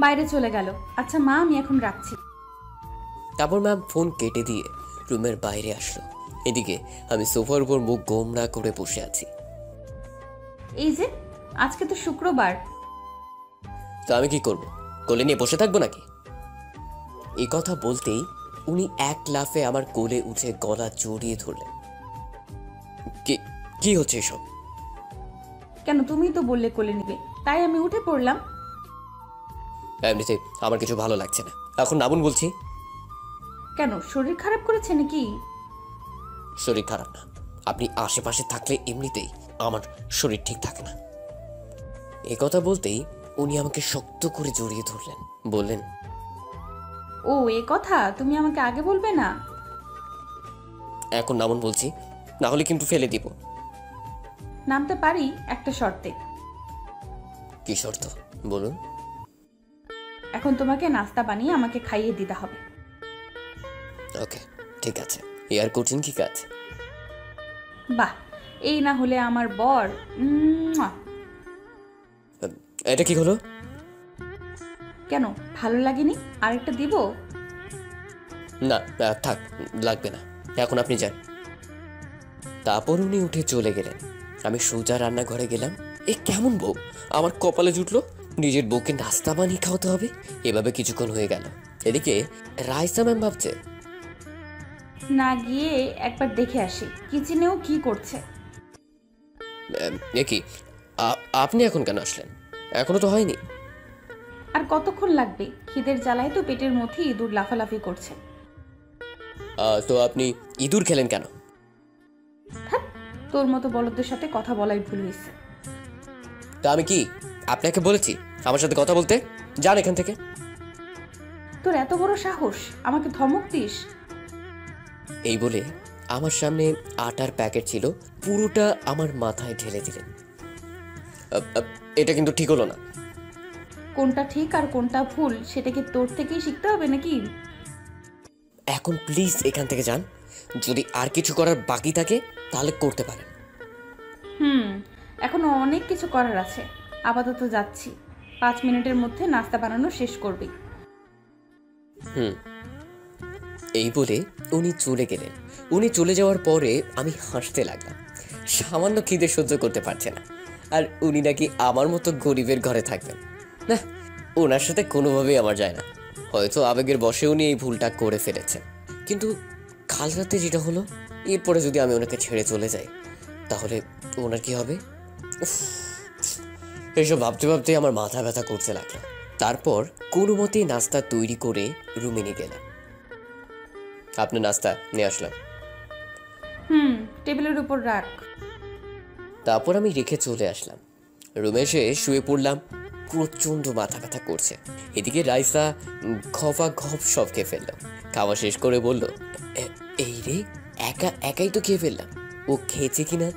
বাইরে চলে গেল। আচ্ছা মা, আমি এখন রাখছি। তারপর ম্যাম ফোন কেটে দিয়ে রুমের বাইরে আসলো। এদিকে আমি সোফার উপর মুখ গোমরা করে বসে আছি। এই যে, আজকে তো শুক্রবার। তো আমি কি করব? কোলে নিয়ে বসে থাকবো নাকি? এই কথা বলতেই উনি এক লাফে আমার কোলে উঠে গলা জড়িয়ে ধরলেন। কি হচ্ছে এসব? কেন? তুমিই তো বললে কোলে নিবে, তাই আমি উঠে পড়লাম। এমনিতে আমার কিছু ভালো লাগছে না, এখন নামুন বলছি। কেন, শরীর খারাপ করেছে নাকি? শরীর খারাপ না, আপনি আশেপাশে থাকলে এমনিতেই আমার শরীর ঠিক থাকে না। এ কথা বলতেই উনি আমাকে শক্ত করে জড়িয়ে ধরলেন, বললেন, ও এ কথা, তুমি আমাকে আগে বলবে না? এখন নামুন বলছি, না হলে কিন্তু ফেলে দিব। নামতে পারি একটা শর্তে। কি শর্ত বলুন? এখন তোমাকে নাস্তা বানিয়ে আমাকে খাইয়ে দিতে হবে। ওকে, ঠিক আছে, এর কঠিন কি কাজ? বাহ, এই না হলে আমার বর। মুয়া। এটা কি হলো? কেন, ভালো লাগেনি? আরেকটা দিব? না থাক, লাগবে না, এখন আপনি যান। তারপর উনি উঠে চলে গেলেন। আমি সোজা রান্নাঘরে গেলাম। এ কেমন বউ আমার কপালে জুটলো, নিজের বউকে নাস্তা বানিয়ে খাওয়াতে হবে। এভাবে কিছুক্ষণ হয়ে গেল। এদিকে রাইসা ম্যাম ভাবছে, না গিয়ে একবার দেখে আসি কিচেনেও কি করছে। এ কি, আপনি এখন কেন আসলেন? এখনো তো হয়নি। আর কতক্ষণ লাগবে? খিদের জ্বালায় তো পেটের মধ্যে ইঁদুর লাফালাফি করছে। তো আপনি ইঁদুর খেলেন কেন? হ্যাঁ, তোর মতো বলদের সাথে কথা বলাই ভুল হয়েছে। তা আমি কি আপনাকে বলেছি আমার সাথে কথা বলতে? যান এখান থেকে। তোর এত বড় সাহস, আমাকে ধমক দিস? এই বলে আমার সামনে আটার প্যাকেট ছিল, পুরোটা আমার মাথায় ঢেলে দিলেন। এটা কিন্তু ঠিক হলো না। কোনটা ঠিক আর কোনটা ভুল সেটা কি তোর থেকেই শিখতে হবে নাকি? এখন প্লিজ এখান থেকে যান। যদি আর কিছু করার বাকি থাকে তাহলে করতে পারেন। এখনো অনেক কিছু করার আছে। আপাতত যাচ্ছি, 5 মিনিটের মধ্যে নাস্তা বানানো শেষ করবি। এই বলে উনি চলে গেলেন। উনি চলে যাওয়ার পরে আমি হাসতে লাগলাম। সামান্য খিদে সহ্য করতে পারছে না, আর উনি নাকি আমার মতো গরিবের ঘরে থাকবেন। না, ওনার সাথে কোনোভাবেই আমার যায় না। হয়তো আবেগের বশে উনি এই ভুলটা করে ফেলেছেন। কিন্তু কাল রাতে যেটা হলো, এরপরে যদি আমি ওনাকে ছেড়ে চলে যাই তাহলে ওনার কি হবে? উফ, এসব ভাবতে ভাবতে আমার মাথা ব্যথা করতে লাগলো। তারপর কোনো মতেই নাস্তা তৈরি করে রুমে নিয়ে গেলাম। আপনার নাস্তা নিয়ে আসলাম। টেবিলের উপর রাখ। তারপর আমি রেখে চলে আসলাম। রুমে এসে শুয়ে পড়লাম। প্রচণ্ড মাথা ব্যথা করছে। এদিকে রাইসা ঘপা ঘপ সব খেয়ে ফেললো। খাওয়া শেষ করে বলল, এই রে, একাই তো খেয়ে ফেললাম। ও খেয়েছে কিনা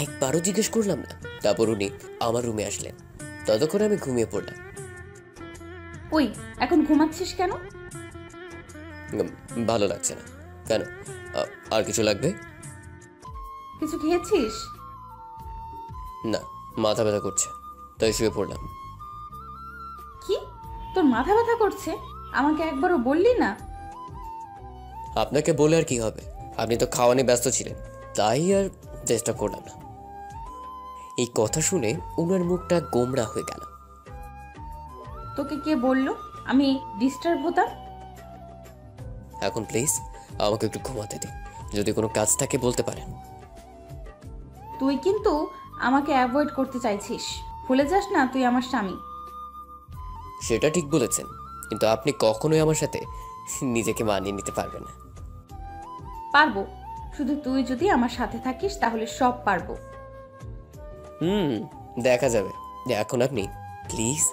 একবারও জিজ্ঞেস করলাম না। তারপর উনি আমার রুমে আসলেন। ততক্ষণ আমি ঘুমিয়ে পড়লাম। ওই, এখন ঘুমাচ্ছিস কেন? ভালো লাগছে না। কেন, আর কিছু লাগবে? কিছু খেয়েছিস? না, মাথা ব্যথা করছে, তাই শুয়ে পড়লাম। কি, তোর মাথা ব্যথা করছে? আমাকে একবারও বললি না? আপনাকে বলে আর কি হবে, আপনি তো খাওয়া নিয়ে ব্যস্ত ছিলেন, তাই আর চেষ্টা করলাম না। এই কথা শুনে ওনার মুখটা গোমড়া হয়ে গেল। তোকে কে বললো আমি ডিস্টার্ব হতাম? এখন প্লিজ আমাকে একটু ঘুমাতে দিন। যদি কোনো কাজ থাকে বলতে পারেন। তুই কিন্তু আমাকে অ্যাভয়েড করতে চাইছিস। ভুলে যাস না তুই আমার স্বামী। সেটা ঠিক বলেছেন, কিন্তু আপনি কখনোই আমার সাথে নিজেকে মানিয়ে নিতে পারবেন না। পারবো, শুধু তুই যদি আমার সাথে থাকিস তাহলে সব পারবো। দেখা যাবে। এখন আপনি প্লিজ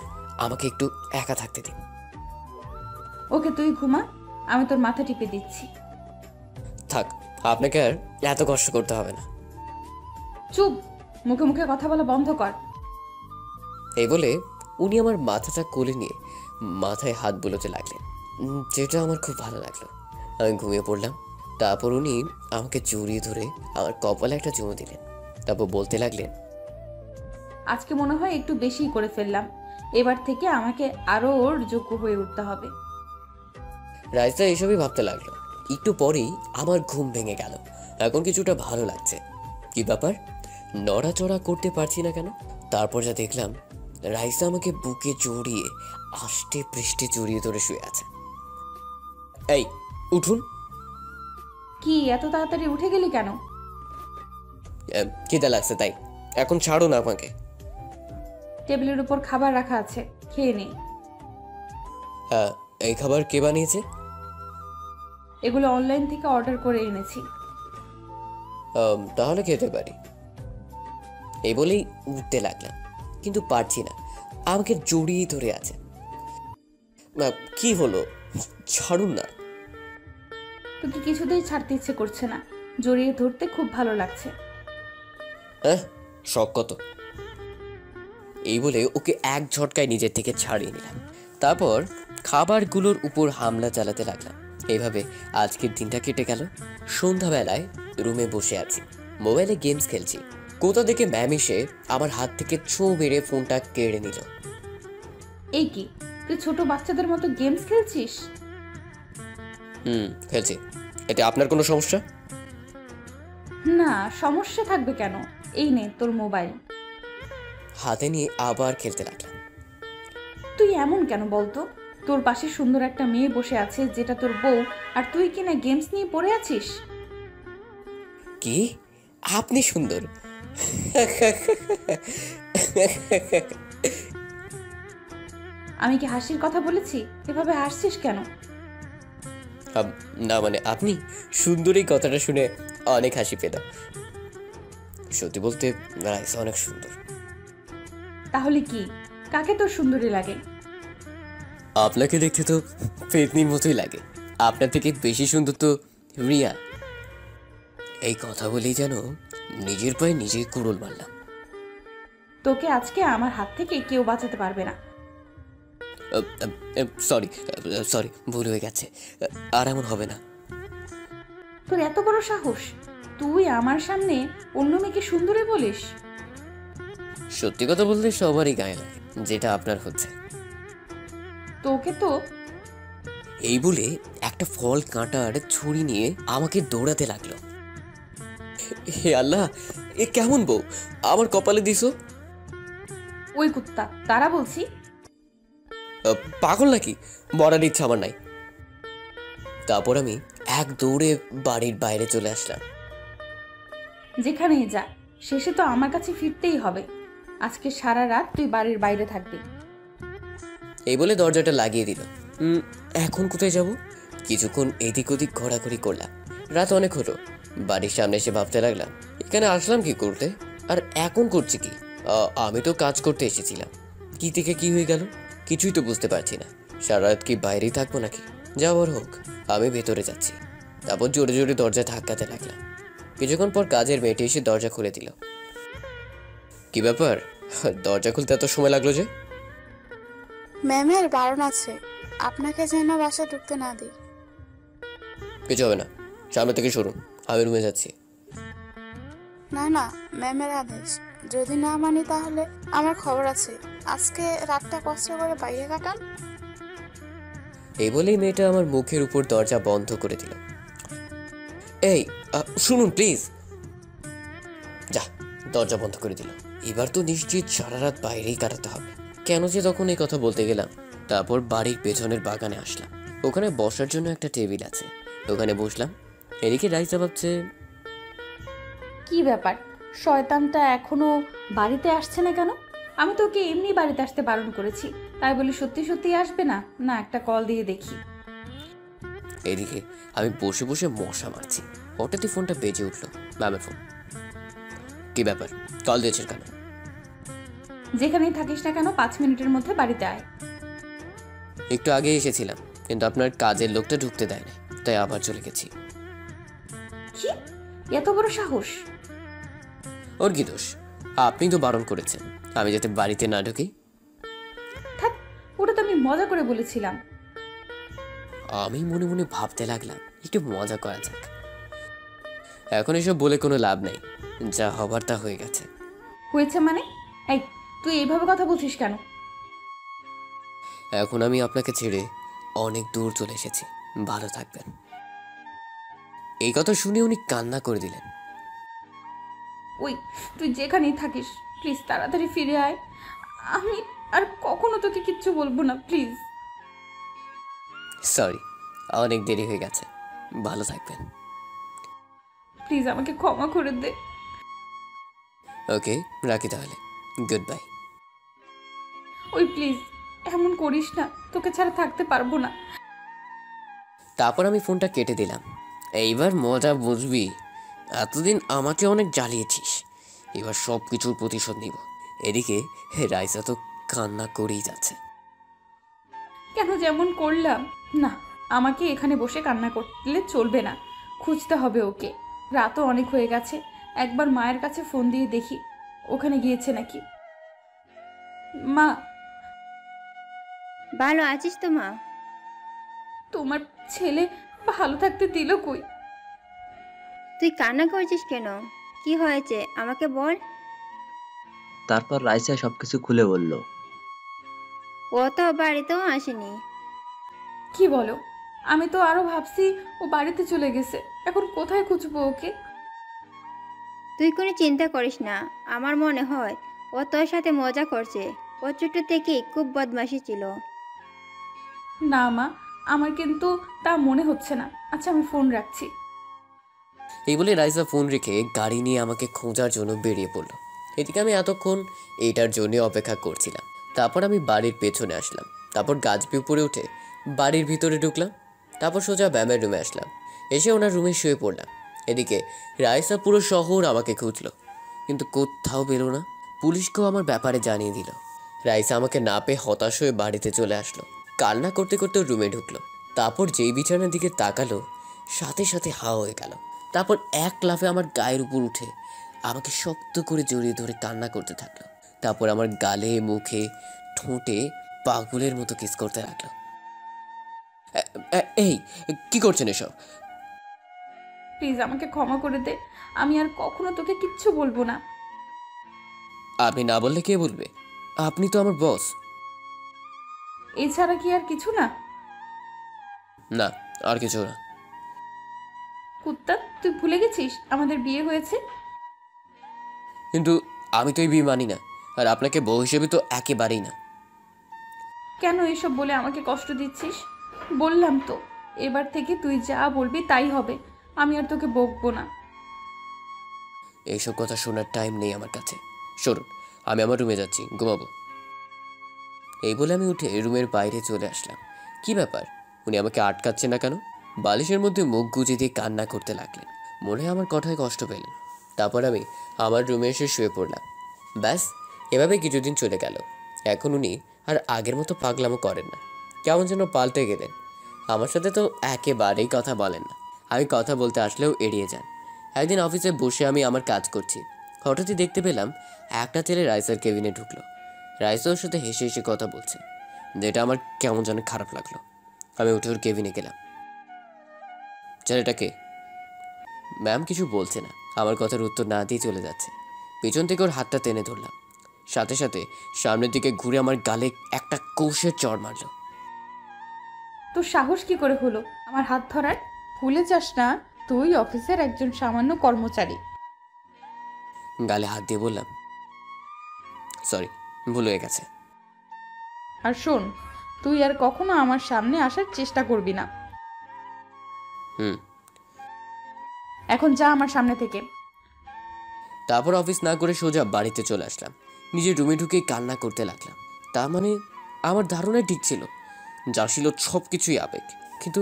আমাকে একটু একা থাকতে দিন। ওকে, তুই ঘুমা, আমি তোর মাথা টিপে দিচ্ছি। থাক, আপনাকে আর এত কষ্ট করতে হবে না। চুপ, মুখে মুখে কথা বলা বন্ধ কর। এই বলে উনি আমার মাথাটা কোলে নিয়ে মাথায় হাত বুলোতে লাগলেন, যেটা আমার খুব ভালো লাগলো। আমি ঘুমিয়ে পড়লাম। তারপর উনি আমাকে জড়িয়ে ধরে আমার কপালে একটা চুমু দিলেন। তারপর বলতে লাগলেন, আজকে মনে হয় একটু বেশিই করে ফেললাম। এবার থেকে আমাকে আরো ওর যোগ্য হয়ে উঠতে হবে। রাইসা এসবই ভাবতে লাগলো। একটু পরেই আমার ঘুম ভেঙে গেল। এখন কিছুটা ভালো লাগছে। কি ব্যাপার, নড়াচড়া করতে পারছি না কেন? তারপর যা দেখলাম, রাইসা আমাকে বুকে জড়িয়ে আষ্টে পৃষ্ঠে জড়িয়ে ধরে শুয়ে আছে। এই উঠুন। কি, এত তাড়াতাড়ি উঠে গেলি কেন? খিদে লাগছে তাই। এখন ছাড়ো না আমাকে। টেবিলের উপর খাবার রাখা আছে, খেয়ে নে। হ্যাঁ, এই খাবার কে বানিয়েছে? এগুলো অনলাইন থেকে অর্ডার করে এনেছি। তাহলে খেতে পারি। এই বলেই উঠতে লাগলাম, কিন্তু পারছি না, আমাকে জড়িয়ে ধরে আছে। কি হলো, ছাড়ুন না। তোকে কিছুতেই ছাড়তে ইচ্ছে করছে না, জড়িয়ে ধরতে খুব ভালো লাগছে। শখ কত। এই বলে ওকে এক ঝটকায় নিজের থেকে ছাড়িয়ে নিলাম। তারপর খাবারগুলোর উপর হামলা চালাতে লাগলাম। এইভাবে আজকের দিনটা কেটে গেল। সন্ধ্যাবেলায় রুমে বসে আছি, মোবাইলে গেমস খেলছি। কোথা থেকে ম্যাম এসে আমার হাত থেকে ছো মেরে ফোনটা কেড়ে নিল। এই কি, তুই ছোট বাচ্চাদের মতো গেমস খেলছিস? খেলছি। এতে আপনার কোনো সমস্যা? না, সমস্যা থাকবে কেন? এই নে তোর মোবাইল। হাতে নিয়ে আবার খেলতে লাগলাম। তুই এমন কেন বলতো? তোর পাশে সুন্দর একটা মেয়ে বসে আছে যেটা তোর বউ, আর তুই কিনা গেমস নিয়ে পড়ে আছিস। কি আপনি সুন্দর? আমি কি হাসির কথা বলেছি? এভাবে হাসছিস কেন? না মানে আপনি সুন্দরী কথাটা শুনে অনেক হাসি পেল। সত্যি বলতে রাইসা অনেক সুন্দর। তাহলে কি, কাকে তোর সুন্দরী লাগে? আপনাকে দেখতে তো পেতনির মতোই লাগে। আপনার থেকে বেশি সুন্দর তো রিয়া। এই কথা বলেই যেন নিজের পায়ে নিজেই কুড়ুল মারলাম। তোকে আজকে আমার হাত থেকে কেউ বাঁচাতে পারবে না। সরি সরি, ভুল হয়ে গেছে, আর এমন হবে না। তোর এত বড় সাহস, তুই আমার সামনে অন্য মেয়েকে সুন্দরী বলিস? সত্যি কথা বলতে সবারই গায়ে লাগে, যেটা আপনার হচ্ছে। তোকে তো। এই বলে একটা ফল কাঁটার ছুরি নিয়ে আমাকে দৌড়াতে লাগলো। হে আল্লাহ, এ কেমন বউ আমার কপালে দিছো? ওই কুত্তা, তারা বলছি। পাগল নাকি? মরার ইচ্ছা আমার নাই। তারপর আমি এক দৌড়ে বাড়ির বাইরে চলে আসলাম। যেখানেই যা, শেষে তো আমার কাছে ফিরতেই হবে। আজকে সারা রাত তুই বাড়ির বাইরে থাকবি। এই বলে দরজাটা লাগিয়ে দিল। এখন কোথায় যাব? কিছুক্ষণ এদিক ওদিক ঘোরাঘুরি করলাম। রাত অনেক হলো। বাড়ির সামনে এসে ভাবতে লাগলাম, এখানে আসলাম কি করতে, আর এখন করছি কি? আমি তো কাজ করতে এসেছিলাম, কি থেকে কি হয়ে গেল কিছুই তো বুঝতে পারছি না। সারা রাত কি বাইরেই থাকবো নাকি? যাওয়ার হোক, আমি ভেতরে যাচ্ছি। তারপর জোরে জোরে দরজা ধাক্কাতে লাগলাম। কিছুক্ষণ পর কাজের মেয়েটি এসে দরজা খুলে দিল। কি ব্যাপার, দরজা খুলতে এত সময় লাগলো যে? ম্যামের বারণ আছে, আপনাকে যেন বাসা ঢুকতে না দিই। কিছু হবে না, সামনে থেকে সরুন, আমি রুমে যাচ্ছি। না না, ম্যামের আদেশ, যদি না মানি তাহলে আমার খবর আছে। আজকে রাতটা কষ্ট করে বাইরে কাটান। এই বলেই মেয়েটা আমার মুখের উপর দরজা বন্ধ করে দিল। এই শুনুন প্লিজ। যা, দরজা বন্ধ করে দিল। এবার তো নিশ্চিত সারা রাত বাইরেই কাটাতে হবে। কেন যে তখন এই কথা বলতে গেলাম। তারপর বাড়ির পেছনের বাগানে আসলাম। ওখানে বসার জন্য একটা টেবিল আছে, ওখানে বসলাম। এদিকে রাইসা ভাবছে, কি ব্যাপার, শয়তানটা এখনো বাড়িতে আসছে না কেন? আমি তো ওকে এমনি বাড়িতে আসতে বারণ করেছি, তাই বলি সত্যি সত্যি আসবে না? না, একটা কল দিয়ে দেখি। এদিকে আমি বসে বসে মশা মারছি। হঠাৎই ফোনটা বেজে উঠলো, ম্যামের ফোন। কি ব্যাপার, কল দিয়েছেন কেন? যেখানেই থাকিস না কেন 5 মিনিটের মধ্যে বাড়িতে আয়। একটু আগে এসেছিলাম, কিন্তু আপনার কাজের লোকটা ঢুকতে দেয় না, তাই আবার চলে গেছি। কি, এত বড় সাহস? ওর কি দোষ? আপনি তো বারণ করেছেন আমি যাতে বাড়িতে না ঢুকি। থাক, ওটা তো আমি মজা করে বলেছিলাম। আমি মনে মনে ভাবতে লাগলাম, একটু মজা করা যাক। এখন এসব বলে কোনো লাভ নেই, যা হবার তা হয়ে গেছে। হয়েছে মানে? এই, তুই এইভাবে কথা বলছিস কেন? এখন আমি আপনাকে ছেড়ে অনেক দূর চলে এসেছি, ভালো থাকবেন। এই কথা শুনে উনি কান্না করে দিলেন। ওই, তুই যেখানেই থাকিস প্লিজ তাড়াতাড়ি ফিরে আয়। আমি আর কখনো তোকে কিচ্ছু বলবো না, প্লিজ। সরি, অনেক দেরি হয়ে গেছে, ভালো থাকবেন। প্লিজ আমাকে ক্ষমা করে দে। ওকে, রাখি তাহলে, গুড বাই। ওই প্লিজ এমন করিস না, তোকে ছাড়া থাকতে পারবো না। তারপর আমি ফোনটা কেটে দিলাম। এইবার মজা বুঝবি। এতদিন আমাকে অনেক জ্বালিয়েছিস, এবার সব কিছুর প্রতিশোধ নিব। এদিকে রাইসা তো কান্না করেই যাচ্ছে। কেন যেমন করলাম? না, আমাকে এখানে বসে কান্না করলে চলবে না, খুঁজতে হবে ওকে। রাতও অনেক হয়ে গেছে, একবার মায়ের কাছে ফোন দিয়ে দেখি ওখানে গিয়েছে নাকি। মা, ভালো আছিস তো মা? তোমার ছেলে ভালো থাকতে দিল কই? তুই কান্না করছিস কেন? কি হয়েছে আমাকে বল। তারপর রাইসা সবকিছু খুলে বলল। ও তো বাড়িতেও আসেনি। কি বলো? আমি তো আরো ভাবছি ও বাড়িতে চলে গেছে, এখন কোথায় খুঁজবো ওকে? তুই কোনো চিন্তা করিস না, আমার মনে হয় ও তোর সাথে মজা করছে। ও ছোট থেকেই খুব বদমাশি ছিল। না মা, আমার কিন্তু তা মনে হচ্ছে না। আচ্ছা, আমি ফোন রাখছি। এই বলে রাইসা ফোন রেখে গাড়ি নিয়ে আমাকে খোঁজার জন্য বেরিয়ে পড়লো। এদিকে আমি এতক্ষণ এইটার জন্য অপেক্ষা করছিলাম। তারপর আমি বাড়ির পেছনে আসলাম, তারপর গাছবি উপরে উঠে বাড়ির ভিতরে ঢুকলাম, তারপর সোজা ব্যামের রুমে আসলাম। এসে ওনার রুমে শুয়ে পড়লাম। এদিকে রাইসা পুরো শহর আমাকে খুঁজলো, কিন্তু কোথাও পেল না। পুলিশকেও আমার ব্যাপারে জানিয়ে দিল। রাইসা আমাকে না পেয়ে হতাশ হয়ে বাড়িতে চলে আসলো, কান্না করতে করতে রুমে ঢুকলো। তারপর যেই বিছানার দিকে তাকালো, সাথে সাথে হা হয়ে গেল। তারপর এক লাফে আমার গায়ের উপর উঠে আমাকে শক্ত করে জড়িয়ে ধরে কান্না করতে থাকলো। তারপর আমার গালে, মুখে, ঠোঁটে পাগলের মতো কিস করতে লাগলো। এই কি করছেন এসব? প্লিজ আমাকে ক্ষমা করে দে, আমি আর কখনো তোকে কিচ্ছু বলবো না। আপনি না বললে কে বলবে? আপনি তো আমার বস। এছাড়া কি আর কিছু না? না, আর কিছু না। কুত্তা, তুই ভুলে গেছিস আমাদের বিয়ে হয়েছে? কিন্তু আমি তো এই বিয়ে মানি না, আর আপনাকে বউ হিসেবে তো একেবারেই না। কেন এসব বলে আমাকে কষ্ট দিচ্ছিস? বললাম তো, এবার থেকে তুই যা বলবি তাই হবে, আমি আর তোকে বকবো না। এইসব কথা শোনার টাইম নেই আমার কাছে। সরুন, আমি আমার রুমে যাচ্ছি, ঘুমাবো। এই বলে আমি উঠে রুমের বাইরে চলে আসলাম। কি ব্যাপার, উনি আমাকে আটকাচ্ছে না কেন? বালিশের মধ্যে মুখ গুজে দিয়ে কান্না করতে লাগলেন। মনে হয় আমার কথায় কষ্ট পেলেন। তারপর আমি আমার রুমে এসে শুয়ে পড়লাম। ব্যাস, এভাবে কিছুদিন চলে গেল। এখন উনি আর আগের মতো পাগলামো করেন না, কেমন যেন পাল্টে গেলেন। আমার সাথে তো একেবারেই কথা বলেন না, আমি কথা বলতে আসলেও এড়িয়ে যান। একদিন অফিসে বসে আমি আমার কাজ করছি, হঠাৎই দেখতে পেলাম একটা ছেলে রাইসার কেবিনে ঢুকলো। রাইসা ওর সাথে হেসে হেসে কথা বলছে, যেটা আমার কেমন যেন খারাপ লাগলো। আমি উঠে ওর কেবিনে গেলাম। ছেলেটাকে ম্যাম কিছু বলছে না, আমার কথার উত্তর না দিয়ে চলে যাচ্ছে। পেছন থেকে ওর হাতটা টেনে ধরলাম, সাথে সাথে সামনের দিকে ঘুরে আমার গালে একটা কৌশের চড় মারলো। তোর সাহস কি করে হলো আমার হাত ধরার? ভুলে যাস না, তুই অফিসের একজন সামান্য কর্মচারী। গালে হাত দিয়ে বললাম, সরি, ভুল হয়ে গেছে। আর শোন, তুই আর কখনো আমার সামনে আসার চেষ্টা করবি না। হুম। এখন যা আমার সামনে থেকে। তারপর অফিস না করে সোজা বাড়িতে চলে আসলাম। নিজের রুমে ঢুকে কান্না করতে লাগলাম। তার মানে আমার ধারণাই ঠিক ছিল, যা ছিল সব কিছুই আবেগ। কিন্তু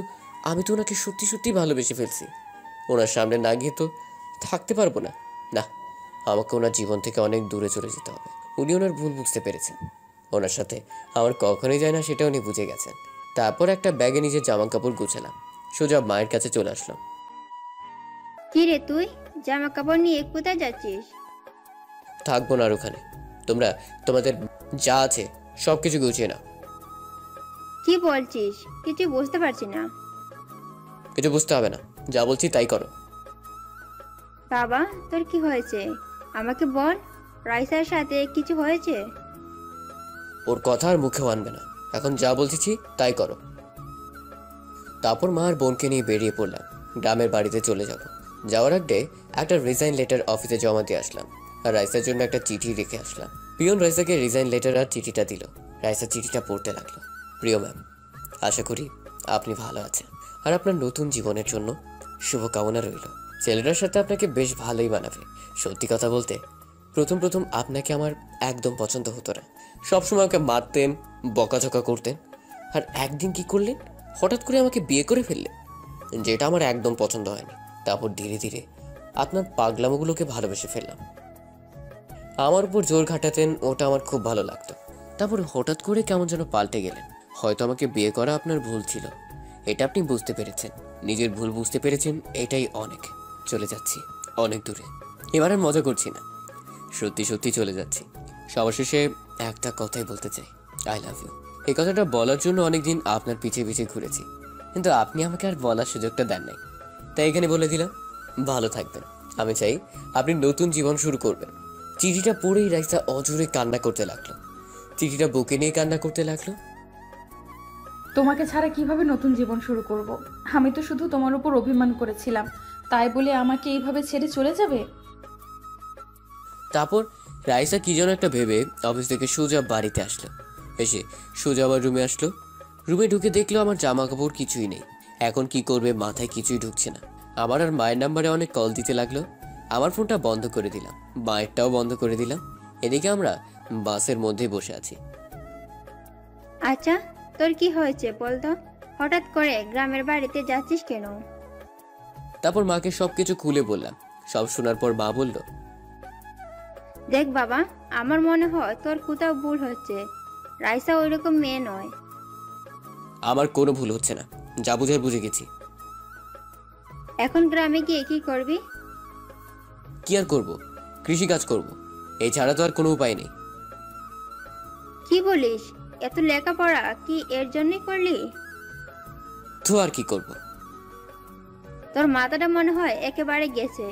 আমি তো ওনাকে সত্যি সত্যি ভালোবেসে ফেলছি। ওনার সামনে না গিয়ে তো থাকতে পারবো না। না, আমাকে ওনার জীবন থেকে অনেক দূরে চলে যেতে হবে। উনি ওনার ভুল বুঝতে পেরেছেন। ওনার সাথে আমার কখনোই যায় না, সেটা উনি বুঝে গেছেন। তারপর একটা ব্যাগে নিজের জামা কাপড় গুছালাম, সোজা মায়ের কাছে চলে আসলাম। কি রে তুই জামা কাপড় নিয়ে কোথায় যাচ্ছিস? থাকবো না আর ওখানে। তোমরা তোমাদের যা আছে সব কিছু গুছিয়ে নাও। কি বলছিস? কিছু বুঝতে পারছি না। কিছু বুঝতে হবে না, যা বলছি তাই করো। বাবা, তোর কি হয়েছে আমাকে বল। রাইসার সাথে কিছু হয়েছে? ওর কথা আর মুখেও আনবে না, এখন যা বলছি তাই করো। তারপর মা আর বোনকে নিয়ে বেরিয়ে পড়লাম। গ্রামের বাড়িতে চলে যাব। যাওয়ার আগে একটা রিজাইন লেটার অফিসে জমা দিয়ে আসলাম, আর রাইসার জন্য একটা চিঠি রেখে আসলাম। পিয়ন রাইসাকে রিজাইন লেটার আর চিঠিটা দিল। রাইসা চিঠিটা পড়তে লাগলো। প্রিয় ম্যাম, আশা করি আপনি ভালো আছেন, আর আপনার নতুন জীবনের জন্য শুভকামনা রইল। ছেলেটার সাথে আপনাকে বেশ ভালোই মানাবে। সত্যি কথা বলতে প্রথম প্রথম আপনাকে আমার একদম পছন্দ হতো না। সবসময় আমাকে মারতেন, বকাঝকা করতেন। আর একদিন কি করলেন, হঠাৎ করে আমাকে বিয়ে করে ফেললেন, যেটা আমার একদম পছন্দ হয়নি। তারপর ধীরে ধীরে আপনার পাগলামোগুলোকে ভালোবেসে ফেললাম। আমার উপর জোর ঘাটাতেন, ওটা আমার খুব ভালো লাগতো। তারপর হঠাৎ করে কেমন যেন পাল্টে গেলেন। হয়তো আমাকে বিয়ে করা আপনার ভুল ছিল, এটা আপনি বুঝতে পেরেছেন। নিজের ভুল বুঝতে পেরেছেন, এটাই অনেক। চলে যাচ্ছি অনেক দূরে। এবার আর মজা করছি না, সত্যি সত্যি চলে যাচ্ছি। সবার শেষে একটা কথাই বলতে চাই, আই লাভ ইউ। এই কথাটা বলার জন্য অনেকদিন আপনার পিছে পিছে ঘুরেছি, কিন্তু আপনি আমাকে আর বলার সুযোগটা দেন নাই। তাই এখানে বলে দিলাম, ভালো থাকবেন। আমি চাই আপনি নতুন জীবন শুরু করবেন। চিঠিটা পড়েই রাইসা অজোরে কান্না করতে লাগলো। চিঠিটা বুকে নিয়ে কান্না করতে লাগলো। তোমাকে ছাড়া কিভাবে নতুন জীবন শুরু করব? আমি তো শুধু তোমার উপর অভিমান করেছিলাম, তাই বলে আমাকে এইভাবে ছেড়ে চলে যাবে? তারপর রাইসা কি যেন একটা ভেবে অফিস থেকে সোজা বাড়িতে আসলো। এসে সোজা আবার রুমে আসলো। রুমে ঢুকে দেখলো আমার জামা কাপড় কিছুই নেই। এখন কি করবে মাথায় কিছুই ঢুকছে না। আমার আর মায়ের নাম্বারে অনেক কল দিতে লাগলো। আমার ফোনটা বন্ধ করে দিলাম, মায়েরটাও বন্ধ করে দিলাম। এদিকে আমরা বাসের মধ্যে বসে আছি। আচ্ছা, তোর কি হয়েছে বলতো? হঠাৎ করে গ্রামের বাড়িতে যাচ্ছিস কেন? তারপর মাকে সবকিছু খুলে বললাম। সব শোনার পর মা বলল, দেখ বাবা, আমার মনে হয় তোর কোথাও ভুল হচ্ছে। রাইসা ওইরকম মেয়ে নয়। আমার কোনো ভুল হচ্ছে না, যা বুঝার বুঝে গেছি। এখন গ্রামে গিয়ে কি করবি? কি আর করবো, কৃষিকাজ করব। এছাড়া তো আর কোনো উপায় নেই। কি বলিস? এত লেখাপড়া কি এর জন্যই করলি? তো আর কি করব। তোর মাথাটা মনে হয় একেবারে গেছে।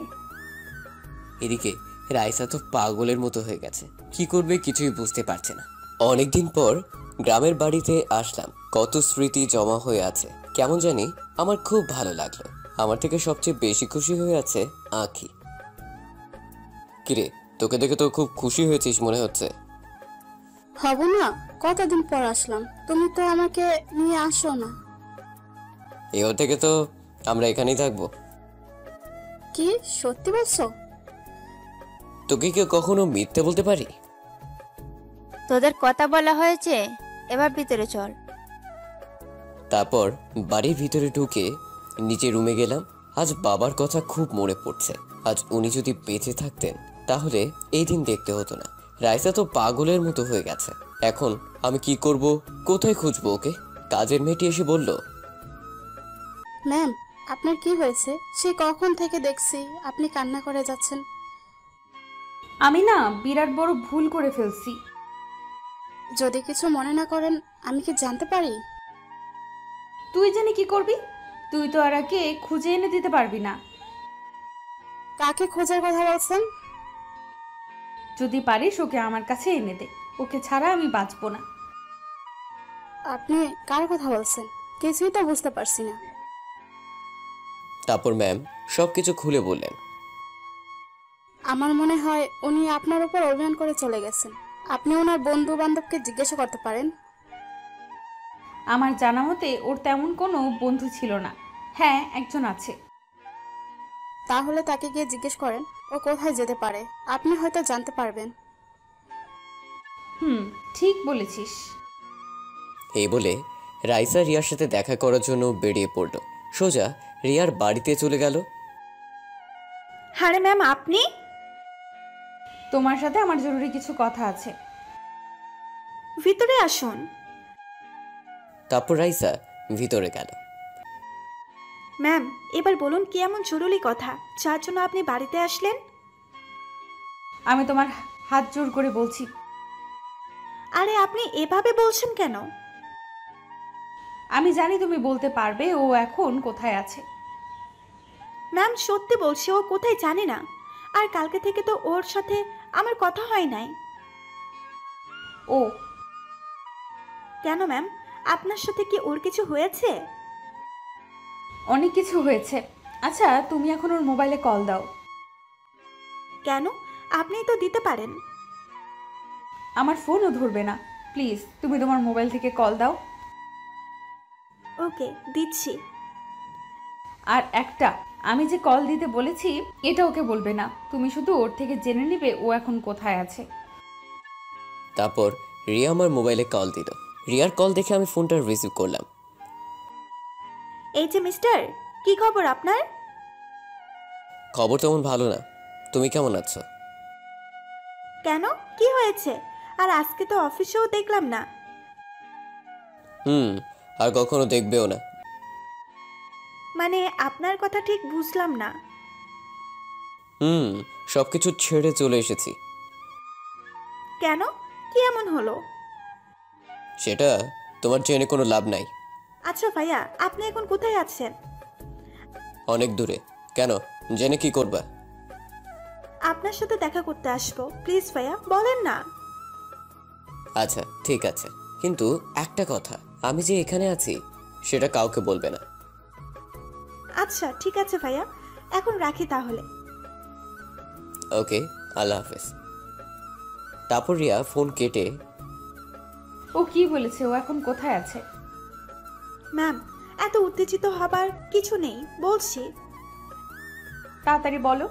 এদিকে রাইসা তো পাগলের মতো হয়ে গেছে, কি করবে কিছুই বুঝতে পারছে না। অনেকদিন পর গ্রামের বাড়িতে আসলাম। কত স্মৃতি জমা হয়ে আছে, কেমন জানি আমার খুব ভালো লাগলো। আমার থেকে সবচেয়ে বেশি খুশি হয়ে আছে আঁখি। কিরে, তোকে দেখে তো খুব খুশি হয়েছিস মনে হচ্ছে। হব না, কতদিন পর আসলাম, তুমি তো আমাকে নিয়ে আসো না। এও থেকে তো আমরা এখানেই থাকবো। কি সত্যি বলছো? তোকে কি কখনো মিথ্যে বলতে পারি? তোদের কথা বলা হয়েছে, এবার ভিতরে চল। তারপর বাড়ির ভিতরে ঢুকে নিচে রুমে গেলাম। আজ বাবার কথা খুব মনে পড়ছে। আজ উনি যদি বেঁচে থাকতেন তাহলে এই দিন দেখতে হতো না। রাইসা তো পাগলের মতো হয়ে গেছে। এখন আমি কি করব, কোথায় খুঁজবো ওকে? কাজের মেয়েটি এসে বলল, ম্যাম, আপনার কি হয়েছে? সে কখন থেকে দেখছি আপনি কান্না করে যাচ্ছেন। আমি না বিরাট বড় ভুল করে ফেলছি। যদি কিছু মনে না করেন, আমি কি জানতে পারি? তুই জানি কি করবি? তুই তো আর একে খুঁজে এনে দিতে পারবি না। কাকে খোঁজার কথা বলছেন? যদি পারিস ওকে আমার কাছে এনে দে, ওকে ছাড়া আমি বাঁচবো না। আপনি কার কথা বলছেন? কিছুই তো বুঝতে পারছি না। তারপর ম্যাম সবকিছু খুলে বললেন। আমার মনে হয় উনি আপনার উপর অভিমান করে চলে গেছেন। আপনি ওনার বন্ধু বান্ধবকে জিজ্ঞাসা করতে পারেন। আমার জানা মতে ওর তেমন কোনো বন্ধু ছিল না। হ্যাঁ, একজন আছে। তাহলে তাকে গিয়ে জিজ্ঞেস করেন ও কোথায় যেতে পারে, আপনি হয়তো জানতে পারবেন। ঠিক বলেছিস। এই বলে রাইসা রিয়ার সাথে দেখা করার জন্য বেরিয়ে পড়ল। সোজা রিয়ার বাড়িতে চলে গেল। আরে ম্যাম, আপনি? তোমার সাথে আমার জরুরি কিছু কথা আছে। ভিতরে আসুন। তারপর রাইসা ভিতরে গেল। ম্যাম, এবার বলুন কি এমন জরুরি কথা যার জন্য আপনি বাড়িতে আসলেন? আমি তোমার হাত জোর করে বলছি। আরে আপনি এভাবে বলছেন কেন? আমি জানি তুমি বলতে পারবে ও এখন কোথায় আছে। ম্যাম, সত্যি বলছি, ও কোথায় জানে না। আর কালকে থেকে তো ওর সাথে আমার কথা হয় নাই। ও কেন ম্যাম, আপনার সাথে কি ওর কিছু হয়েছে? অনেক কিছু হয়েছে। আচ্ছা, তুমি এখন ওর মোবাইলে কল দাও। কেন? আপনিই তো দিতে পারেন। আমার ফোনও ধরবে না। প্লিজ তুমি তোমার মোবাইল থেকে কল দাও। ওকে, দিচ্ছি। আর একটা আমি যে কল দিতে বলেছি এটা ওকে বলবে না, তুমি শুধু ওর থেকে জেনে নিবে ও এখন কোথায় আছে। তারপর রিয়া আমার মোবাইলে কল দিল। রিয়ার কল দেখে আমি ফোনটা রিসিভ করলাম। এই যে মিস্টার, কি খবর আপনার? খবর তেমন ভালো না, তুমি কেমন আছো? কেন, কি হয়েছে? আর আজকে তো অফিসেও দেখলাম না। আর কখনো দেখবেও না। মানে আপনার কথা ঠিক বুঝলাম না। সবকিছু ছেড়ে চলে এসেছি। কেন, কি এমন হলো? সেটা তোমার জেনে কোনো লাভ নাই। আচ্ছা ভাইয়া, আপনি এখন কোথায় আছেন? অনেক দূরে। কেন, জেনে কি করবা? আপনার সাথে দেখা করতে আসবো। প্লিজ ভাইয়া, বলেন না। আচ্ছা ঠিক আছে, কিন্তু একটা কথা, আমি যে এখানে আছি সেটা কাউকে বলবে না। আচ্ছা ঠিক আছে ভাইয়া, এখন রাখি তাহলে। ওকে, আল্লাহ হাফেজ। তারপর রিয়া ফোন কেটে ও কি বলেছে, ও এখন কোথায় আছে? ম্যাম, এত উত্তেজিত হবার কিছু নেই, বলছি। তাড়াতাড়ি বলো।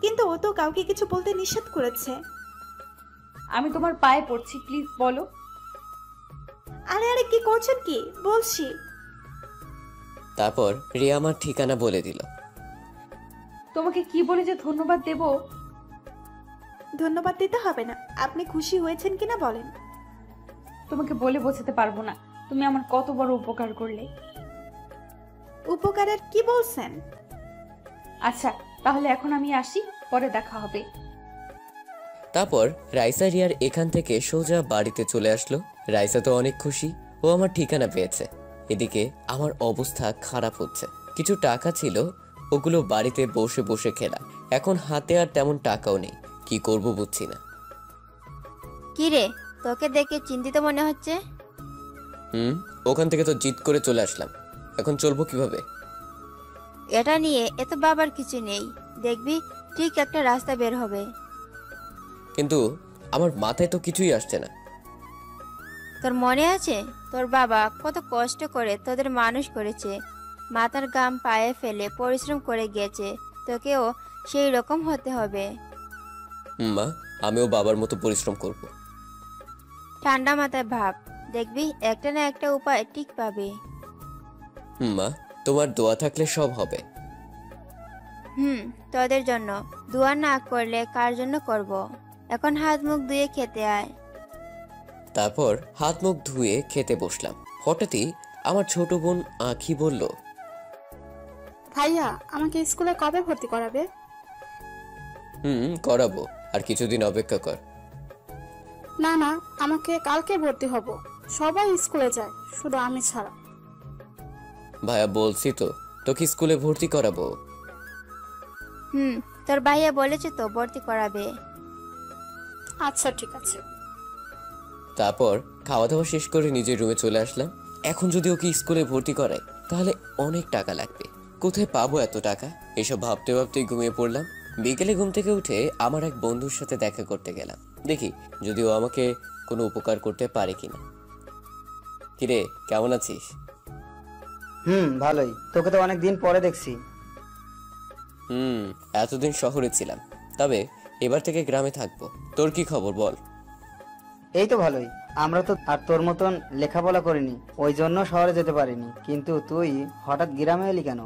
কিন্তু ও তো কাউকে কিছু বলতে নিষেধ করেছে। আমি তোমার পায়ে পড়ছি, প্লিজ বলো। আরে আরে, কি করছেন কি, বলছি। তারপর রিয়া আমার ঠিকানা বলে দিল। তোমাকে কি বলে যে ধন্যবাদ দেব? ধন্যবাদ দিতে হবে না, আপনি খুশি হয়েছেন কিনা বলেন। তোমাকে বলে বোঝাতে পারবো না, তুমি আমার কত বড় উপকার করলে। উপকারের কি বলছেন? আচ্ছা তাহলে এখন আমি আসি, পরে দেখা হবে। তারপর রাইসা রিয়ার এখান থেকে সোজা বাড়িতে চলে আসলো। রাইসা তো অনেক খুশি, ও আমার ঠিকানা পেয়েছে। এদিকে আমার অবস্থা খারাপ হচ্ছে। কিছু টাকা ছিল, ওগুলো বাড়িতে বসে বসে খেলা। এখন হাতে আর তেমন টাকাও নেই, কি করব বুঝছি না। কি রে, তোকে দেখে চিন্তিত মনে হচ্ছে। ওখান থেকে তো জিদ করে চলে আসলাম, এখন চলবো কিভাবে? এটা নিয়ে এত বাবার কিছু নেই, দেখবি ঠিক একটা রাস্তা বের হবে। কিন্তু আমার মাথায় তো কিছুই আসছে না। তোর মনে আছে তোর বাবা কত কষ্ট করে তোদের মানুষ করেছে, মাথার ঘাম পায়ে ফেলে পরিশ্রম করে গেছে, তোকেও সেই রকম হতে হবে। মা, আমিও বাবার মতো পরিশ্রম করব। ঠান্ডা মাথায় ভাব, দেখবি একটা না একটা উপায় ঠিক পাবে। মা, তোমার দোয়া থাকলে সব হবে। তোদের জন্য। দোয়া না করলে কার জন্য করব? এখন হাত মুখ ধুয়ে খেতে আয়। তারপর হাত মুখ ধুয়ে খেতে বসলাম। হঠাৎই আমার ছোট বোন আঁখি বলল, ভাইয়া, আমাকে স্কুলে কবে ভর্তি করাবে? করাবো, আর কিছুদিন অপেক্ষা কর। না না, আমাকে কালকে ভর্তি হব। সবাই স্কুলে যায়, শুধু আমি ছাড়া। ভাইয়া বলছি তো, তোকে স্কুলে ভর্তি করাবো। তোর ভাইয়া বলেছে তো ভর্তি করাবে। আচ্ছা ঠিক আছে। তারপর খাওয়া দাওয়া শেষ করে নিজের রুমে চলে আসলাম। এখন যদি ওকে স্কুলে ভর্তি করাই তাহলে অনেক টাকা লাগবে, কোথায় পাবো এত টাকা? এসব ভাবতে ভাবতেই ঘুমিয়ে পড়লাম। বিকেলে ঘুম থেকে উঠে আমার এক বন্ধুর সাথে দেখা করতে গেলাম, দেখি যদি ও আমাকে কোনো উপকার করতে পারে কিনা। কিরে, কেমন আছিস? ভালোই, তোকে তো অনেকদিন পরে দেখছি। এতদিন শহরে ছিলাম, তবে এবার থেকে গ্রামে থাকবো। তোর কি খবর বল? এই তো ভালোই। আমরা তো আর তোর মতন লেখাপড়া করিনি, ওই জন্য শহরে যেতে পারিনি। কিন্তু তুই হঠাৎ গ্রামে এলি কেন?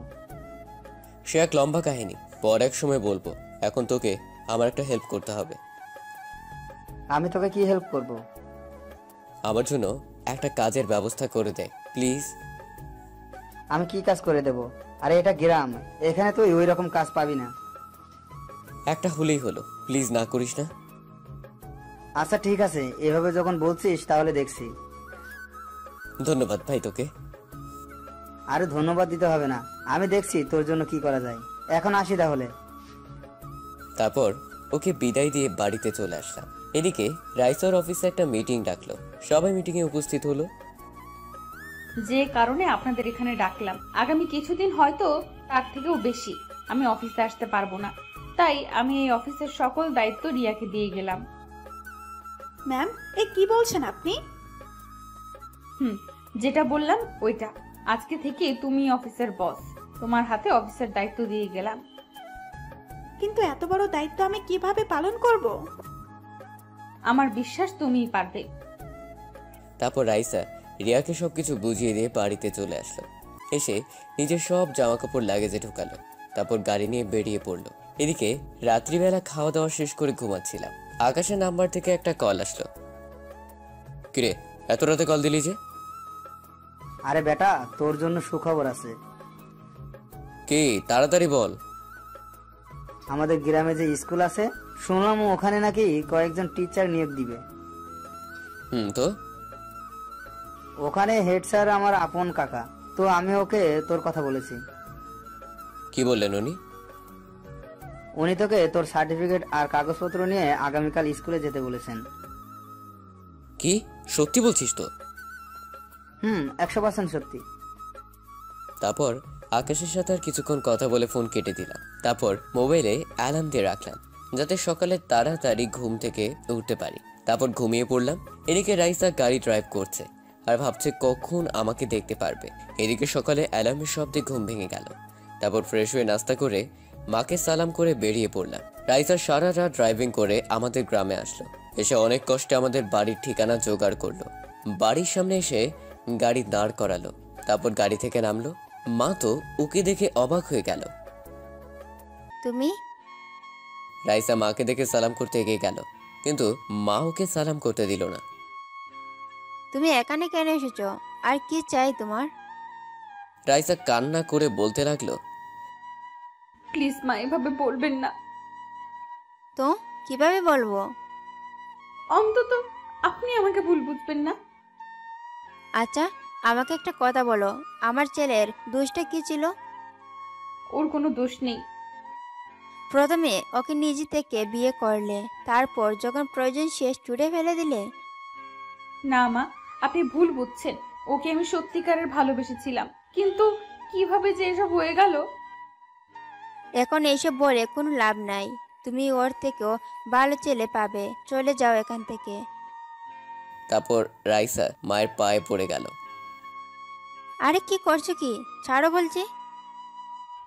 সে এক লম্বা কাহিনী, পর এক সময় বলবো। এখন তোকে আমার একটা হেল্প করতে হবে। আমি তোকে কি হেল্প করব? আমার জন্য একটা কাজের ব্যবস্থা করে দে প্লিজ। আমি কি কাজ করে দেব? আরে এটা গ্রাম, এখানে তুই ওই রকম কাজ পাবি না। একটা হলেই হলো, প্লিজ না করিস না। আচ্ছা ঠিক আছে, এভাবে যখন বলছিস তাহলে দেখছি। ধন্যবাদ ভাই তোকে। আরে ধন্যবাদ দিতে হবে না, আমি দেখছি তোর জন্য কি করা যায়। এখন আসি তাহলে। তারপর ওকে বিদায় দিয়ে বাড়িতে চলে আসলাম। এদিকে রাইসর অফিসে একটা মিটিং ডাকলো, সবাই মিটিংয়ে উপস্থিত হলো। যে কারণে আপনাদের এখানে ডাকলাম, আগামী কিছুদিন হয়তো তার থেকেও বেশি আমি অফিসে আসতে পারবো না, তাই আমি এই অফিসের সকল দায়িত্ব রিয়াকে দিয়ে গেলাম। ম্যাম, এ কি বলছেন আপনি? যেটা বললাম ওইটা, আজকে থেকে তুমি অফিসের বস। তোমার হাতে অফিসের দায়িত্ব দিয়ে গেলাম। কিন্তু এত বড় দায়িত্ব আমি কিভাবে পালন করব? আমার বিশ্বাস তুমিই পারবে। তারপর রাইসা রিয়াকে সবকিছু বুঝিয়ে দিয়ে বাড়িতে চলে আসলো। এসে নিজের সব জামা কাপড় লাগেজে ঢুকালো। তারপর গাড়ি নিয়ে বেরিয়ে পড়লো। এদিকে রাত্রিবেলা খাওয়া দাওয়া শেষ করে ঘুমাচ্ছিলাম। আকাশের নাম্বার থেকে একটা কল আসলো। কিরে, এত রাতে কল দিলি যে? আরে বেটা, তোর জন্য সুখবর আছে। কি, তাড়াতাড়ি বল। আমাদের গ্রামে যে স্কুল আছে, শুনলাম ওখানে নাকি কয়েকজন টিচার নিয়োগ দিবে। তো ওখানে হেড স্যার আমার আপন কাকা, তো আমি ওকে তোর কথা বলেছি। কি বললেন উনি? উনি তোকে তোর সার্টিফিকেট আর কাগজপত্র নিয়ে আগামীকাল স্কুলে যেতে বলেছেন। কি, সত্যি বলছিস তো? 100% সত্যি। তারপর আকাশের সাথে আর কিছুক্ষণ কথা বলে ফোন কেটে দিলাম। তারপর মোবাইলে অ্যালার্ম দিয়ে রাখলাম যাতে সকালে তাড়াতাড়ি ঘুম থেকে উঠতে পারি। তারপর ঘুমিয়ে পড়লাম। এদিকে রাইসা গাড়ি ড্রাইভ করছে আর ভাবছে কখন আমাকে দেখতে পারবে। এদিকে সকালে অ্যালার্মের শব্দে ঘুম ভেঙে গেল। তারপর ফ্রেশ হয়ে নাস্তা করে মাকে সালাম করে বেরিয়ে পড়লাম। রাইসা সারা রাত ড্রাইভিং করে আমাদের গ্রামে আসলো। এসে অনেক কষ্টে আমাদের বাড়ির ঠিকানা জোগাড় করলো। বাড়ির সামনে এসে গাড়ি দাঁড় করালো। তারপর গাড়ি থেকে নামলো। মা তো ওকে দেখে অবাক হয়ে গেল। তুমি? রাইসা মাকে দেখে সালাম করতে এগিয়ে গেল, কিন্তু মা ওকে সালাম করতে দিল না। তুমি এখানে কেন এসেছো? আর কি চাই তোমার? রাইসা কান্না করে বলতে লাগলো, প্লিজ মা, এভাবে বলবেন না। তো কিভাবে বলবো? অন্তত আপনি আমাকে ভুল বুঝবেন না। আচ্ছা, আমাকে একটা কথা বলো, আমার ছেলের দোষটা কি ছিল? ওর কোনো দোষ নেই। প্রথমে ওকে নিজে থেকে বিয়ে করলে, তারপর যখন প্রয়োজন শেষ ছুড়ে ফেলে দিলে। না মা, আপনি ভুল বুঝছেন। ওকে আমি সত্যিকারের ভালোবেসেছিলাম, কিন্তু কিভাবে যে এসব হয়ে গেল। এখন এইসব বলে কোনো লাভ নাই। তুমি ওর থেকেও ভালো ছেলে পাবে। চলে যাও এখান থেকে। তারপর রাইসা মায়ের পায়ে পড়ে গেল। আরে কি করছো কি? ছাড়ো বলছি।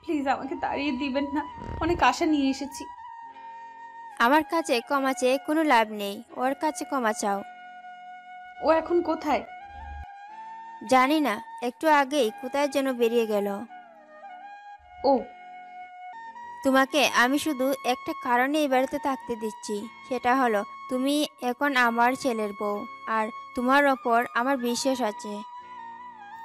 প্লিজ আমাকে তাড়িয়ে দিবেন না, অনেক আশা নিয়ে এসেছি। আমার কাছে ক্ষমা চেয়ে কোনো লাভ নেই, ওর কাছে ক্ষমা চাও। ও এখন কোথায়? জানি না, একটু আগেই কোথায় যেন বেরিয়ে গেল। ও, তোমাকে আমি শুধু একটা কারণে এই বাড়িতে থাকতে দিচ্ছি, সেটা হলো তুমি এখন আমার ছেলের বউ, আর তোমার ওপর আমার বিশ্বাস আছে।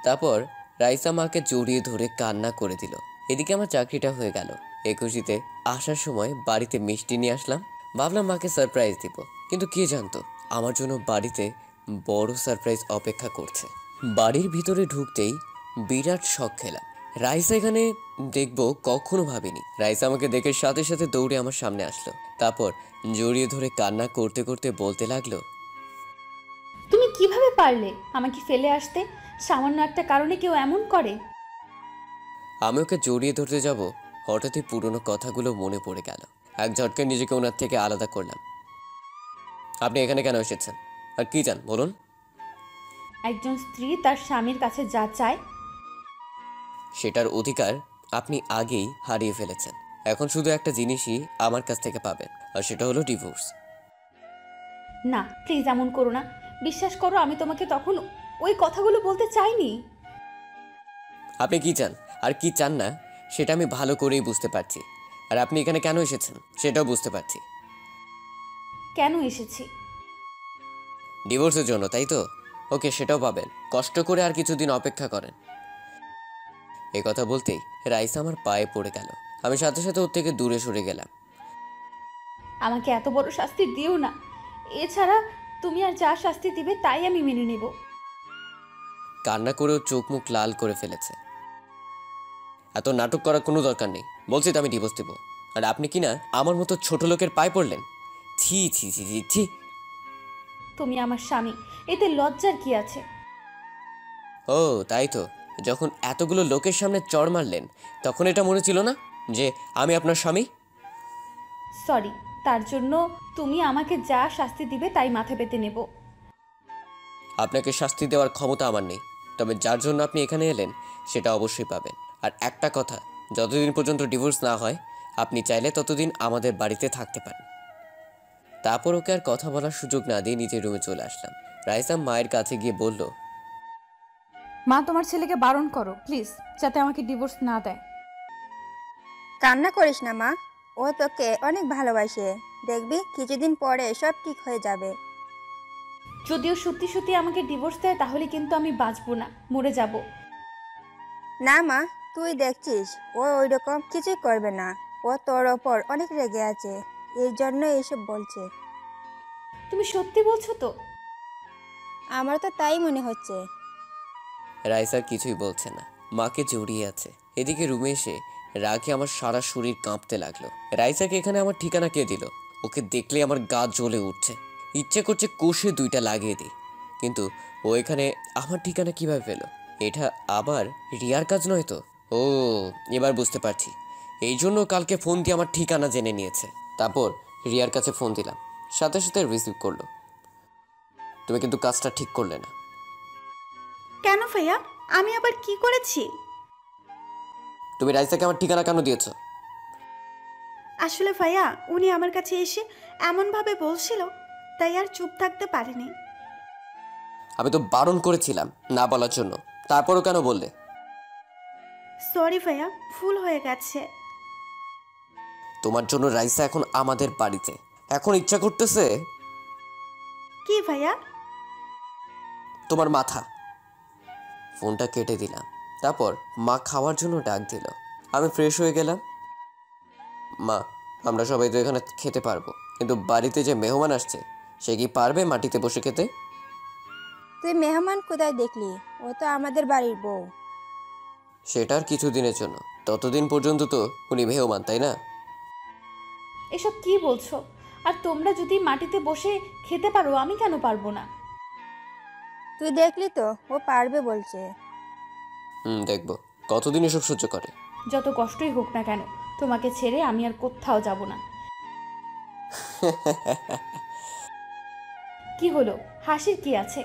তারপর রাইসা মাকে জড়িয়ে ধরে কান্না করে দিল। এদিকে আমার চাকরিটা হয়ে গেল। এই খুশিতে আসার সময় বাড়িতে মিষ্টি নিয়ে আসলাম। ভাবলাম মাকে সারপ্রাইজ দিব, কিন্তু কে জানতো আমার জন্য বাড়িতে বড় সারপ্রাইজ অপেক্ষা করছে। বাড়ির ভিতরে ঢুকতেই বিরাট শখ খেলাম। রাইসা এখানে দেখবো কখনো ভাবিনি। রাইসা আমাকে দেখে সাথে সাথে দৌড়ে আমার সামনে আসলো। তারপর জড়িয়ে ধরে কান্না করতে করতে বলতে লাগলো, তুমি কিভাবে পারলে আমাকে ফেলে আসতে? সামান্য একটা কারণে কেউ এমন করে? আমি ওকে জড়িয়ে ধরতে যাব, হঠাৎই পুরনো কথাগুলো মনে পড়ে গেল। এক ঝটকায় নিজেকে ওনার থেকে আলাদা করলাম। আপনি এখানে কেন এসেছেন আর কি চান বলুন? একজন স্ত্রী তার স্বামীর কাছে যা চায় সেটার অধিকার আপনি আগেই হারিয়ে ফেলেছেন। এখন শুধু একটা জিনিসই আমার কাছ থেকে পাবেন, আর সেটা হলো ডিভোর্স। না, প্লিজ এমন করো না। বিশ্বাস করো, আমি তোমাকে তখন ওই কথাগুলো বলতে চাইনি। আপনি কি চান আর কি চান না সেটা আমি ভালো করেই বুঝতে পারছি, আর আপনি এখানে কেন এসেছেন সেটাও বুঝতে পারছি। কেন এসেছি? ডিভোর্সের জন্য, তাই তো? ওকে, সেটাও পাবেন। কষ্ট করে আর কিছুদিন অপেক্ষা করেন। এই কথা বলতেই রাইসা আমার পায়ে পড়ে গেল। আমি সাথে সাথে ওর থেকে দূরে সরে গেলাম। আমাকে এত বড় শাস্তি দিও না। এছাড়া তুমি আর যা শাস্তি দিবে তাই আমি মেনে নেব। কান্না করেও চোখ মুখ লাল করে ফেলেছে। এত নাটক করার কোনো দরকার নেই। বলছি তো আমি ডিভোর্স দেব, আর আপনি কি না আমার মতো ছোট লোকের পায়ে পড়লেন? ছি ছি ছি ছি ছি। তুমি আমার স্বামী, এতে লজ্জার কি আছে? ও তাই তো, যখন এতগুলো লোকের সামনে চড় মারলেন তখন এটা মনে ছিল না যে আমি আপনার স্বামী? সরি, তার জন্য তুমি আমাকে যা শাস্তি দিবে তাই মাথা পেতে নেব। আপনাকে শাস্তি দেওয়ার ক্ষমতা আমার নেই, তবে যার জন্য আপনি এখানে এলেন সেটা অবশ্যই পাবেন। আর একটা কথা, যতদিন পর্যন্ত ডিভোর্স না হয় আপনি চাইলে ততদিন আমাদের বাড়িতে থাকতে পারেন। তারপর ওকে আর কথা বলার সুযোগ না দিয়ে নিজের রুমে চলে আসলাম। রাইসা মায়ের কাছে গিয়ে বলল, মা, তোমার ছেলেকে বারণ করো প্লিজ, যাতে আমাকে ডিভোর্স না দেয়। কান্না করিস না মা, ও তোকে অনেক ভালোবাসে, দেখবি কিছুদিন পরে সব ঠিক হয়ে যাবে। যদিও সত্যি সত্যি আমাকে ডিভোর্স দেয় তাহলে কিন্তু আমি বাঁচবো না, মরে যাব। না মা, তুই দেখছিস ও ওইরকম কিছুই করবে না, ও তোর ওপর অনেক রেগে আছে, এই জন্য এইসব বলছে। তুমি সত্যি বলছো তো? আমার তো তাই মনে হচ্ছে। রাইসা কিছুই বলছে না, মাকে জড়িয়ে আছে। এদিকে রুমে এসে রাগে আমার সারা শরীর কাঁপতে লাগলো। রাইসাকে এখানে আমার ঠিকানা কে দিল? ওকে দেখলে আমার গা জ্বলে উঠছে, ইচ্ছে করছে কষে দুইটা লাগিয়ে দিই। কিন্তু ও এখানে আমার ঠিকানা কিভাবে পেল? এটা আবার রিয়ার কাজ নয় তো? ও, এবার বুঝতে পারছি, এই জন্য কালকে ফোন দিয়ে আমার ঠিকানা জেনে নিয়েছে। তারপর রিয়ার কাছে ফোন দিলাম, সাথে সাথে রিসিভ করলো। তুমি কিন্তু কাজটা ঠিক করলে না। কেন ভাইয়া, আমি আবার কি করেছি? তুমি রাইসাকে আমার ঠিকানা কেন দিয়েছো? আসলে ভাইয়া, উনি আমার কাছে এসে এমনভাবে বলছিল, তাই আর চুপ থাকতে পারিনি। আমি তো বারণ করেছিলাম না বলার জন্য, তারপরও কেন বললে? সরি ভাইয়া, ভুল হয়ে গেছে। তোমার জন্য রাইসা এখন আমাদের বাড়িতে, এখন ইচ্ছা করতেছে কি ভাইয়া? তোমার মাথা। ফোনটা কেটে দিলাম। তারপর মা খাওয়ার জন্য ডাক দিল। আমি ফ্রেশ হয়ে গেলাম। মা, আমরা সবাই তো এখানে খেতে পারবো, কিন্তু বাড়িতে যে মেহমান আসছে সে কি পারবে মাটিতে বসে খেতে? তুই মেহমান কোথায় দেখলি? ও তো আমাদের বাড়ির বউ। সেটা আর কিছুদিনের জন্য, ততদিন পর্যন্ত তো উনি মেহমান, তাই না? এসব কি বলছো? আর তোমরা যদি মাটিতে বসে খেতে পারো, আমি কেন পারবো না? তুই দেখলি তো, ও পারবে বলছে। দেখবো কতদিন এসব সহ্য করে। যত কষ্টই হোক না কেন, তোমাকে ছেড়ে আমি আর কোথাও যাব না। কি হলো, হাসির কি আছে?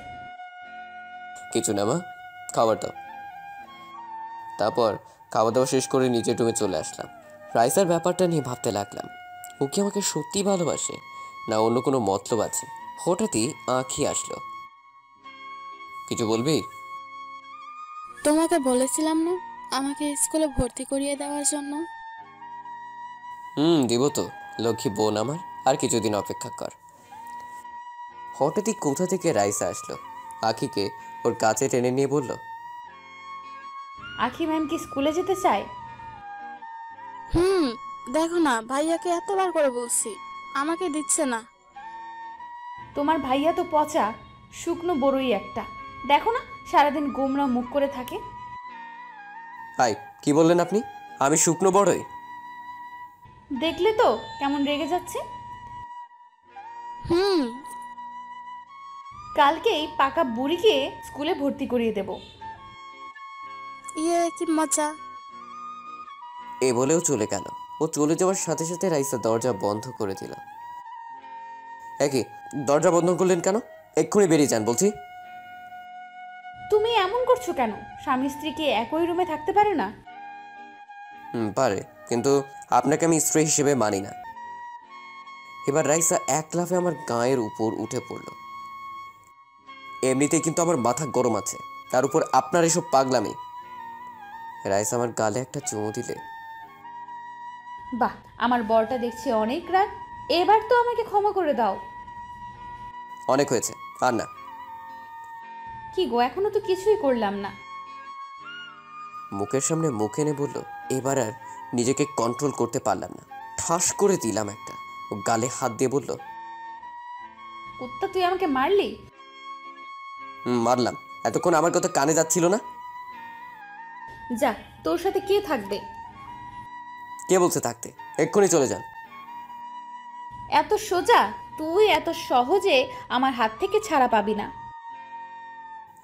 কিছু না মা, খাবার দাও। তারপর খাওয়া দাওয়া শেষ করে নিজের রুমে চলে আসলাম। রাইসার ব্যাপারটা নিয়ে ভাবতে লাগলাম, ও কি আমাকে সত্যি ভালোবাসে না অন্য কোনো মতলব আছে? হঠাৎই আঁখি আসলো। কিছু বলবি? তোমাকে বলেছিলাম না আমাকে স্কুলে ভর্তি করিয়ে দেওয়ার জন্য? দিব তো, লক্ষ্মী বোন আমার, আর কিছুদিন অপেক্ষা কর। হঠাৎই কোথা থেকে রাইসা আসলো, আঁখিকে ওর কাছে টেনে নিয়ে বলল, আখি ম্যাম কি স্কুলে যেতে চায়? দেখো না, ভাইয়াকে এতবার করে বলছি, আমাকে দিচ্ছে না। তোমার ভাইয়া তো পচা শুকনো বড়ই একটা, দেখো না সারাদিন গোমরা মুখ করে থাকে। হাই, কি বললেন আপনি? আমি শুকনো বড়ই? দেখলে তো কেমন রেগে যাচ্ছে। কালকেই পাকা বুড়িকে স্কুলে ভর্তি করিয়ে দেব। কি মজা। এ বলেও চলে গেল। ও চলে যাওয়ার সাথে সাথে রাইসা দরজা বন্ধ করে দিল। একই, দরজা বন্ধ করলেন কেন? এক্ষুনি বেরিয়ে যান বলছি। তুমি এমন করছো কেন? স্বামী স্ত্রী কি একই রুমে থাকতে পারে না? পারে, কিন্তু আপনাকে আমি স্ত্রী হিসেবে মানি না। এবার রাইসা এক লাফে আমার গায়ের উপর উঠে পড়ল। এমনিতেই কিন্তু আমার মাথা গরম আছে, তার উপর আপনার এসব পাগলামি। রাইসা আমার গালে একটা চুমু দিলে। বাহ, আমার বরটা দেখছি অনেক রাগ, এবার তো আমাকে ক্ষমা করে দাও। অনেক হয়েছে, আর না। কি গো, এখনো তো কিছুই করলাম না। মুখের সামনে মুখ এনে বলল। এবার আর নিজেকে কন্ট্রোল করতে পারলাম না, ঠাস করে দিলাম একটা। ও গালে হাত দিয়ে বলল, কুত্তা, তুই আমাকে মারলি? মারলাম। এতক্ষণ আমার কথা কানে যাচ্ছিল না? যা, তোর সাথে কে থাকবে? কে বলছে থাকতে? এক্ষুনি চলে যান। এত সোজা? তুই এত সহজে আমার হাত থেকে ছাড়া পাবি না।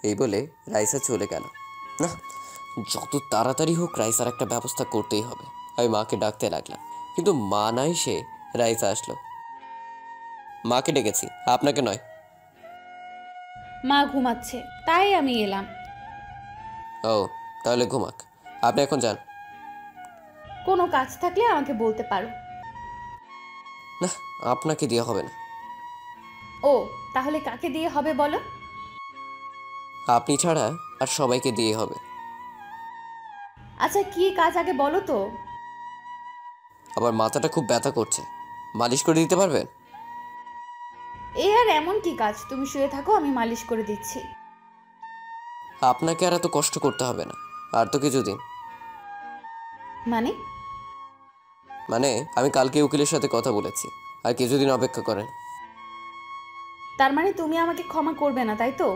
এই বলে রাইসা চলে গেল। না, যত তাড়াতাড়ি হোক রাইসার একটা ব্যবস্থা করতেই হবে। আমি মাকে ডাকতে লাগলাম, কিন্তু মা না এসে রাইসা আসলো। মাকে ডেকেছি, আপনাকে নয়। মা ঘুমাচ্ছে, তাই আমি এলাম। ও, তাহলে ঘুমাক। আপনি এখন যান। কোনো কাজ থাকলে আমাকে বলতে পারো। না, আপনাকে দেওয়া হবে না। ও, তাহলে কাকে দিয়ে হবে বলো? আপনি ছাড়া আর সবাইকে দিয়ে হবে। আচ্ছা, কি কাজ আগে বলো তো। আবার মাথাটা খুব ব্যথা করছে, মালিশ করে দিতে পারবেন? এ আর এমন কি কাজ? তুমি শুয়ে থাকো, আমি মালিশ করে দিচ্ছি। আপনাকে আর এত কষ্ট করতে হবে না, আর তো কিছুদিন। মানে? মানে আমি কালকে উকিলের সাথে কথা বলেছি, আর কিছুদিন অপেক্ষা করেন। তার মানে তুমি আমাকে ক্ষমা করবে না, তাই তো?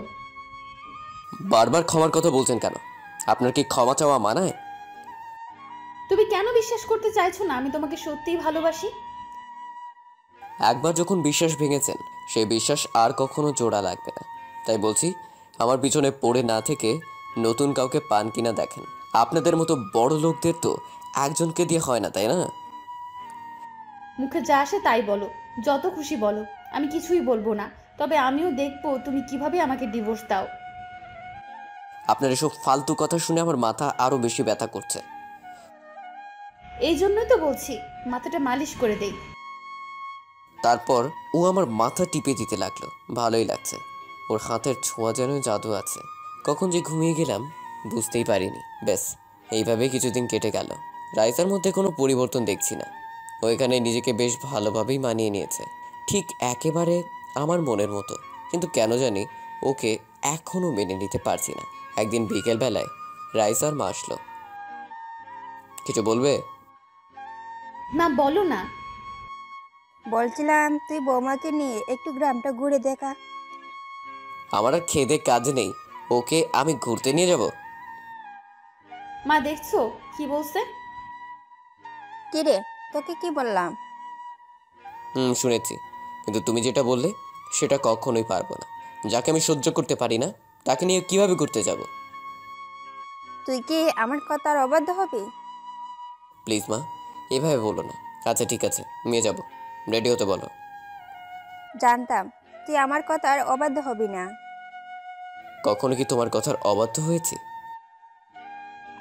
বারবার ক্ষমার কথা বলছেন কেন? আপনার কি ক্ষমা চাওয়া মানায়? তুমি কেন বিশ্বাস করতে চাইছো না আমি তোমাকে সত্যিই ভালোবাসি? একবার যখন বিশ্বাস ভেঙেছেন, সেই বিশ্বাস আর কখনো জোড়া লাগবে না। তাই বলছি, আমার পিছনে পড়ে না থেকে নতুন কাউকে পান কিনা দেখেন। আপনাদের মতো বড় লোকদের তো একজনকে দিয়ে হয় না, তাই না? মুখে যা আসে তাই বলো, যত খুশি বলো, আমি কিছুই বলবো না। তবে আমিও দেখবো তুমি কিভাবে আমাকে ডিভোর্স দাও। আপনার এসব ফালতু কথা শুনে আমার মাথা আরো বেশি ব্যথা করছে। এই জন্যই তো বলছি মাথাটা মালিশ করে দেই। তারপর ও আমার মাথা টিপে দিতে লাগলো। ভালোই লাগছে, ওর হাতের ছোঁয়া যেন জাদু আছে। কখন যে ঘুমিয়ে গেলাম বুঝতেই পারিনি। ব্যাস, এইভাবে কিছুদিন কেটে গেল। রাইসার মধ্যে কোনো পরিবর্তন দেখছি না। ও এখানে নিজেকে বেশ ভালোভাবেই মানিয়ে নিয়েছে, ঠিক একেবারে আমার মনের মতো। কিন্তু কেন জানি ওকে এখনও মেনে নিতে পারছি না। একদিন বিকেলবেলায় রাইসার মা আসলো। কিছু বলবে? না, বলো না। বলছিলাম তুই বৌমাকে নিয়ে একটু গ্রামটা ঘুরে দেখা। আমার আর খেদে কাজ নেই, ওকে আমি ঘুরতে নিয়ে যাব? মা দেখছো কি বলছে? কিরে, তোকে কি বললাম? শুনেছি, কিন্তু তুমি যেটা বললে সেটা কখনোই পারবো না। যাকে আমি সহ্য করতে পারি না তাকে নিয়ে কিভাবে ঘুরতে যাব? তুই কি আমার কথার অবাধ্য হবি? প্লিজ মা, এভাবে বলো না। আচ্ছা ঠিক আছে, নিয়ে যাব। রেডি হতে বলো। জানতাম তুই আমার কথার অবাধ্য হবি না। কখনো কি তোমার কথার অবাধ্য হয়েছে?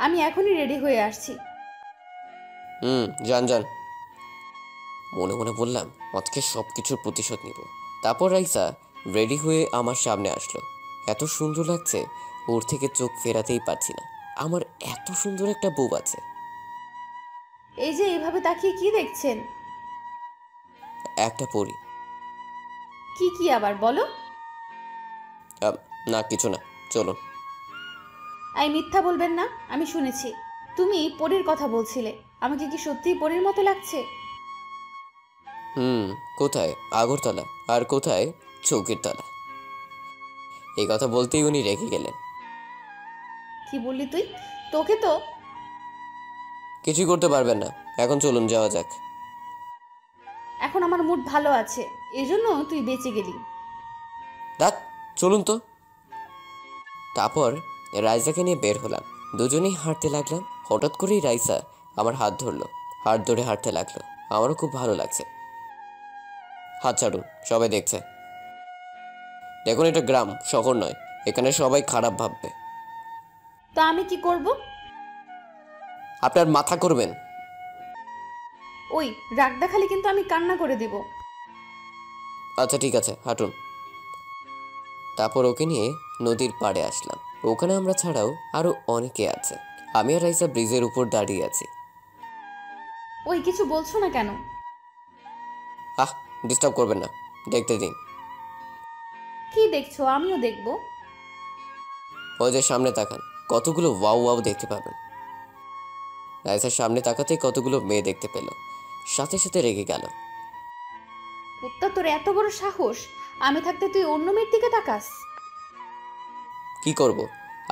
আমি এখনই রেডি হয়ে আসছি। যান যান। মনে মনে বললাম আজকে সব কিছুর প্রতিশোধ নিব। তারপর রাইসা রেডি হয়ে আমার সামনে আসলো। এত সুন্দর লাগছে, ওর থেকে চোখ ফেরাতেই পারছি না। আমার এত সুন্দর একটা বউ আছে। এই যে এইভাবে তাকিয়ে কি দেখছেন? একটা পরি। কি কি আবার বলো? না কিছু না, চলুন। এই মিথ্যা বলবেন না, আমি শুনেছি তুমি পরীর কথা বলছিলে। আমাকে কি সত্যিই পরীর মতো লাগছে? কোথায় আগরতলা আর কোথায় চৌকির তলা? এই কথা বলতেই উনি রেগে গেলেন। কি বললি তুই? তোকে তো কিছুই করতে পারবেন না। এখন চলুন, যাওয়া যাক। এখন আমার মুড ভালো আছে, এজন্য তুই বেঁচে গেলি। দেখ, চলুন তো। তারপর রাইসাকে নিয়ে বের হলাম। দুজনেই হাঁটতে লাগলাম। হঠাৎ করেই রাইসা আমার হাত ধরলো। হাত ধরে হাঁটতে লাগলো। আমারও খুব ভালো লাগছে। হাত ছাড়ুন, সবাই দেখছে। দেখুন, এটা গ্রাম, শহর নয়। এখানে সবাই খারাপ ভাববে। তা আমি কি করব? আপনার মাথা করবেন। ওই রাগ দেখালে কিন্তু আমি কান্না করে দিব। আচ্ছা ঠিক আছে, হাঁটুন। তারপর ওকে নিয়ে নদীর পাড়ে আসলাম। ওখানে আমরা ছাড়াও আরো অনেকে আছে। আমি আর রাইসা ব্রিজের উপর দাঁড়িয়ে আছি। ওই কিছু বলছো না কেন? ডিস্টার্ব করবেন না, দেখতে দিন। কি দেখছো? আমিও দেখব। ওই যে সামনে তাকান, কতগুলো ওয়াও ওয়াও দেখতে পাবেন। রাইসার সামনে তাকাতেই কতগুলো মেয়ে দেখতে পেল, সাথে সাথে রেগে গেল। কুত্তা, তোর এত বড় সাহস! আমি থাকতে তুই অন্য মেয়ের দিকে তাকাস? কি করব,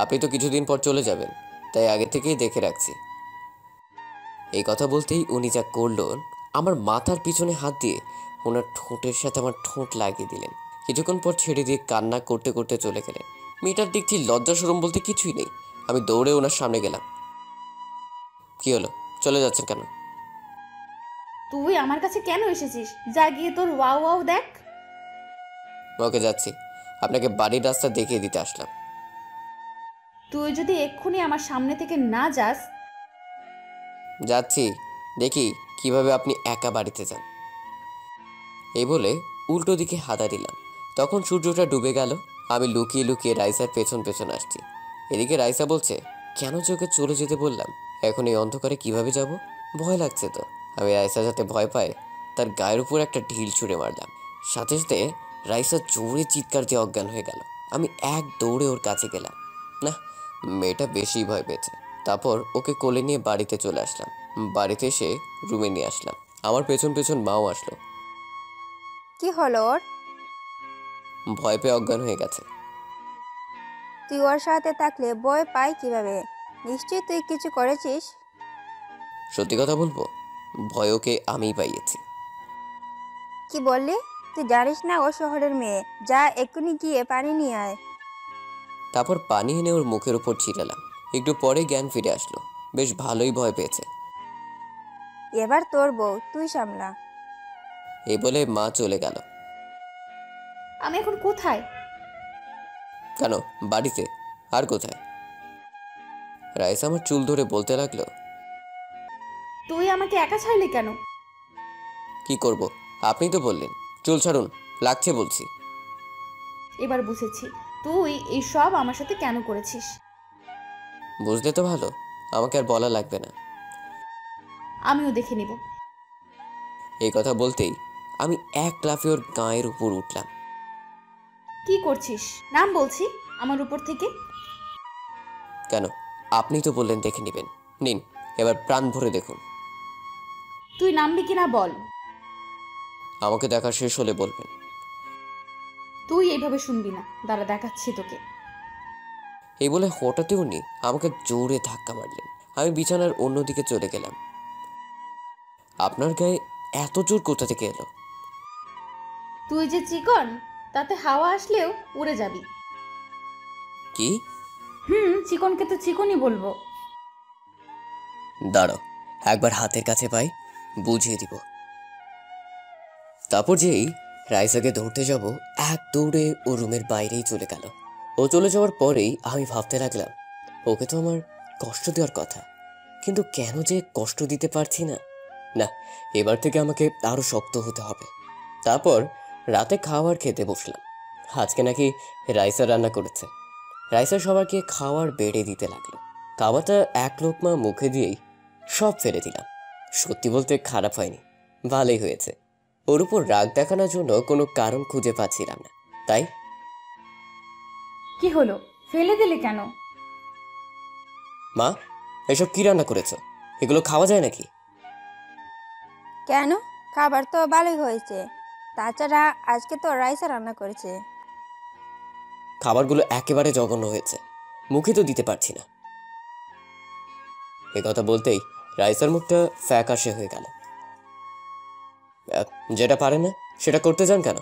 আপনি তো কিছুদিন পর চলে যাবেন, তাই আগে থেকেই দেখে রাখছি। এই কথা বলতেই উনি যা করল, আমার মাথার পিছনে হাত দিয়ে ওনার ঠোঁটের সাথে আমার ঠোঁট লাগিয়ে দিলেন। কিছুক্ষণ পর ছেড়ে দিয়ে কান্না করতে করতে চলে গেলেন। মেয়েটার দেখছি লজ্জা শরম বলতে কিছুই নেই। আমি দৌড়ে ওনার সামনে গেলাম। কি হলো, চলে যাচ্ছেন কেন? তুই আমার কাছে কেন এসেছিস? যা গিয়ে তোর ওয়াও ওয়াও দেখ। ওকে, যাচ্ছি। আপনাকে বাড়ির রাস্তা দেখিয়ে দিতে আসলাম। তুই যদি এক্ষুনি আমার সামনে থেকে না যাস। যাচ্ছি, দেখি কিভাবে আপনি একা বাড়িতে যান। এই বলে উল্টো দিকে হাতা দিলাম। তখন সূর্যটা ডুবে গেল। আমি লুকিয়ে লুকিয়ে রাইসার পেছন পেছন আসছি। এদিকে রাইসা বলছে, কেন যে ওকে চলে যেতে বললাম? এখন এই অন্ধকারে কিভাবে যাব? ভয় লাগছে তো। আমি রাইসা যাতে ভয় পায় তার গায়ের উপর একটা ঢিল ছুঁড়ে মারলাম। সাথে সাথে রাইসা জোরে চিৎকার দিয়ে অজ্ঞান হয়ে গেল। আমি এক দৌড়ে ওর কাছে গেলাম। না, মেয়েটা বেশি ভয় পেয়েছে। তারপর ওকে কোলে নিয়ে বাড়িতে চলে আসলাম। বাড়িতে এসে রুমে নিয়ে আসলাম। আমার পেছন পেছন মাও আসলো। কি হলো ওর? ভয় পেয়ে অজ্ঞান হয়ে গেছে। তুই ওর সাথে থাকলে ভয় পাই কিভাবে? নিশ্চয়ই তুই কিছু করেছিস। সত্যি কথা বলবো, ভয় ওকে আমিই পাইয়েছি। কি বললি? তুই জানিস না ও শহরের মেয়ে? যা এক্ষুনি গিয়ে পানি নিয়ে আয়। তারপর পানি এনে ওর মুখের উপর ছিটালাম। একটু পরে জ্ঞান ফিরে আসলো। বেশ ভালোই ভয় পেয়েছে। এবার তোর বউ, তুই সামলা। এই বলে মা চলে গেল। আমি এখন কোথায়? কেন, বাড়িতে। আর কোথায়? রাইস আমার চুল ধরে বলতে লাগলো, তুই আমাকে একা ছাড়লি কেন? কি করব? আপনি তো বললেন। চুল ছাড়ুন, লাগছে বলছি। এবার বুঝেছি তুই এই সব আমার সাথে কেন করেছিস। বুঝলে তো ভালো, আমাকে আর বলা লাগবে না। আমিও দেখে নিব। এই কথা বলতেই আমি এক লাফে ওর গায়ের উপর উঠলাম। কি করছিস? নাম বলছি আমার উপর থেকে। কেন, আপনি তো বললেন দেখে নেবেন। নিন, এবার প্রাণ ভরে দেখুন। তুই নামবি কিনা বল। আমাকে দেখা শেষ হলে বলবেন। তুই এইভাবে শুনবি না, দাঁড়া দেখাচ্ছি তোকে। এই বলে হঠাৎই উনি আমাকে জোরে ধাক্কা মারলেন। আমি বিছানার অন্যদিকে চলে গেলাম। আপনার গায়ে এত জোর কোথা থেকে এলো? তুই যে চিকন, তাতে হাওয়া আসলেও উড়ে যাবি। কি? চিকনকে তো চিকনই বলবো। দাঁড়াও, একবার হাতের কাছে পাই, বুঝিয়ে দিব। তারপর যেই রাইসাকে ধরতে যাব, এক দৌড়ে ও রুমের বাইরেই চলে গেল। ও চলে যাওয়ার পরেই আমি ভাবতে লাগলাম, ওকে তো আমার কষ্ট দেওয়ার কথা, কিন্তু কেন যে কষ্ট দিতে পারছি না। না, এবার থেকে আমাকে আরো শক্ত হতে হবে। তারপর রাতে খাওয়ার খেতে বসলাম। আজকে নাকি রাইসা রান্না করেছে। রাইসা সবাইকে খাওয়ার বেড়ে দিতে লাগলো। খাওয়াটা এক লোকমা মুখে দিয়েই সব ফেলে দিলাম। সত্যি বলতে খারাপ হয়নি, ভালোই হয়েছে। ওর উপর রাগ দেখানোর জন্য কোনো কারণ খুঁজে পাচ্ছিলাম না, তাই। কি হলো, ফেলে দিলে কেন? মা, এসব কি রান্না করেছো? এগুলো খাওয়া যায় নাকি? কেন? খাবার তো ভালোই হয়েছে। তাছাড়া আজকে তো রাইসা রান্না করেছে। খাবারগুলো একেবারে জঘন্য হয়েছে, মুখে তো দিতে পারছি না। এ কথা বলতেই রাইসার মুখটা ফ্যাকাশে হয়ে গেল। যেটা পারে না সেটা করতে যান কেন?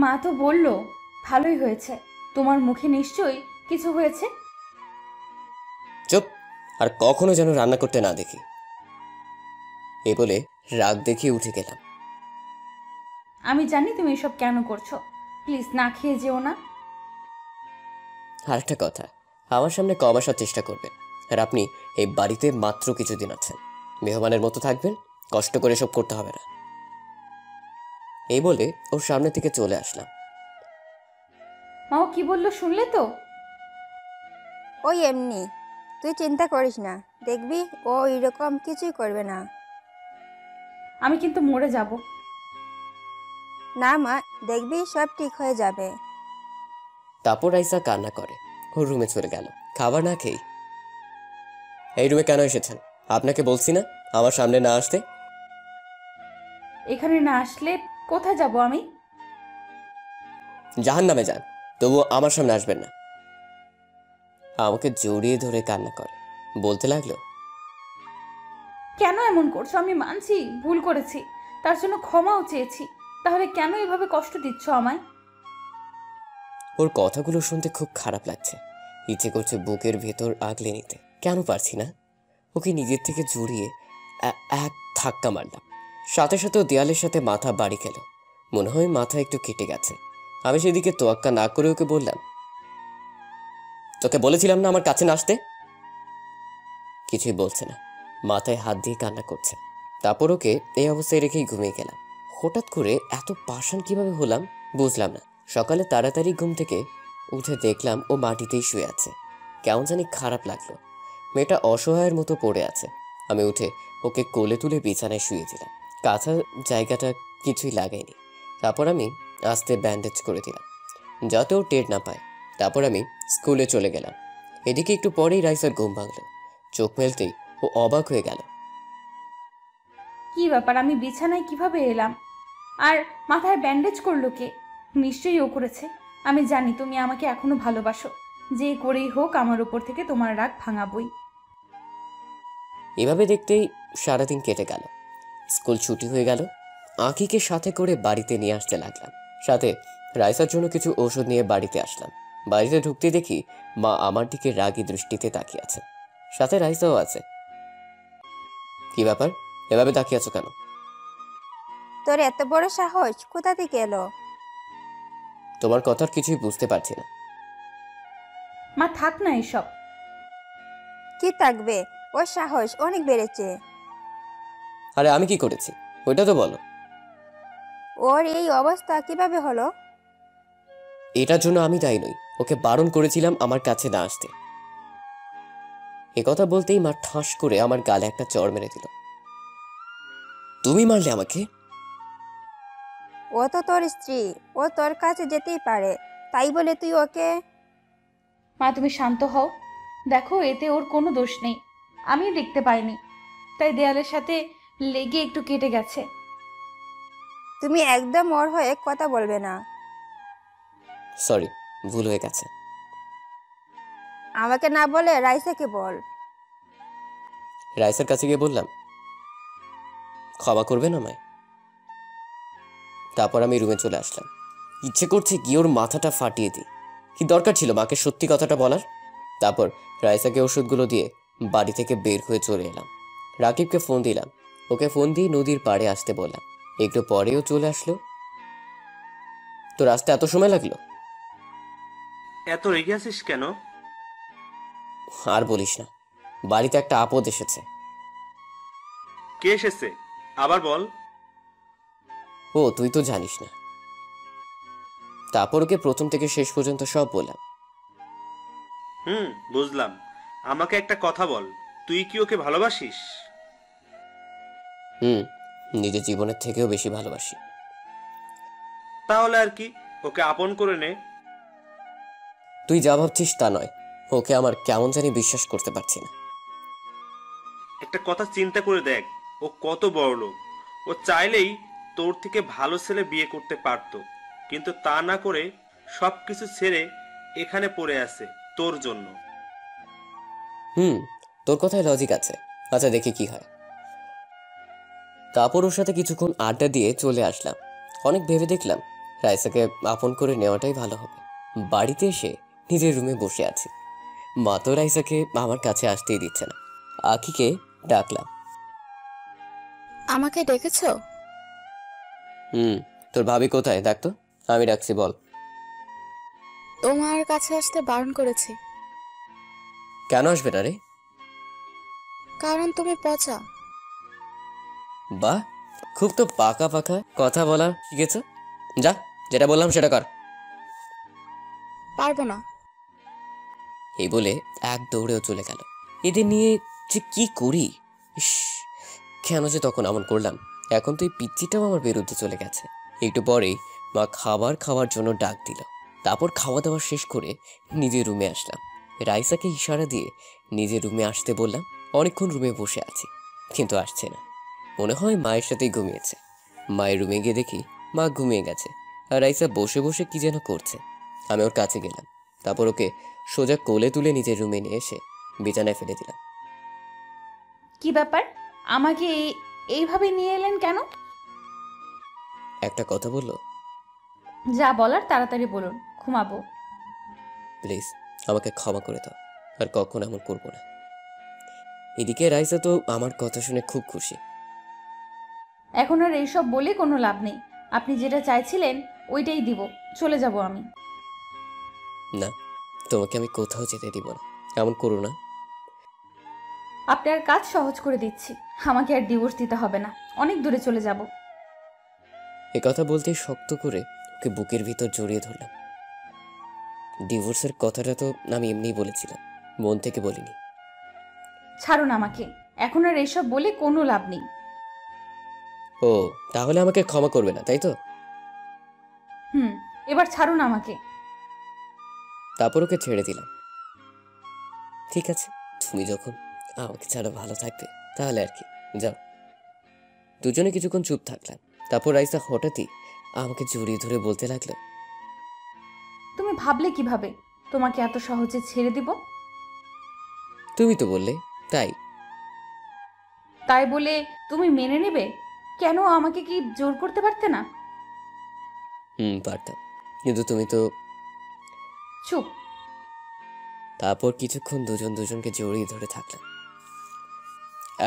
মা তো বললো ভালোই হয়েছে। তোমার মুখে নিশ্চয়ই কিছু হয়েছে। চুপ, আর কখনো যেন রান্না করতে না দেখি। এ বলে রাগ দেখিয়ে উঠে গেলাম। আমি জানি তুমি এসব কেন করছো। প্লিজ না খেয়ে যেও না। আর একটা কথা, আমার সামনে কম আসার চেষ্টা করবেন। আর আপনি এই বাড়িতে মাত্র কিছুদিন আছেন, মেহমানের মতো থাকবেন, কষ্ট করে সব করতে হবে না। এই বলে ওর সামনে থেকে চলে আসলাম। মাও কি বললো শুনলে তো? ওই এমনি, তুই চিন্তা করিস না, দেখবি ও এরকম কিছুই করবে না। আমি কিন্তু মরে যাব। না মা, দেখবি সব ঠিক হয়ে যাবে। তারপর রাইসা কান্না করে ওর রুমে চলে গেল খাবার না খেয়ে। এই রুমে কেন এসেছেন? আপনাকে বলছি না আমার সামনে না আসতে? এখানে না আসলে কোথায় যাব আমি? জাহান্নামে যান, তবুও আমার সামনে আসবেন না। আমাকে জড়িয়ে ধরে কান্না করে, বলতে লাগলো, কেন এমন করছো? আমি মানছি ভুল করেছি, তার জন্য ক্ষমাও চেয়েছি। তাহলে কেন এভাবে কষ্ট দিচ্ছ আমায়? ওর কথাগুলো শুনতে খুব খারাপ লাগছে। ইচ্ছে করছে বুকের ভেতর আগলে নিতে, কেন পারছি না। ওকে নিজের থেকে জড়িয়ে এক ধাক্কা মারলাম। সাথে সাথে ও দেয়ালের সাথে মাথা বাড়ি খেল। মনে হয় মাথা একটু কেটে গেছে। আমি সেদিকে তোয়াক্কা না করে ওকে বললাম, তোকে বলেছিলাম না আমার কাছে না আসতে? কিছুই বলছে না, মাথায় হাত দিয়ে কান্না করছে। তারপর ওকে এই অবস্থায় রেখেই ঘুমিয়ে গেলাম। হঠাৎ করে এত পাষাণ কিভাবে হলাম বুঝলাম না। সকালে তাড়াতাড়ি ঘুম থেকে উঠে দেখলাম ও মাটিতেই শুয়ে আছে। কেমন জানি খারাপ লাগলো। মেয়েটা অসহায়ের মতো পড়ে আছে। আমি উঠে ওকে কোলে তুলে বিছানায় শুয়ে দিলাম। কাঁথা জায়গাটা কিছুই লাগাইনি। তারপর আমি আস্তে ব্যান্ডেজ করে দিলাম যাতে ও টের না পায়। তারপর আমি স্কুলে চলে গেলাম। এদিকে একটু পরেই রাইসার ঘুম ভাঙলো। চোখ মেলতেই ও অবাক হয়ে গেল। কি ব্যাপার, আমি বিছানায় কিভাবে এলাম? আর মাথায় ব্যান্ডেজ করলো কে? নিশ্চয়ই ও করেছে। আমি জানি তুমি আমাকে এখনো ভালোবাসো। যে করেই হোক আমার উপর থেকে তোমার রাগ ভাঙাবই। এভাবে দেখতেই সারাদিন কেটে গেল। স্কুল ছুটি হয়ে গেল। আঁকিকে সাথে করে বাড়িতে নিয়ে আসতে লাগলাম। সাথে রাইসার জন্য কিছু ওষুধ নিয়ে বাড়িতে আসলাম। বাড়িতে ঢুকতে দেখি মা আমার দিকে রাগী দৃষ্টিতে তাকিয়ে আছে। সাথে রাইসাও আছে। কি ব্যাপার, এভাবে তাকিয়ে আছো কেন? তোর এত বড় সাহস কোথা থেকে এলো? তোমার কথার কিছুই বুঝতে পারছি না। মা থাক না এসব। কি থাকবে? ওর সাহস অনেক বেড়েছে। আরে আমি কি করেছি ওইটা তো বলো। ওর এই অবস্থা কিভাবে হলো? এটার জন্য আমি দায়ী নই। ওকে বারণ করেছিলাম আমার কাছে না আসতে। কথা বলতেই মা ঠাস করে আমার গালে একটা চড় মেরে দিল। তুমি মারলে আমাকে? ও তো তোর স্ত্রী, ও তোর কাছে যেতেই পারে, তাই বলে তুই ওকে? মা তুমি শান্ত হও। দেখো এতে ওর কোনো দোষ নেই। আমি দেখতে পাইনি, তাই দেয়ালের সাথে লেগে একটু কেটে গেছে। তুমি একদম ওর হয়ে কথা বলবে না। সরি, ভুল হয়ে গেছে। আমাকে না বলে রাইসাকে বল। রাইসার কাছে গিয়ে বললাম, ক্ষমা করবেন আমায়? তারপর আমি রুমে চলে আসলাম। ইচ্ছে করছে গিয়ে ওর মাথাটা ফাটিয়ে দিই। কি দরকার ছিল মাকে সত্যি কথাটা বলার? তারপর রাইসাকে ওষুধগুলো দিয়ে বাড়ি থেকে বের হয়ে চলে এলাম। রাকিবকে ফোন দিলাম। ওকে ফোন দিয়ে নদীর পাড়ে আসতে বললাম। একটু পরেও চলে আসলো। তো রাস্তায় এত সময় লাগলো? এত রেগে আছিস কেন? আর বলিস না, বাড়িতে একটা আপদ এসেছে। কে এসেছে আবার বল। ও তুই তো জানিস না। তারপর ওকে প্রথম থেকে শেষ পর্যন্ত সব বললাম। বুঝলাম। আমাকে একটা কথা বল, তুই কি ওকে ভালোবাসিস? নিজের জীবনের থেকেও বেশি ভালোবাসি। তাহলে আর কি, ওকে আপন করে নে। তুই যা ভাবছিস তা নয়। ওকে আমার কেমন জানি বিশ্বাস করতে পারছি না। একটা কথা চিন্তা করে দেখ, ও কত বড় লোক। ও চাইলেই তোর থেকে ভালো ছেলে বিয়ে করতে পারতো, কিন্তু তা না করে সবকিছু ছেড়ে এখানে পড়ে আছে তোর জন্য। তোর কথায় লজিক আছে। আচ্ছা দেখি কি হয়। তারপর ওর সাথে কিছুক্ষণ আড্ডা দিয়ে চলে আসলাম। অনেক ভেবে দেখলাম রাইসাকে আপন করে নেওয়াটাই ভালো হবে। বাড়িতে এসে নিজের রুমে বসে আছি। মা তো রাইসাকে আমার কাছে আসতেই দিচ্ছে না। আখিকে ডাকলাম। আমাকে ডেকেছো? তোর ভাবি কোথায় দেখ তো। আমি ডাকছি, বল। তোমার কাছে আসতে বারণ করেছি। কেন আসবে না রে? কারণ তুমি পচা। বাহ, খুব তো পাকা পাকা কথা বলা শিখেছ। যা, যেটা বললাম সেটা কর। পারবো না। এই বলে এক দৌড়েও চলে গেল। এদের নিয়ে যে কি করি। ইস, কেন যে তখন এমন করলাম। এখন তো এই পিচ্চিটাও আমার বিরুদ্ধে চলে গেছে। একটু পরেই মা খাবার খাওয়ার জন্য ডাক দিল। তারপর খাওয়া দাওয়া শেষ করে নিজের রুমে আসলাম। রাইসাকে ইশারা দিয়ে নিজের রুমে আসতে বললাম। অনেকক্ষণ রুমে বসে আছি, কিন্তু আসছে না। মনে হয় মায়ের সাথেই ঘুমিয়েছে। মায়ের রুমে গিয়ে দেখি মা ঘুমিয়ে গেছে আর রাইসা বসে বসে কি যেন করছে। আমি ওর কাছে গেলাম। তারপর ওকে সোজা কোলে তুলে নিজের রুমে নিয়ে এসে বিছানায় ফেলে দিলাম। কি ব্যাপার, আমাকে এইভাবে নিয়ে এলেন কেন? একটা কথা বললো। যা বলার তাড়াতাড়ি বলুন, ঘুমাবো। প্লিজ আমাকে ক্ষমা করে দাও, আর কখন এমন করবো না। এদিকে রাইসা তো আমার কথা শুনে খুব খুশি। এখন আর এইসব বলে কোনো লাভ নেই। আপনি যেটা চাইছিলেন ওইটাই দিব। চলে যাব আমি। না, তোমাকে আমি কোথাও যেতে দিব না। এমন করো না। আপনার কাজ সহজ করে দিচ্ছি, আমাকে আর ডিভোর্স দিতে হবে না, অনেক দূরে চলে যাব। এ কথা বলতেই শক্ত করে ওকে বুকের ভিতর জড়িয়ে ধরলাম। ডিভোর্সের কথাটা তো আমি এমনিই বলেছিলাম, মন থেকে বলিনি। ছাড়ুন আমাকে, এখন আর এসব বলে কোনো লাভ নেই। ও, তাহলে আমাকে ক্ষমা করবে না, তাই তো? এবার ছাড়ুন আমাকে। তারপর ওকে ছেড়ে দিলাম। ঠিক আছে, তুমি যখন আমাকে ছাড়া ভালো থাকবে তাহলে আর কি, যাও। দুজনে কিছুক্ষণ চুপ থাকলাম। তারপর রাইসা হঠাৎই আমাকে জড়িয়ে ধরে বলতে লাগলো, তুমি ভাবলে কিভাবে তোমাকে এত সহজে ছেড়ে দিব? তুমি তো বললে তাই। তাই বলে তুমি মেনে নেবে? কেন, আমাকে কি জোর করতে পারতে না? পারতাম, কিন্তু তুমি তো। চুপ। তারপর কিছুক্ষণ দুজন দুজনকে জড়িয়ে ধরে থাকলাম।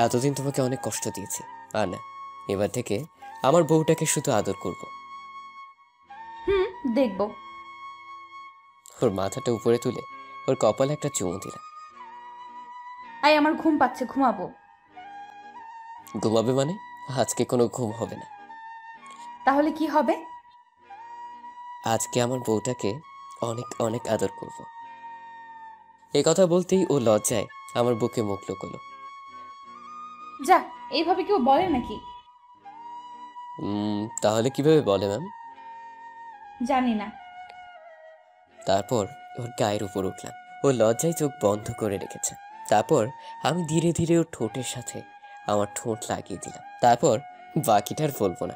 এতদিন তোমাকে অনেক কষ্ট দিয়েছি, আর না, এবার থেকে আমার বউটাকে শুধু আদর করব। দেখব। ওর মাথাটা উপরে তুলে ওর কপালে একটা চুমু দিলাম। আমার ঘুম পাচ্ছে, ঘুমাবো। ঘুমাবে মানে? আজকে কোনো ঘুম হবে না। তাহলে কি হবে? আজকে আমার বউটাকে অনেক অনেক আদর করব। এই কথা বলতেই ও লজ্জায় আমার বুকে মুখ লুকোলো। যা, এইভাবে কেউ বলে নাকি? তাহলে কিভাবে বলে ম্যাম? জানি না। তারপর ওর গায়ের উপর উঠলাম। ও লজ্জায় চোখ বন্ধ করে রেখেছে। তারপর আমি ধীরে ধীরে ওর ঠোঁটের সাথে আমার ঠোঁট লাগিয়ে দিলাম। তারপর বাকিটার বলবো না।